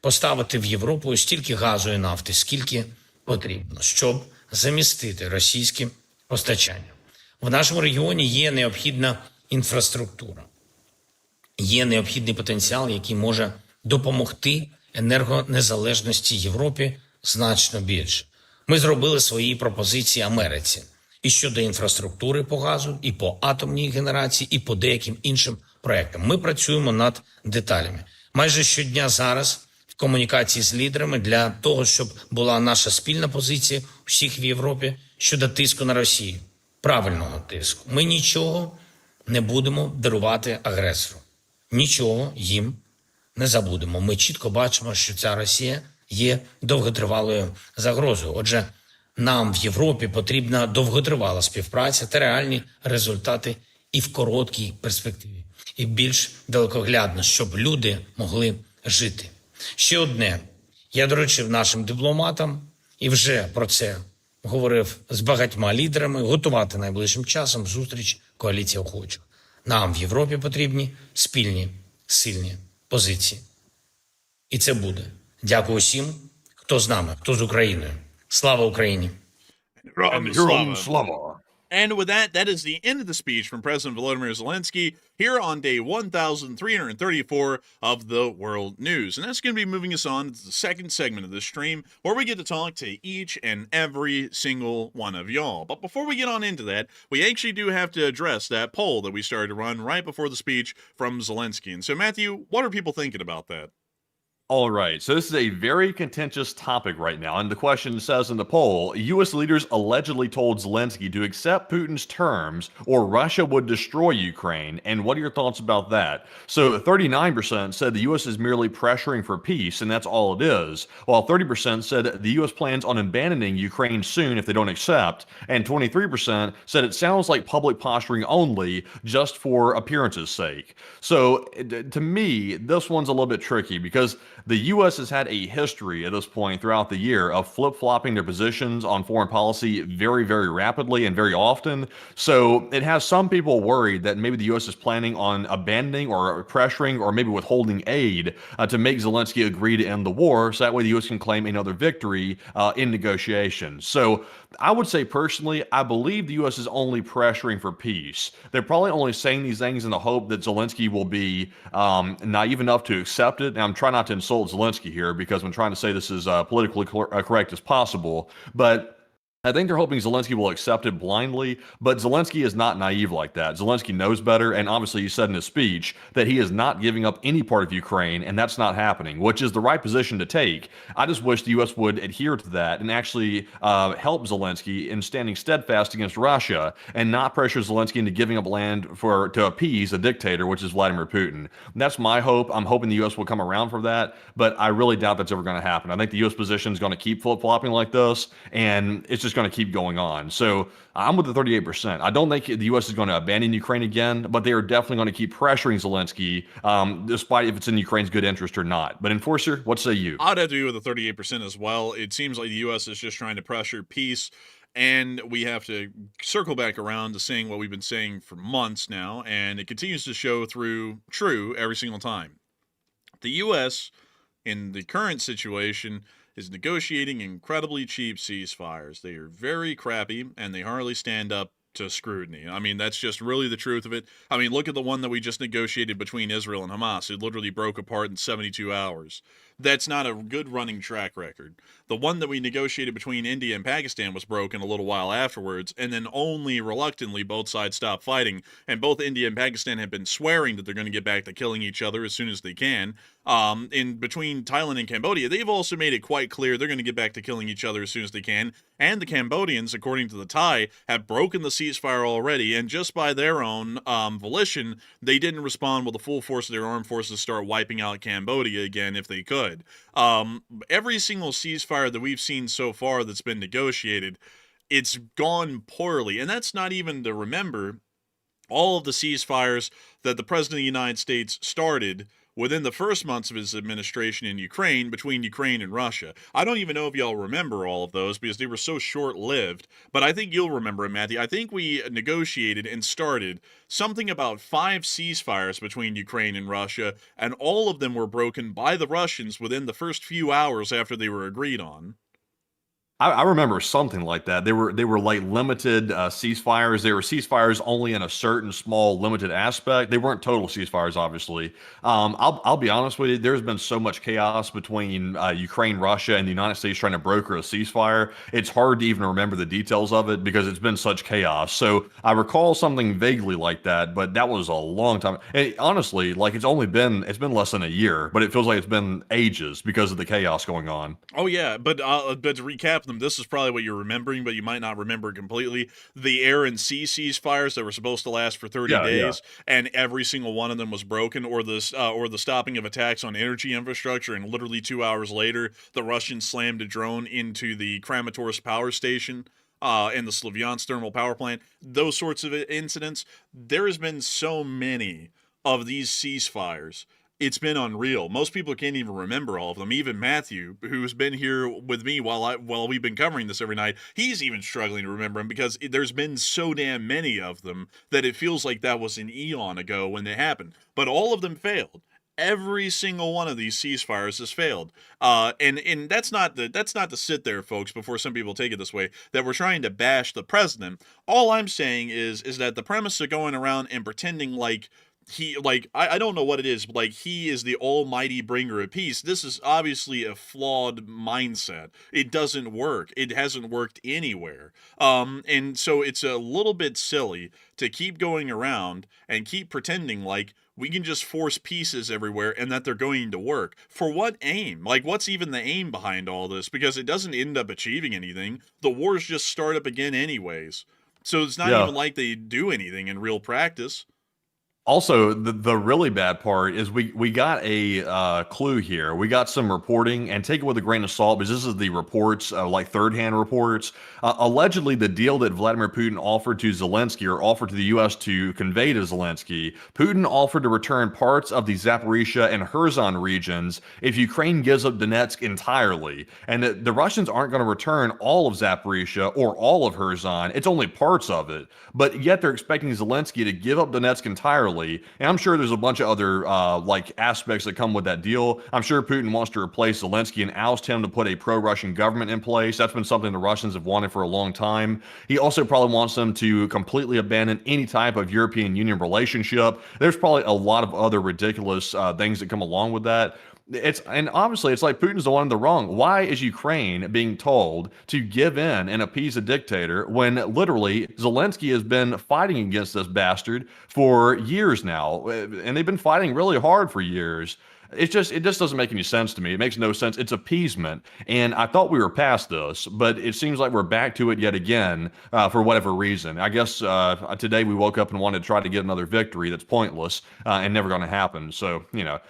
поставити в Європу стільки газу і нафти, скільки потрібно, щоб замістити російські постачання. В нашому регіоні є необхідна інфраструктура, є необхідний потенціал, який може допомогти енергонезалежності Європі значно більше. Ми зробили свої пропозиції Америці і щодо інфраструктури по газу, і по атомній генерації, і по деяким іншим проектам. Ми працюємо над деталями. Майже щодня зараз в комунікації з лідерами для того, щоб була наша спільна позиція всіх в Європі щодо тиску на Росію. Правильного тиску. Ми нічого не будемо дарувати агресору. Нічого їм не забудемо. Ми чітко бачимо, що ця Росія є довготривалою загрозою. Отже, нам в Європі потрібна довготривала співпраця та реальні результати і в короткій перспективі, і більш далекоглядно, щоб люди могли жити. Ще одне. Я доручив нашим дипломатам, і вже про це говорив з багатьма лідерами, готувати найближчим часом зустріч коаліції охочих. Нам в Європі потрібні спільні, сильні позиції. І це буде. Дякую всім, хто з нами, хто з Україною. Слава Україні! Героям слава! And with that, that is the end of the speech from President Volodymyr Zelensky here on day 1,334 of the World News. And that's going to be moving us on to the second segment of this stream, where we get to talk to each and every single one of y'all. But before we get on into that, we actually do have to address that poll that we started to run right before the speech from Zelensky. And so, Matthew, what are people thinking about that? All right, so this is a very contentious topic right now, and the question says in the poll, U.S. leaders allegedly told Zelensky to accept Putin's terms or Russia would destroy Ukraine, and what are your thoughts about that? So 39% said the U.S. is merely pressuring for peace, and that's all it is, while 30% said the U.S. plans on abandoning Ukraine soon if they don't accept, and 23% said it sounds like public posturing only, just for appearance's sake. So to me, this one's a little bit tricky, because the U.S. has had a history at this point throughout the year of flip-flopping their positions on foreign policy very, very rapidly and very often. So it has some people worried that maybe the U.S. is planning on abandoning or pressuring or maybe withholding aid to make Zelensky agree to end the war, so that way the U.S. can claim another victory in negotiations. So I would say personally, I believe the U.S. is only pressuring for peace. They're probably only saying these things in the hope that Zelensky will be naive enough to accept it. And I'm trying not to insult Zelensky here, because I'm trying to say this as politically correct as possible. But I think they're hoping Zelensky will accept it blindly, but Zelensky is not naive like that. Zelensky knows better, and obviously he said in his speech that he is not giving up any part of Ukraine, and that's not happening, which is the right position to take. I just wish the U.S. would adhere to that and actually help Zelensky in standing steadfast against Russia and not pressure Zelensky into giving up land to appease a dictator, which is Vladimir Putin. And that's my hope. I'm hoping the U.S. will come around for that, but I really doubt that's ever going to happen. I think the U.S. position is going to keep flip-flopping like this, and it's just going to keep going on. So I'm with the 38%. I don't think the U.S. is going to abandon Ukraine again, but they are definitely going to keep pressuring Zelensky, despite if it's in Ukraine's good interest or not. But Enforcer, what say you? I'd have to go with the 38% as well. It seems like the U.S. is just trying to pressure peace, and we have to circle back around to saying what we've been saying for months now, and it continues to show through true every single time. The U.S. in the current situation is negotiating incredibly cheap ceasefires. They are very crappy, and they hardly stand up to scrutiny. I mean, that's just really the truth of it. I mean, look at the one that we just negotiated between Israel and Hamas. It literally broke apart in 72 hours. That's not a good running track record. The one that we negotiated between India and Pakistan was broken a little while afterwards, and then only reluctantly both sides stopped fighting. And both India and Pakistan have been swearing that they're going to get back to killing each other as soon as they can. In between Thailand and Cambodia, they've also made it quite clear they're going to get back to killing each other as soon as they can. And the Cambodians, according to the Thai, have broken the ceasefire already, and just by their own volition, they didn't respond with the full force of their armed forces to start wiping out Cambodia again if they could. Every single ceasefire that we've seen so far that's been negotiated, it's gone poorly, and that's not even to remember all of the ceasefires that the President of the United States started within the first months of his administration in Ukraine, between Ukraine and Russia. I don't even know if y'all remember all of those because they were so short-lived, but I think you'll remember it, Matthew. I think we negotiated and started something about 5 ceasefires between Ukraine and Russia, and all of them were broken by the Russians within the first few hours after they were agreed on. I remember something like that. They were like limited ceasefires. They were ceasefires only in a certain small limited aspect. They weren't total ceasefires, obviously. I'll be honest with you. There's been so much chaos between Ukraine, Russia, and the United States trying to broker a ceasefire. It's hard to even remember the details of it because it's been such chaos. So I recall something vaguely like that, but that was a long time. And honestly, like it's been less than a year, but it feels like it's been ages because of the chaos going on. Oh yeah, but to recap them, this is probably what you're remembering, but you might not remember it completely. The air and sea ceasefires that were supposed to last for 30 days, and every single one of them was broken, or the stopping of attacks on energy infrastructure, and literally 2 hours later, the Russians slammed a drone into the Kramatorsk power station. And the Slavyansk thermal power plant. Those sorts of incidents. There has been so many of these ceasefires. It's been unreal. Most people can't even remember all of them. Even Matthew, who's been here with me while we've been covering this every night, he's even struggling to remember them because there's been so damn many of them that it feels like that was an eon ago when they happened. But all of them failed. Every single one of these ceasefires has failed, and that's not to sit there, folks. Before some people take it this way, that we're trying to bash the president. All I'm saying is that the premise of going around and pretending like I don't know what it is, but like he is the almighty bringer of peace. This is obviously a flawed mindset. It doesn't work. It hasn't worked anywhere. And so it's a little bit silly to keep going around and keep pretending like we can just force pieces everywhere and that they're going to work. For what aim? Like, what's even the aim behind all this? Because it doesn't end up achieving anything. The wars just start up again anyways. So it's not even like they do anything in real practice. Also, the really bad part is we got a clue here. We got some reporting, and take it with a grain of salt, because this is the reports, like third-hand reports. Allegedly, the deal that Vladimir Putin offered to Zelensky, or offered to the U.S. to convey to Zelensky, Putin offered to return parts of the Zaporizhia and Kherson regions if Ukraine gives up Donetsk entirely. And the Russians aren't going to return all of Zaporizhia or all of Kherson. It's only parts of it. But yet they're expecting Zelensky to give up Donetsk entirely. And I'm sure there's a bunch of other like aspects that come with that deal. I'm sure Putin wants to replace Zelensky and oust him to put a pro-Russian government in place. That's been something the Russians have wanted for a long time. He also probably wants them to completely abandon any type of European Union relationship. There's probably a lot of other ridiculous things that come along with that. And obviously it's like Putin's the one in the wrong. Why is Ukraine being told to give in and appease a dictator when literally Zelensky has been fighting against this bastard for years now, and they've been fighting really hard for years? It just doesn't make any sense to me. It makes no sense. It's appeasement. And I thought we were past this, but it seems like we're back to it yet again for whatever reason. I guess today we woke up and wanted to try to get another victory that's pointless and never going to happen. So,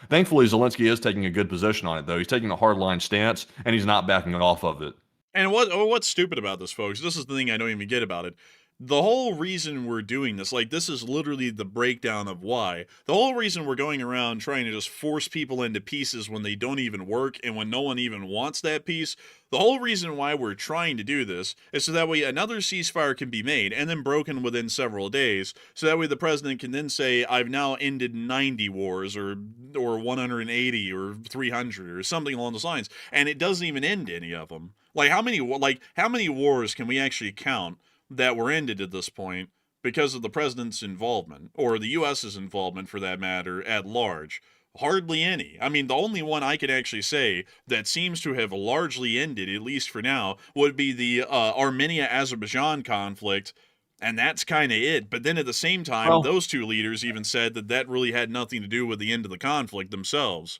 thankfully Zelensky is taking a good position on it, though. He's taking a hardline stance, and he's not backing off of it. And what's stupid about this, folks, this is the thing I don't even get about it. the whole reason we're doing this, like, this is literally the breakdown of why. The whole reason we're going around trying to just force people into pieces when they don't even work and when no one even wants that piece, the whole reason why we're trying to do this is so that way another ceasefire can be made and then broken within several days, so that way the president can then say, I've now ended 90 wars or 180 or 300 or something along those lines, and it doesn't even end any of them. Like how many wars can we actually count that were ended at this point because of the president's involvement, or the US's involvement for that matter, at large? Hardly any. I mean, the only one I could actually say that seems to have largely ended, at least for now, would be the Armenia-Azerbaijan conflict, and that's kind of it. But then at the same time, Well, those two leaders even said that that really had nothing to do with the end of the conflict themselves.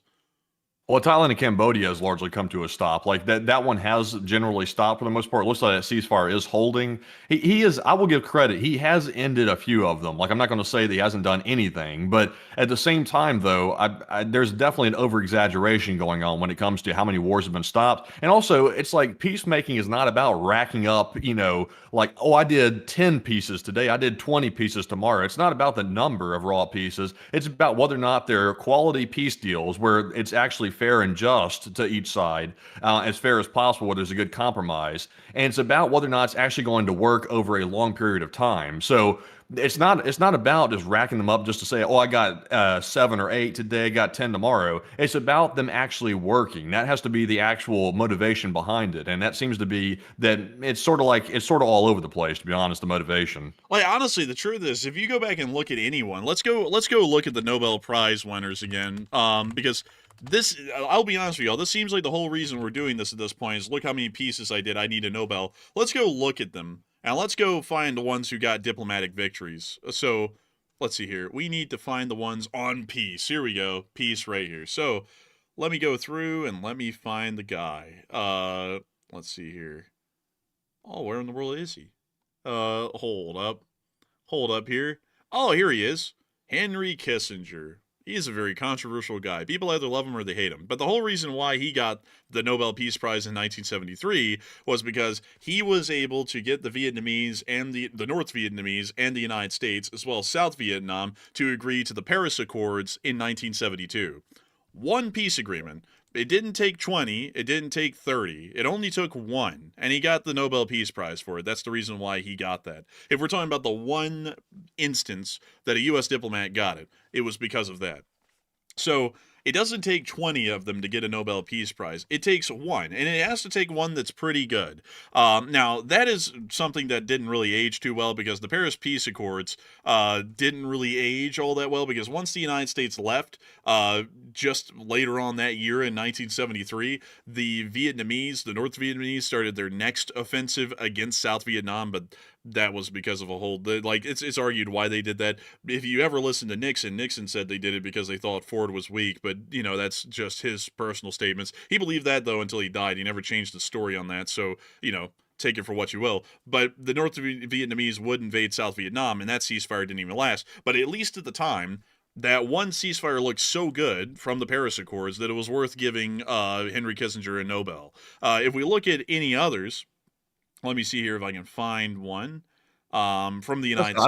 Well, Thailand and Cambodia has largely come to a stop. Like that one has generally stopped for the most part. It looks like that ceasefire is holding. He is, I will give credit, he has ended a few of them. Like, I'm not going to say that he hasn't done anything, but at the same time, though, there's definitely an over-exaggeration going on when it comes to how many wars have been stopped. And also, it's like peacemaking is not about racking up, like, oh, I did 10 pieces today, I did 20 pieces tomorrow. It's not about the number of raw pieces. It's about whether or not they're quality peace deals where it's actually fair and just to each side, as fair as possible, where there's a good compromise. And it's about whether or not it's actually going to work over a long period of time. So it's not about just racking them up just to say, oh, I got 7 or 8 today, I got 10 tomorrow. It's about them actually working. That has to be the actual motivation behind it. And that seems to be that it's sort of all over the place, to be honest, the motivation. Like, honestly, the truth is, if you go back and look at anyone, let's go look at the Nobel Prize winners again, because this, I'll be honest with y'all, this seems like the whole reason we're doing this at this point is look how many pieces I did, I need a Nobel. Let's go look at them, and let's go find the ones who got diplomatic victories. So, let's see here. We need to find the ones on peace. Here we go. Peace right here. So, let me go through and let me find the guy. Let's see here. Oh, where in the world is he? Hold up. Hold up here. Oh, here he is. Henry Kissinger. He's a very controversial guy. People either love him or they hate him. But the whole reason why he got the Nobel Peace Prize in 1973 was because he was able to get the Vietnamese and the North Vietnamese and the United States, as well as South Vietnam, to agree to the Paris Accords in 1972. One peace agreement. It didn't take 20, it didn't take 30, it only took one, and he got the Nobel Peace Prize for it. That's the reason why he got that. If we're talking about the one instance that a U.S. diplomat got it, it was because of that. So it doesn't take 20 of them to get a Nobel Peace Prize. It takes one, and it has to take one that's pretty good. Now, that is something that didn't really age too well because the Paris Peace Accords didn't really age all that well because once the United States left, just later on that year in 1973, the North Vietnamese started their next offensive against South Vietnam, but that was because of a whole, it's argued why they did that. If you ever listen to Nixon said they did it because they thought Ford was weak, but, that's just his personal statements. He believed that, though, until he died. He never changed the story on that, so, take it for what you will. But the North Vietnamese would invade South Vietnam, and that ceasefire didn't even last. But at least at the time, that one ceasefire looked so good from the Paris Accords that it was worth giving Henry Kissinger a Nobel. If we look at any others, let me see here if I can find one from the United States.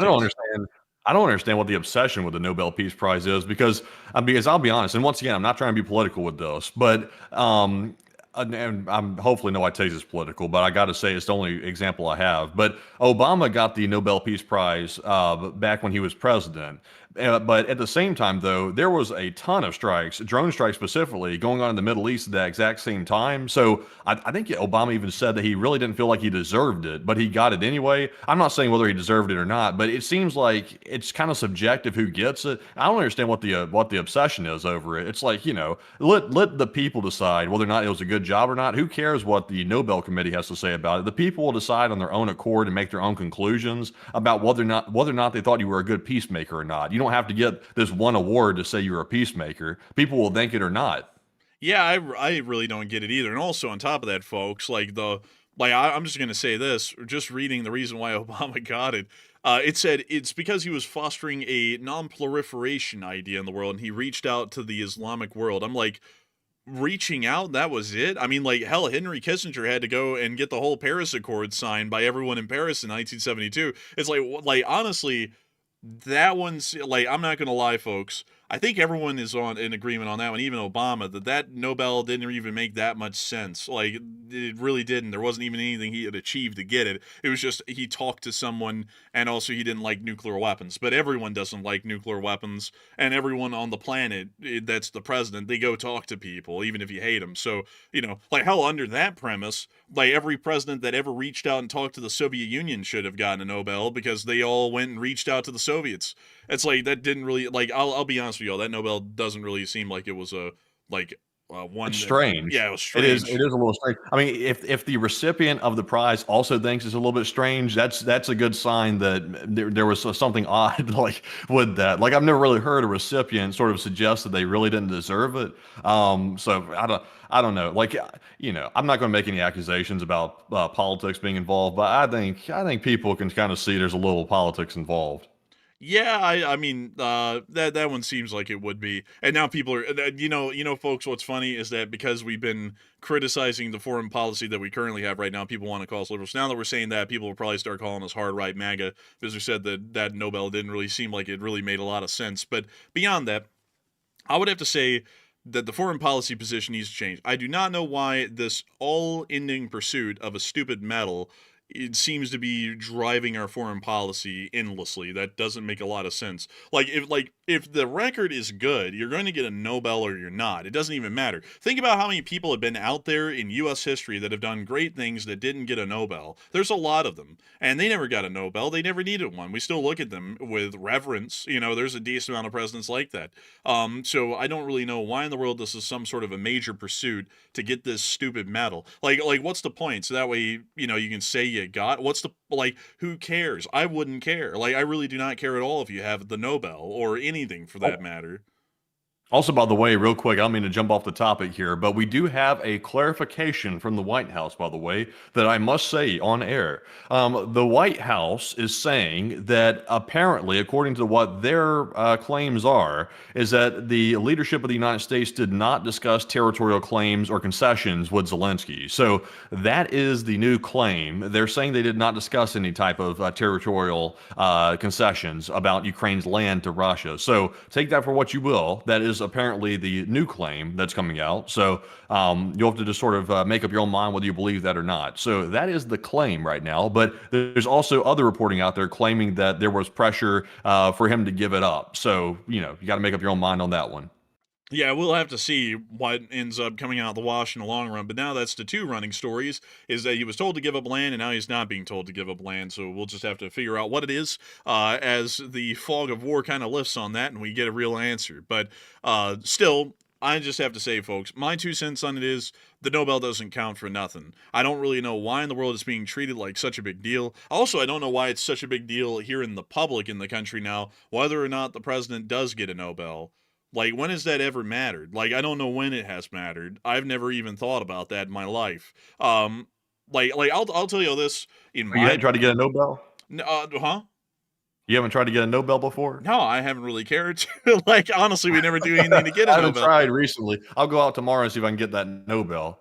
I don't understand what the obsession with the Nobel Peace Prize is because I'll be honest, and once again, I'm not trying to be political with this, but and I'm hopefully no I take this political, but I got to say it's the only example I have. But Obama got the Nobel Peace Prize back when he was president. But at the same time, though, there was a ton of strikes, drone strikes specifically, going on in the Middle East at that exact same time. So I think Obama even said that he really didn't feel like he deserved it, but he got it anyway. I'm not saying whether he deserved it or not, but it seems like it's kind of subjective who gets it. I don't understand what the obsession is over it. It's like, let the people decide whether or not it was a good job or not. Who cares what the Nobel Committee has to say about it? The people will decide on their own accord and make their own conclusions about whether or not they thought you were a good peacemaker or not. You don't have to get this one award to say you're a peacemaker. People will think it or not. Yeah, I really don't get it either. And also on top of that, folks, I'm just going to say this, just reading the reason why Obama got it. It said it's because he was fostering a non-proliferation idea in the world and he reached out to the Islamic world. I'm like, reaching out, that was it. I mean, like, hell, Henry Kissinger had to go and get the whole Paris Accord signed by everyone in Paris in 1972. It's like honestly, that one's like, I'm not gonna lie, folks. I think everyone is on in agreement on that one, even Obama, that Nobel didn't even make that much sense. Like, it really didn't. There wasn't even anything he had achieved to get it. It was just he talked to someone, and also he didn't like nuclear weapons. But everyone doesn't like nuclear weapons, and everyone on the planet that's the president, they go talk to people, even if you hate them. So, like, hell, under that premise, like, every president that ever reached out and talked to the Soviet Union should have gotten a Nobel, because they all went and reached out to the Soviets. It's like, that didn't really, like, I'll be honest with y'all, that Nobel doesn't really seem like it was a, like, one. It's strange. Yeah, it was strange. It is a little strange. I mean, if the recipient of the prize also thinks it's a little bit strange, that's a good sign that there was something odd, like, with that. Like, I've never really heard a recipient sort of suggest that they really didn't deserve it. So I don't know. Like, I'm not going to make any accusations about politics being involved, but I think people can kind of see there's a little politics involved. Yeah, I mean, that one seems like it would be. And now people are, folks, what's funny is that because we've been criticizing the foreign policy that we currently have right now, people want to call us liberals. Now that we're saying that, people will probably start calling us hard right MAGA, because we said that Nobel didn't really seem like it really made a lot of sense. But beyond that, I would have to say that the foreign policy position needs to change. I do not know why this all-ending pursuit of a stupid medal, it seems to be driving our foreign policy endlessly. That doesn't make a lot of sense. Like, if the record is good, you're going to get a Nobel or you're not. It doesn't even matter. Think about how many people have been out there in U.S. history that have done great things that didn't get a Nobel. There's a lot of them, and they never got a Nobel. They never needed one. We still look at them with reverence. There's a decent amount of presidents like that. So I don't really know why in the world this is some sort of a major pursuit to get this stupid medal. Like what's the point? So that way, you can say you got. What's the, who cares? I wouldn't care. Like, I really do not care at all if you have the Nobel or anything for that matter. Also, by the way, real quick, I don't mean to jump off the topic here, but we do have a clarification from the White House, by the way, that I must say on air. The White House is saying that apparently, according to what their claims are, is that the leadership of the United States did not discuss territorial claims or concessions with Zelensky. So that is the new claim. They're saying they did not discuss any type of territorial concessions about Ukraine's land to Russia. So take that for what you will. That is apparently the new claim that's coming out. So you'll have to just sort of make up your own mind whether you believe that or not. So that is the claim right now. But there's also other reporting out there claiming that there was pressure for him to give it up. So, you got to make up your own mind on that one. Yeah, we'll have to see what ends up coming out of the wash in the long run. But now that's the two running stories, is that he was told to give up land, and now he's not being told to give up land. So we'll just have to figure out what it is as the fog of war kind of lifts on that and we get a real answer. But still, I just have to say, folks, my 2 cents on it is the Nobel doesn't count for nothing. I don't really know why in the world it's being treated like such a big deal. Also, I don't know why it's such a big deal here in the public in the country now, whether or not the president does get a Nobel. Like, when has that ever mattered? Like, I don't know when it has mattered. I've never even thought about that in my life. I'll tell you this. You haven't tried to get a Nobel? Huh? You haven't tried to get a Nobel before? No, I haven't really cared. Honestly, we never do anything to get a I haven't Nobel. tried recently. I'll go out tomorrow and see if I can get that Nobel.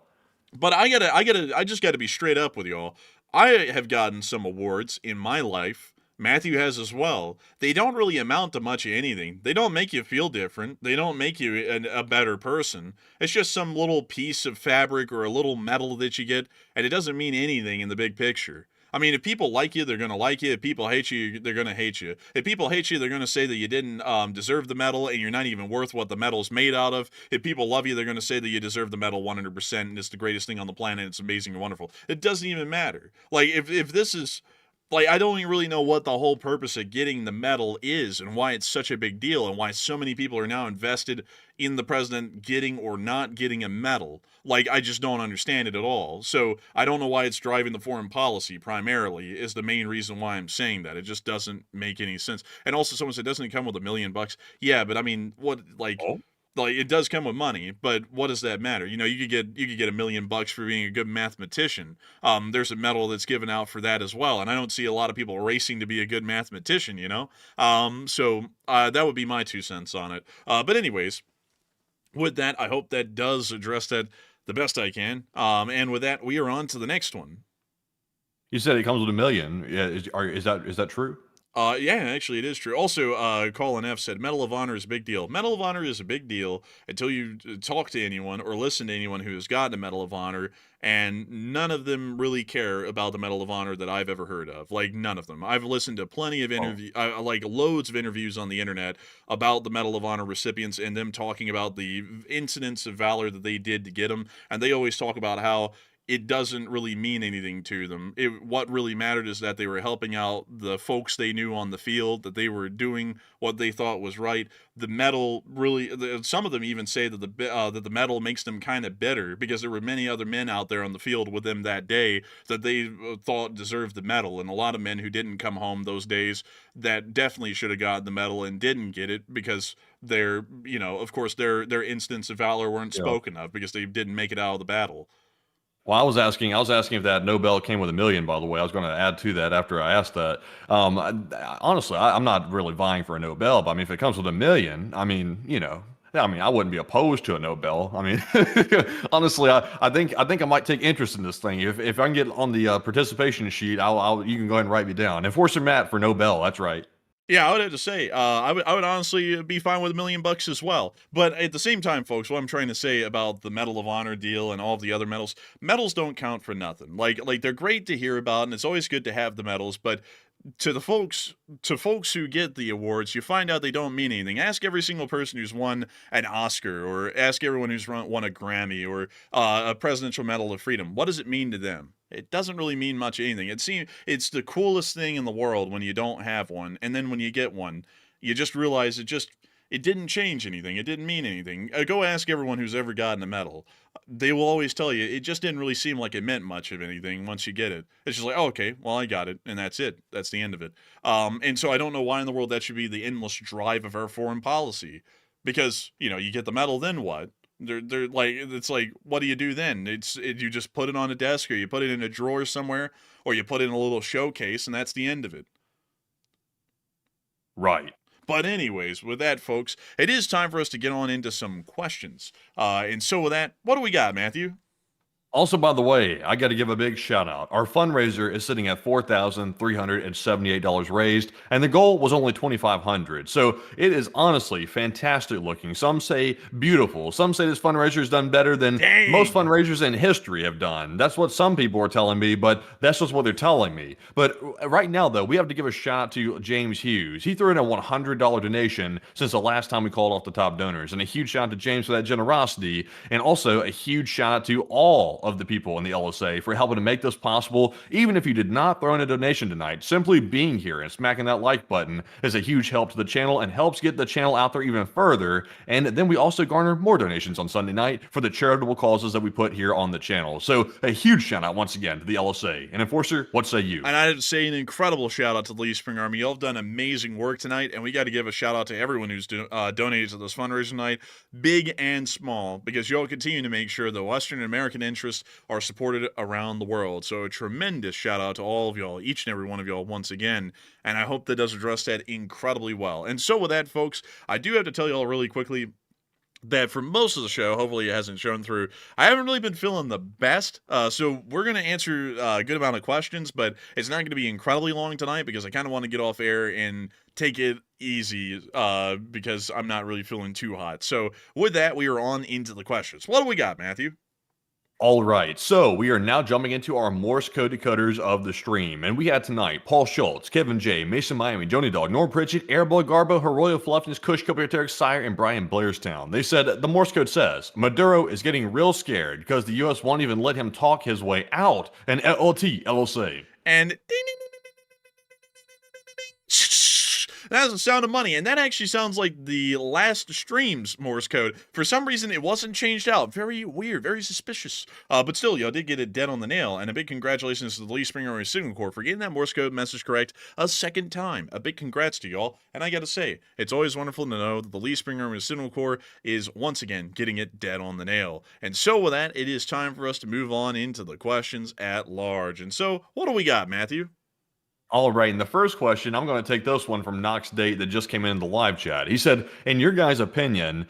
But I just gotta be straight up with y'all. I have gotten some awards in my life. Matthew has as well. They don't really amount to much of anything. They don't make you feel different. They don't make you a better person. It's just some little piece of fabric or a little metal that you get, and it doesn't mean anything in the big picture. I mean, if people like you, they're going to like you. If people hate you, they're going to hate you. If people hate you, they're going to say that you didn't deserve the medal and you're not even worth what the medal's made out of. If people love you, they're going to say that you deserve the medal 100% and it's the greatest thing on the planet. It's amazing and wonderful. It doesn't even matter. Like, if this is... Like, I don't even really know what the whole purpose of getting the medal is and why it's such a big deal and why so many people are now invested in the president getting or not getting a medal. Like, I just don't understand it at all. So I don't know why it's driving the foreign policy primarily is the main reason why I'm saying that. It just doesn't make any sense. And also someone said, doesn't it come with $1 million? Yeah, but I mean, what, like... Oh. Like, it does come with money, but what does that matter? You could get $1 million for being a good mathematician. There's a medal that's given out for that as well, and I don't see a lot of people racing to be a good mathematician. So that would be my 2 cents on it. But anyways, with that, I hope that does address that the best I can. And with that, we are on to the next one. You said it comes with $1 million. Yeah, is that true? Yeah, actually, it is true. Also, Colin F said Medal of Honor is a big deal. Medal of Honor is a big deal until you talk to anyone or listen to anyone who has gotten a Medal of Honor, and none of them really care about the Medal of Honor that I've ever heard of. Like, none of them. I've listened to plenty of like loads of interviews on the internet about the Medal of Honor recipients and them talking about the incidents of valor that they did to get them, and they always talk about how it doesn't really mean anything to them. What really mattered is that they were helping out the folks they knew on the field, that they were doing what they thought was right. The medal really, some of them even say that the medal makes them kind of bitter because there were many other men out there on the field with them that day that they thought deserved the medal, and a lot of men who didn't come home those days that definitely should have gotten the medal and didn't get it because of course, their instance of valor weren't spoken of because they didn't make it out of the battle. Well, I was asking if that Nobel came with $1 million, by the way. I was going to add to that after I asked that. Honestly, I'm not really vying for a Nobel, but I mean, if it comes with $1 million, I mean, I wouldn't be opposed to a Nobel. I mean, honestly, I think I might take interest in this thing. If I can get on the participation sheet, you can go ahead and write me down. Enforcer Matt for Nobel, that's right. Yeah, I would have to say, I would honestly be fine with $1 million as well. But at the same time, folks, what I'm trying to say about the Medal of Honor deal and all of the other medals don't count for nothing. Like they're great to hear about, and it's always good to have the medals, but to folks who get the awards, you find out they don't mean anything. Ask every single person who's won an Oscar, or ask everyone who's won a Grammy, or a Presidential Medal of Freedom. What does it mean to them? It doesn't really mean much anything. It's the coolest thing in the world when you don't have one, and then when you get one, you just realize it didn't change anything. It didn't mean anything. Go ask everyone who's ever gotten a medal. They will always tell you it just didn't really seem like it meant much of anything once you get it. It's just like, oh, okay, well, I got it, and that's it. That's the end of it. And so I don't know why in the world that should be the endless drive of our foreign policy. Because, you get the medal, then what? They're like, it's like, what do you do then? You just put it on a desk, or you put it in a drawer somewhere, or you put it in a little showcase, and that's the end of it. Right. But anyways, with that, folks, it is time for us to get on into some questions. And so with that, what do we got, Matthew? Also, by the way, I got to give a big shout out. Our fundraiser is sitting at $4,378 raised, and the goal was only $2,500. So it is honestly fantastic looking. Some say beautiful. Some say this fundraiser has done better than most fundraisers in history have done. That's what some people are telling me, but that's just what they're telling me. But right now, though, we have to give a shout out to James Hughes. He threw in a $100 donation since the last time we called off the top donors, and a huge shout out to James for that generosity, and also a huge shout out to all of the people in the LSA for helping to make this possible. Even if you did not throw in a donation tonight, simply being here and smacking that like button is a huge help to the channel and helps get the channel out there even further. And then we also garner more donations on Sunday night for the charitable causes that we put here on the channel. So a huge shout out once again to the LSA. And Enforcer, what say you? And I'd say an incredible shout out to the Lee Spring Army. Y'all have done amazing work tonight, and we got to give a shout out to everyone who's donated to this fundraiser tonight, big and small, because y'all continue to make sure the Western and American interests are supported around the world. So a tremendous shout out to all of y'all, each and every one of y'all once again, and I hope that does address that incredibly well. And so with that, folks, I do have to tell y'all really quickly that for most of the show, hopefully it hasn't shown through, I haven't really been feeling the best, so we're going to answer a good amount of questions, but it's not going to be incredibly long tonight because I kind of want to get off air and take it easy because I'm not really feeling too hot. So with that, we are on into the questions. What do we got, Matthew? All right, so we are now jumping into our Morse code decoders of the stream, and we had tonight Paul Schultz, Kevin J, Mason Miami, Joni Dog, Norm Pritchett, Airboy Garbo, Heroyo Fluffness, Kush Copateric Sire, and Brian Blairstown. They said the Morse code says Maduro is getting real scared because the U.S. won't even let him talk his way out, and LOT, LOC. And ding, ding, ding, ding, that's the sound of money, and that actually sounds like the last stream's Morse code. For some reason, it wasn't changed out. Very weird, very suspicious. But still, y'all did get it dead on the nail, and a big congratulations to the Lee Spring Army Signal Corps for getting that Morse code message correct a second time. A big congrats to y'all, and I gotta say, it's always wonderful to know that the Lee Spring Army Signal Corps is once again getting it dead on the nail. And so with that, it is time for us to move on into the questions at large. And so, what do we got, Matthew? All right, and the first question, I'm going to take this one from Knox Date that just came in the live chat. He said, in your guys' opinion,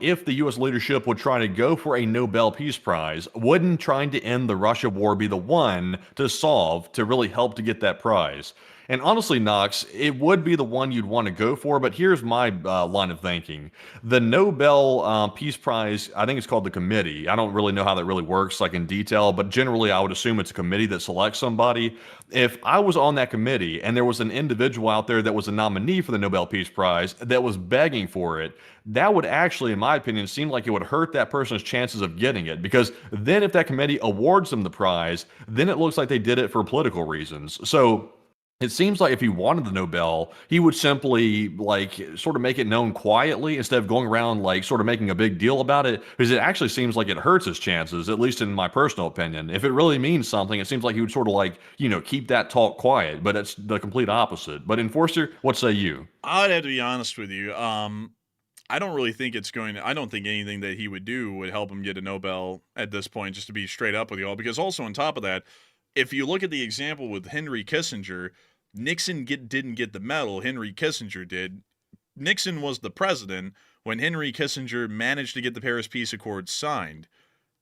if the U.S. leadership would try to go for a Nobel Peace Prize, wouldn't trying to end the Russia war be the one to solve to really help to get that prize? And honestly, Knox, it would be the one you'd want to go for, but here's my line of thinking. The Nobel Peace Prize, I think it's called the committee. I don't really know how that really works, like in detail, but generally I would assume it's a committee that selects somebody. If I was on that committee and there was an individual out there that was a nominee for the Nobel Peace Prize that was begging for it, that would actually, in my opinion, seem like it would hurt that person's chances of getting it. Because then if that committee awards them the prize, then it looks like they did it for political reasons. So it seems like if he wanted the Nobel, he would simply like sort of make it known quietly instead of going around like sort of making a big deal about it, because it actually seems like it hurts his chances, at least in my personal opinion. If it really means something, it seems like he would sort of like, keep that talk quiet, but it's the complete opposite. But Enforcer, what say you? I'd have to be honest with you. I don't really think I don't think anything that he would do would help him get a Nobel at this point, just to be straight up with you all, because also on top of that, if you look at the example with Henry Kissinger, Nixon didn't get the medal, Henry Kissinger did. Nixon was the president when Henry Kissinger managed to get the Paris Peace Accords signed,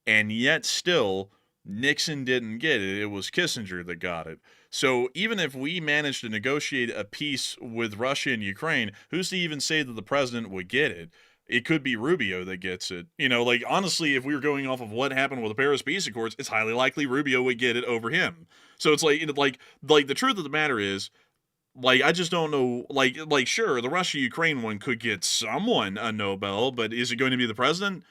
and yet still, Nixon didn't get it. It was Kissinger that got it. So even if we managed to negotiate a peace with Russia and Ukraine, who's to even say that the president would get it? It could be Rubio that gets it. Like honestly, if we were going off of what happened with the Paris Peace Accords, it's highly likely Rubio would get it over him. So it's like the truth of the matter is, like, I just don't know. Like sure, the Russia-Ukraine one could get someone a Nobel, but is it going to be the president?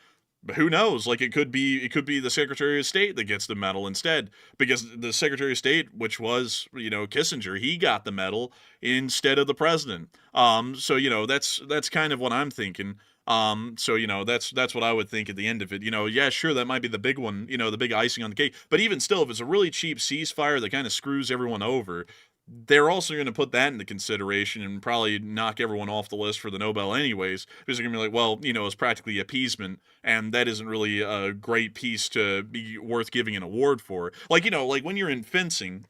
But who knows? Like, it could be the Secretary of State that gets the medal instead, because the Secretary of State, which was Kissinger, he got the medal instead of the president. So that's kind of what I'm thinking. So that's what I would think at the end of it. Yeah, sure, that might be the big one, the big icing on the cake. But even still, if it's a really cheap ceasefire that kind of screws everyone over, they're also going to put that into consideration and probably knock everyone off the list for the Nobel anyways, because they're going to be like, well, it's practically appeasement, and that isn't really a great piece to be worth giving an award for. Like when you're in fencing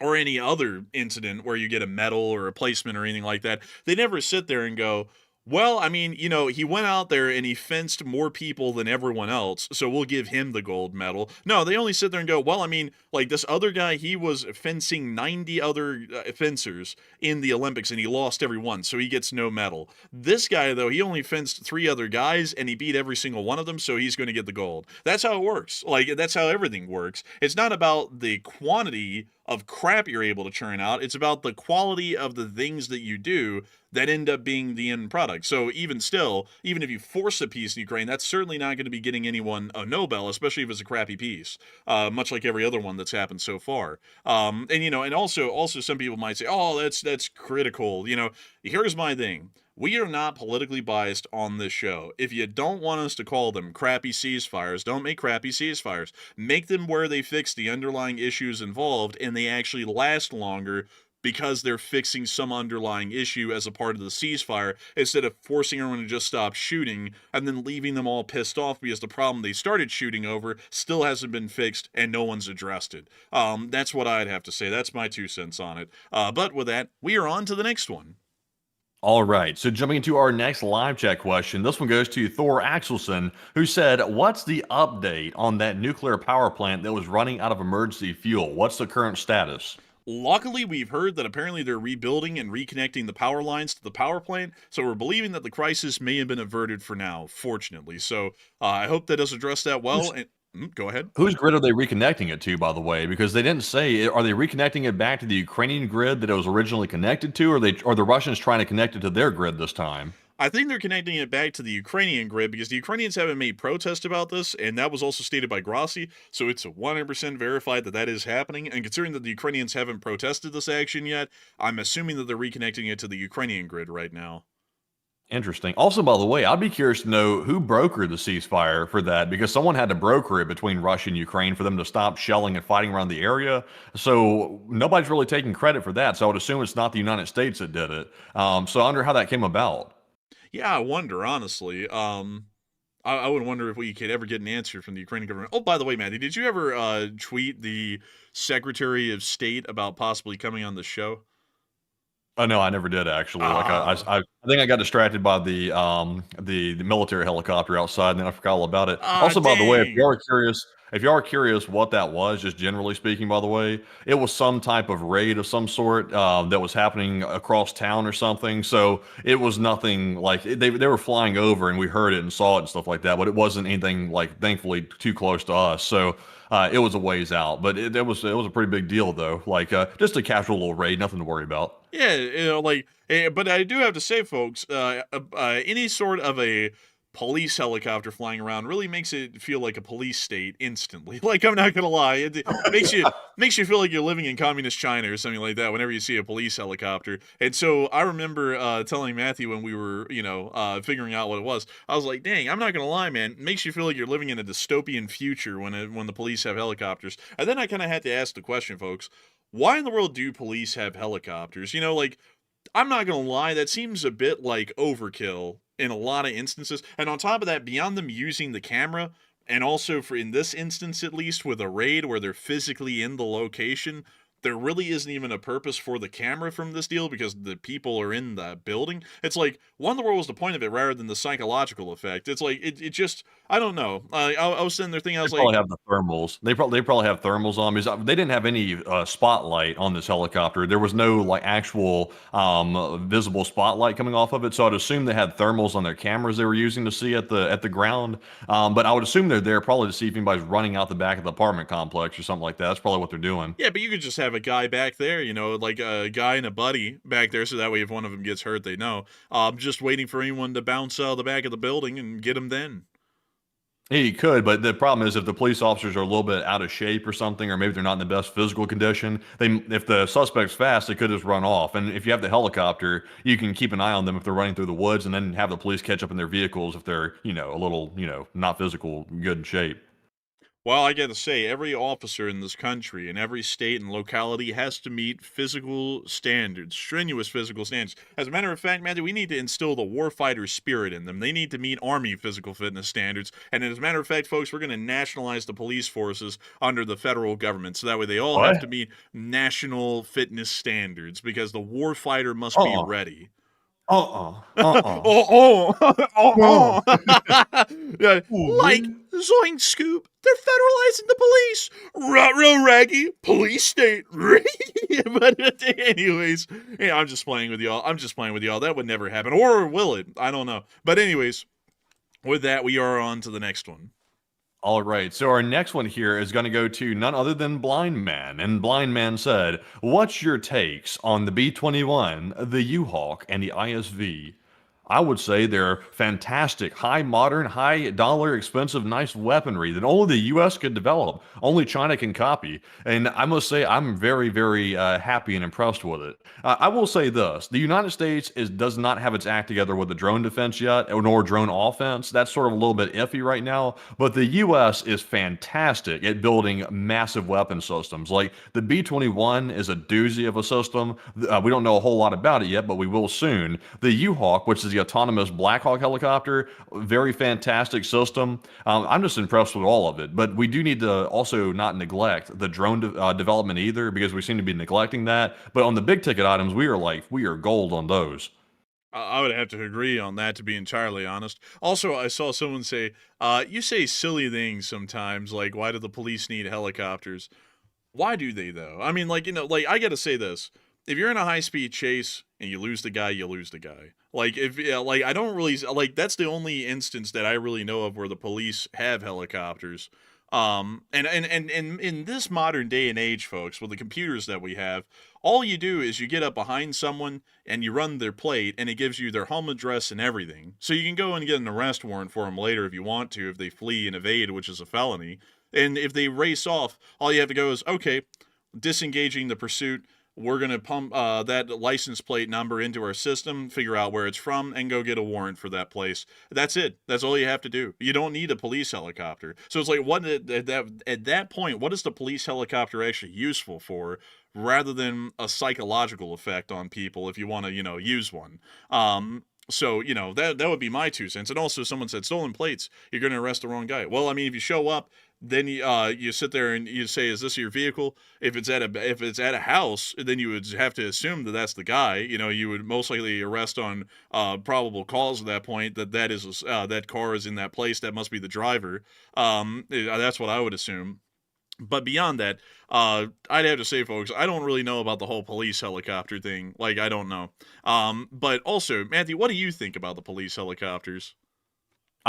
or any other incident where you get a medal or a placement or anything like that, they never sit there and go, well, I mean, he went out there and he fenced more people than everyone else, so we'll give him the gold medal. No, they only sit there and go, well, I mean, like this other guy, he was fencing 90 other fencers in the Olympics and he lost every one, so he gets no medal. This guy, though, he only fenced 3 other guys and he beat every single one of them, so he's going to get the gold. That's how it works. Like, that's how everything works. It's not about the quantity of crap you're able to churn out. It's about the quality of the things that you do that end up being the end product. So even still, even if you force a peace in Ukraine, that's certainly not going to be getting anyone a Nobel, especially if it's a crappy peace, much like every other one that's happened so far. And also some people might say, oh, that's critical. Here's my thing. We are not politically biased on this show. If you don't want us to call them crappy ceasefires, don't make crappy ceasefires. Make them where they fix the underlying issues involved and they actually last longer because they're fixing some underlying issue as a part of the ceasefire, instead of forcing everyone to just stop shooting and then leaving them all pissed off because the problem they started shooting over still hasn't been fixed and no one's addressed it. That's what I'd have to say. That's my 2 cents on it. But with that, we are on to the next one. All right, so jumping into our next live chat question, this one goes to Thor Axelson, who said, what's the update on that nuclear power plant that was running out of emergency fuel? What's the current status? Luckily, we've heard that apparently they're rebuilding and reconnecting the power lines to the power plant, so we're believing that the crisis may have been averted for now, fortunately. So I hope that does address that well. Go ahead. Whose grid are they reconnecting it to, by the way? Because they didn't say, are they reconnecting it back to the Ukrainian grid that it was originally connected to, or are the Russians trying to connect it to their grid this time? I think they're connecting it back to the Ukrainian grid because the Ukrainians haven't made protest about this, and that was also stated by Grossi, so it's 100% verified that is happening. And considering that the Ukrainians haven't protested this action yet, I'm assuming that they're reconnecting it to the Ukrainian grid right now. Interesting. Also, by the way, I'd be curious to know who brokered the ceasefire for that, because someone had to broker it between Russia and Ukraine for them to stop shelling and fighting around the area. So nobody's really taking credit for that. So I would assume it's not the United States that did it. So I wonder how that came about. Yeah, I wonder, honestly. I would wonder if we could ever get an answer from the Ukrainian government. Oh, by the way, Matthew, did you ever tweet the Secretary of State about possibly coming on the show? Oh no, I never did actually. Like Ah, I think I got distracted by the military helicopter outside, and then I forgot all about it. Also, by the way, dang. if you are curious what that was, just generally speaking, by the way, it was some type of raid of some sort that was happening across town or something. So it was nothing like they were flying over, and we heard it and saw it and stuff like that. But it wasn't anything like thankfully too close to us. So. It was a ways out, but it was a pretty big deal though. Like just a casual little raid, nothing to worry about. Yeah, but I do have to say, folks, any sort of a police helicopter flying around really makes it feel like a police state instantly. Like, I'm not gonna lie, it makes you feel like you're living in communist China or something like that whenever you see a police helicopter. And so I remember telling Matthew when we were, figuring out what it was, I was like, dang, I'm not gonna lie, man, it makes you feel like you're living in a dystopian future when the police have helicopters. And then I kind of had to ask the question, folks. Why in the world do police have helicopters? Like, I'm not gonna lie, that seems a bit like overkill in a lot of instances. And on top of that, beyond them using the camera, and also for in this instance at least with a raid where they're physically in the location, there really isn't even a purpose for the camera from this deal because the people are in the building. It's like, what in the world was the point of it rather than the psychological effect? It's like, it just, I don't know. I was sitting there thinking, I They was like, probably have the thermals. They probably have thermals on because they didn't have any spotlight on this helicopter. There was no like actual visible spotlight coming off of it. So I'd assume they had thermals on their cameras they were using to see at the ground. But I would assume they're there probably to see if anybody's running out the back of the apartment complex or something like that. That's probably what they're doing. yeah, but you could just have a guy back there, like a guy and a buddy back there, so that way if one of them gets hurt, they know. Just waiting for anyone to bounce out of the back of the building and get him then. Yeah, you could, but the problem is if the police officers are a little bit out of shape or something, or maybe they're not in the best physical condition, if the suspect's fast, they could just run off. And if you have the helicopter, you can keep an eye on them if they're running through the woods, and then have the police catch up in their vehicles if they're, a little, not physical good shape. Well, I gotta say, every officer in this country, in every state and locality, has to meet physical standards, strenuous physical standards. As a matter of fact, Matthew, we need to instill the warfighter spirit in them. They need to meet Army physical fitness standards. And as a matter of fact, folks, we're going to nationalize the police forces under the federal government. So that way they all have What? to meet national fitness standards because the warfighter must be Uh-uh. ready. Uh-uh. Uh-uh. Oh. No. Yeah, Ooh, like man. Zoink Scoop, they're federalizing the police. Ruh-roh raggy, police state. But anyways, yeah, I'm just playing with y'all. That would never happen, or will it? I don't know. But anyways, with that, we are on to the next one. All right, so our next one here is going to go to none other than Blind Man. And Blind Man said, what's your takes on the B-21, the U-Hawk, and the ISV? I would say they're fantastic, high modern, high dollar, expensive, nice weaponry that only the U.S. could develop, only China can copy. And I must say, I'm very, very happy and impressed with it. I will say this: the United States does not have its act together with the drone defense yet, nor drone offense. That's sort of a little bit iffy right now. But the U.S. is fantastic at building massive weapon systems. Like the B-21 is a doozy of a system. We don't know a whole lot about it yet, but we will soon. The U-Hawk, which is the autonomous Black Hawk helicopter, very fantastic system. I'm just impressed with all of it, but we do need to also not neglect the drone development either, because we seem to be neglecting that. But on the big ticket items, we are gold on those. I would have to agree on that, to be entirely honest. Also, I saw someone say, you say silly things sometimes, like, why do the police need helicopters? Why do they, though? I mean, I gotta say this. If you're in a high-speed chase and you lose the guy, you lose the guy. I don't really, that's the only instance that I really know of where the police have helicopters. And in this modern day and age, folks, with the computers that we have, all you do is you get up behind someone and you run their plate, and it gives you their home address and everything. So you can go and get an arrest warrant for them later if you want to, if they flee and evade, which is a felony. And if they race off, all you have to go is, okay, disengaging the pursuit. We're going to pump that license plate number into our system, figure out where it's from, and go get a warrant for that place. That's it. That's all you have to do. You don't need a police helicopter. So it's like, at that point, what is the police helicopter actually useful for, rather than a psychological effect on people if you want to, use one? So, that would be my 2 cents. And also, someone said stolen plates, you're going to arrest the wrong guy. Well, I mean, if you show up, then you sit there and you say, "Is this your vehicle?" If it's at a house, then you would have to assume that that's the guy. You would most likely arrest on probable cause at that point that car is in that place. That must be the driver. That's what I would assume. But beyond that, I'd have to say, folks, I don't really know about the whole police helicopter thing. Like, I don't know. But also, Matthew, what do you think about the police helicopters?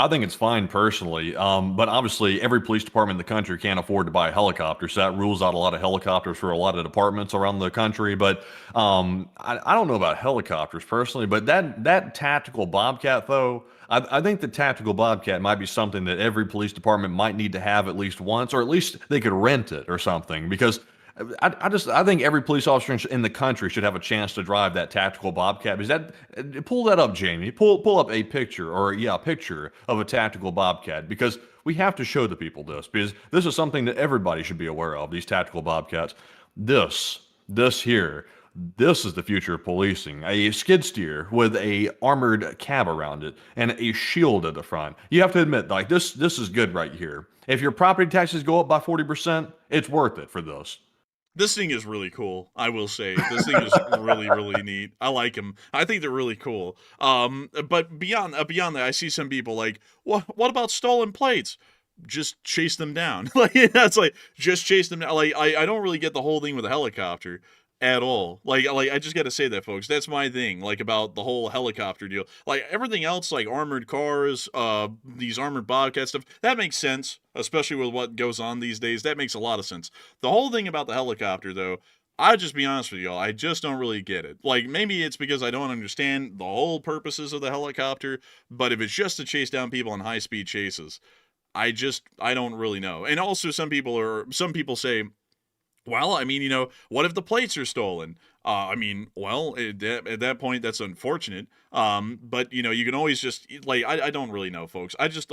I think it's fine personally, but obviously every police department in the country can't afford to buy a helicopter, so that rules out a lot of helicopters for a lot of departments around the country. But I don't know about helicopters personally, but that tactical Bobcat though, I think the tactical Bobcat might be something that every police department might need to have at least once, or at least they could rent it or something, because I think every police officer in the country should have a chance to drive that tactical Bobcat. Because pull that up, Jamie. Pull up a picture, or a picture of a tactical Bobcat, because we have to show the people this, because this is something that everybody should be aware of. These tactical Bobcats. This here. This is the future of policing. A skid steer with a armored cab around it and a shield at the front. You have to admit, like, this is good right here. If your property taxes go up by 40%, it's worth it for this. This thing is really cool, I will say. This thing is really, really neat. I like them. I think they're really cool. But beyond that, I see some people like, what about stolen plates? Just chase them down. Like, that's like, just chase them down. Like, I don't really get the whole thing with a helicopter at all. Like I just got to say that, folks. That's my thing, like, about the whole helicopter deal. Like, everything else, like armored cars, these armored Bobcat stuff, that makes sense, especially with what goes on these days. That makes a lot of sense. The whole thing about the helicopter, though, I'll just be honest with y'all, I just don't really get it. Like, maybe it's because I don't understand the whole purposes of the helicopter, but if it's just to chase down people in high-speed chases, I don't really know. And also, some people say, well, I mean, what if the plates are stolen? I mean, well, at that point, that's unfortunate. But you can always just, like, I don't really know, folks. I'll just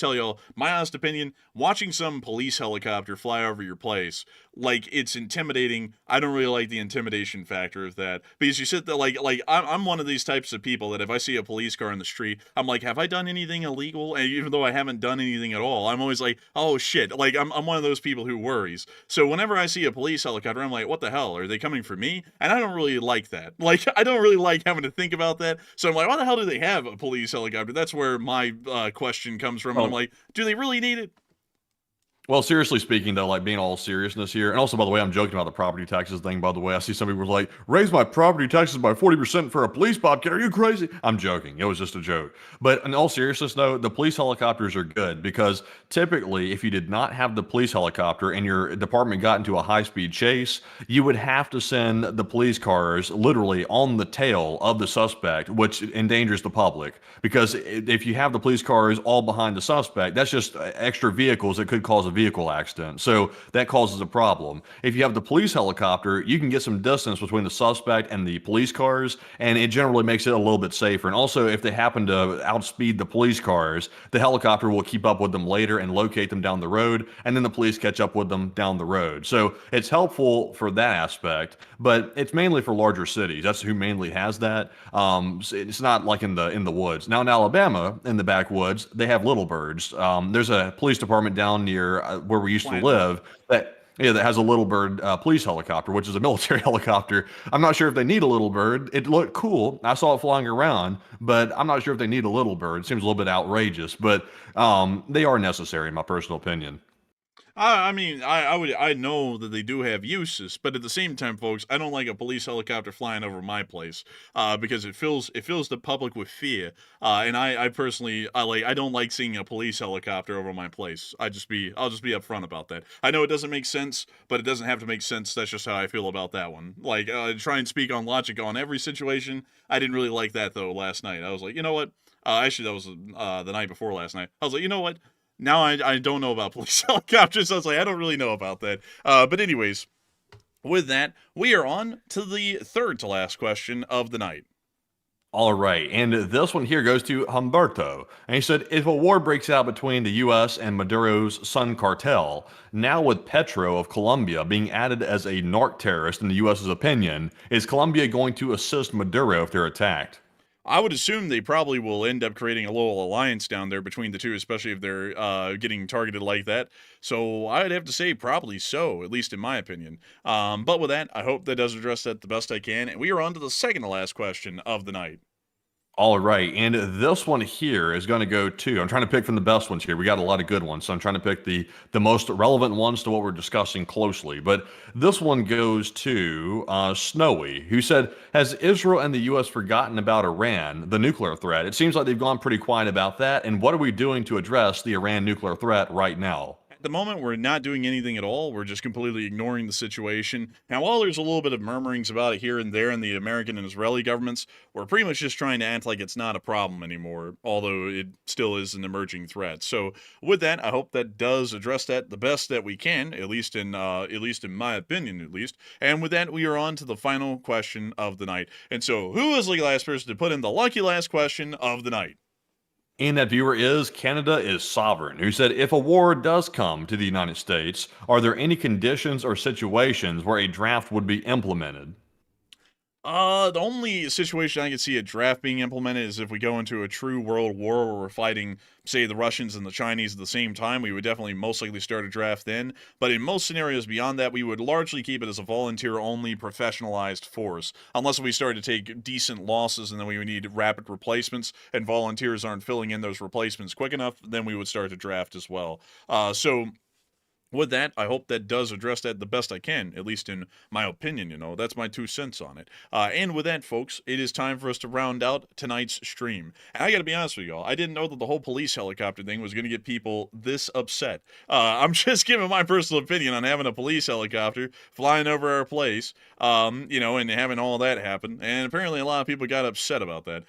tell y'all my honest opinion. Watching some police helicopter fly over your place, like, it's intimidating. I don't really like the intimidation factor of that, because you sit there, like I'm one of these types of people that if I see a police car in the street, I'm like, have I done anything illegal? And even though I haven't done anything at all, I'm always like, oh shit. Like, I'm one of those people who worries. So whenever I see a police helicopter, I'm like, what the hell? Are they coming for me? And I don't really like that. Like, I don't really like having to think about that. So I'm like, why the hell do they have a police helicopter? That's where my question comes from. And I'm like, do they really need it? Well, seriously speaking, though, like, being all seriousness here, and also, by the way, I'm joking about the property taxes thing, by the way. I see some people like, raise my property taxes by 40% for a police Bobcat. Are you crazy? I'm joking. It was just a joke. But in all seriousness, though, the police helicopters are good, because typically, if you did not have the police helicopter and your department got into a high-speed chase, you would have to send the police cars literally on the tail of the suspect, which endangers the public. Because if you have the police cars all behind the suspect, that's just extra vehicles that could cause a vehicle accident. So that causes a problem. If you have the police helicopter, you can get some distance between the suspect and the police cars, and it generally makes it a little bit safer. And also, if they happen to outspeed the police cars, the helicopter will keep up with them later and locate them down the road, and then the police catch up with them down the road. So it's helpful for that aspect, but it's mainly for larger cities. That's who mainly has that. It's not like in the woods. Now in Alabama, in the backwoods, they have little birds. There's a police department down near where we used to live that has a little bird police helicopter, which is a military helicopter. I'm not sure if they need a little bird. It looked cool. I saw it flying around, but I'm not sure if they need a little bird. It seems a little bit outrageous, but they are necessary in my personal opinion. I mean, I know that they do have uses, but at the same time, folks, I don't like a police helicopter flying over my place, because it fills the public with fear. And I personally, I don't like seeing a police helicopter over my place. I'll just be upfront about that. I know it doesn't make sense, but it doesn't have to make sense. That's just how I feel about that one. Like, try and speak on logic on every situation. I didn't really like that though last night. I was like, you know what? Actually, that was the night before last night. I was like, you know what? Now I don't know about police helicopters. I was like, I don't really know about that. But anyways, with that, we are on to the third to last question of the night. All right, and this one here goes to Humberto. And he said, if a war breaks out between the U.S. and Maduro's Sun Cartel, now with Petro of Colombia being added as a narc terrorist in the U.S.'s opinion, is Colombia going to assist Maduro if they're attacked? I would assume they probably will end up creating a little alliance down there between the two, especially if they're getting targeted like that. So I'd have to say probably so, at least in my opinion. But with that, I hope that does address that the best I can. And we are on to the second to last question of the night. All right, and this one here is going to go to, I'm trying to pick from the best ones here. We got a lot of good ones, so I'm trying to pick the most relevant ones to what we're discussing closely. But this one goes to Snowy, who said, has Israel and the U.S. forgotten about Iran, the nuclear threat? It seems like they've gone pretty quiet about that, and what are we doing to address the Iran nuclear threat right now? At the moment, we're not doing anything at all. We're just completely ignoring the situation. Now, while there's a little bit of murmurings about it here and there in the American and Israeli governments, we're pretty much just trying to act like it's not a problem anymore, although it still is an emerging threat. So, with that, I hope that does address that the best that we can, at least in my opinion, at least. And with that, we are on to the final question of the night. And so, who is the last person to put in the lucky last question of the night? And that viewer is Canada is Sovereign, who said, if a war does come to the United States, are there any conditions or situations where a draft would be implemented? The only situation I can see a draft being implemented is if we go into a true world war where we're fighting, say, the Russians and the Chinese at the same time. We would definitely most likely start a draft then. But in most scenarios beyond that, we would largely keep it as a volunteer-only professionalized force. Unless we start to take decent losses and then we would need rapid replacements and volunteers aren't filling in those replacements quick enough, then we would start a draft as well. So with that, I hope that does address that the best I can, at least in my opinion, that's my 2 cents on it. And with that, folks, it is time for us to round out tonight's stream. And I gotta be honest with y'all, I didn't know that the whole police helicopter thing was gonna get people this upset. I'm just giving my personal opinion on having a police helicopter flying over our place, and having all that happen. And apparently a lot of people got upset about that.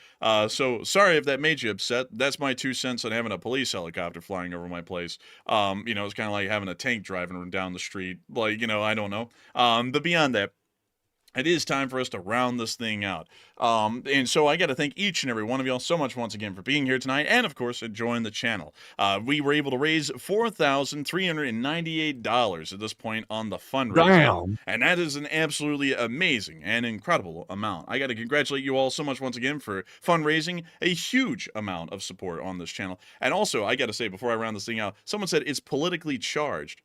So sorry if that made you upset. That's my 2 cents on having a police helicopter flying over my place. It's kind of like having a tank driving down the street, I don't know. But beyond that, it is time for us to round this thing out. And so I got to thank each and every one of y'all so much once again for being here tonight, and of course, enjoying the channel. We were able to raise $4,398 at this point on the fundraiser. Damn. And that is an absolutely amazing and incredible amount. I got to congratulate you all so much once again for fundraising a huge amount of support on this channel. And also, I got to say, before I round this thing out, someone said it's politically charged.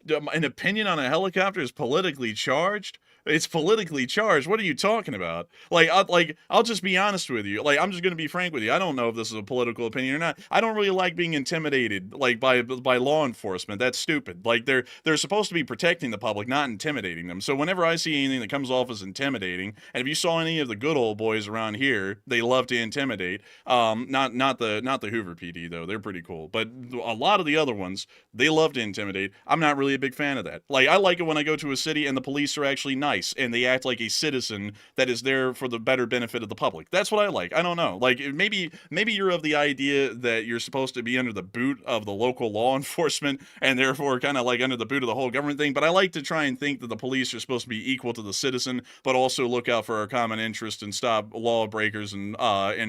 An opinion on a helicopter is politically charged? It's politically charged. What are you talking about? I'll just be honest with you. I'm just gonna be frank with you. I don't know if this is a political opinion or not. I don't really like being intimidated, by law enforcement. That's stupid. They're supposed to be protecting the public, not intimidating them. So whenever I see anything that comes off as intimidating, and if you saw any of the good old boys around here, they love to intimidate. Not the Hoover PD though. They're pretty cool, but a lot of the other ones, they love to intimidate. I'm not really a big fan of that. I like it when I go to a city and the police are actually nice and they act like a citizen that is there for the better benefit of the public. That's what I like. I don't know. Maybe you're of the idea that you're supposed to be under the boot of the local law enforcement and therefore kind of under the boot of the whole government thing. But I like to try and think that the police are supposed to be equal to the citizen, but also look out for our common interest and stop lawbreakers and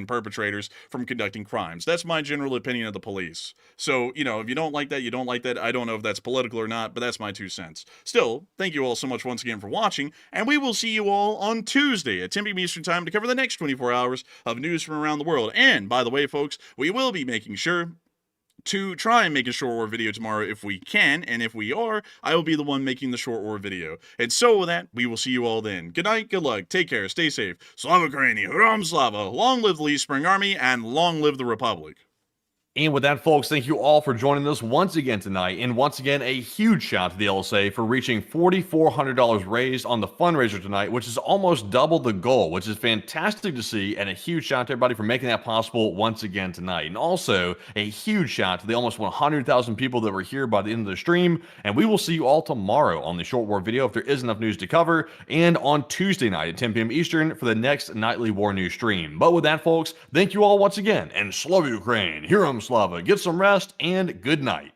perpetrators from conducting crimes. That's my general opinion of the police. So, if you don't like that, you don't like that. I don't know if that's political or not, but that's my 2 cents. Still, thank you all so much once again for watching, and we will see you all on Tuesday at 10 p.m. Eastern Time to cover the next 24 hours of news from around the world. And, by the way, folks, we will be making sure to try and make a short war video tomorrow if we can, and if we are, I will be the one making the short war video. And so with that, we will see you all then. Good night, good luck, take care, stay safe. Slava Ukraini, Hurram Slava, long live the Lee Spring Army, and long live the Republic. And with that, folks, thank you all for joining us once again tonight. And once again, a huge shout out to the LSA for reaching $4,400 raised on the fundraiser tonight, which is almost double the goal, which is fantastic to see. And a huge shout out to everybody for making that possible once again tonight. And also a huge shout out to the almost 100,000 people that were here by the end of the stream. And we will see you all tomorrow on the short war video if there is enough news to cover, and on Tuesday night at 10 p.m. Eastern for the next nightly war news stream. But with that, folks, thank you all once again, and Slava Ukraine, Hurram Slava, get some rest, and good night.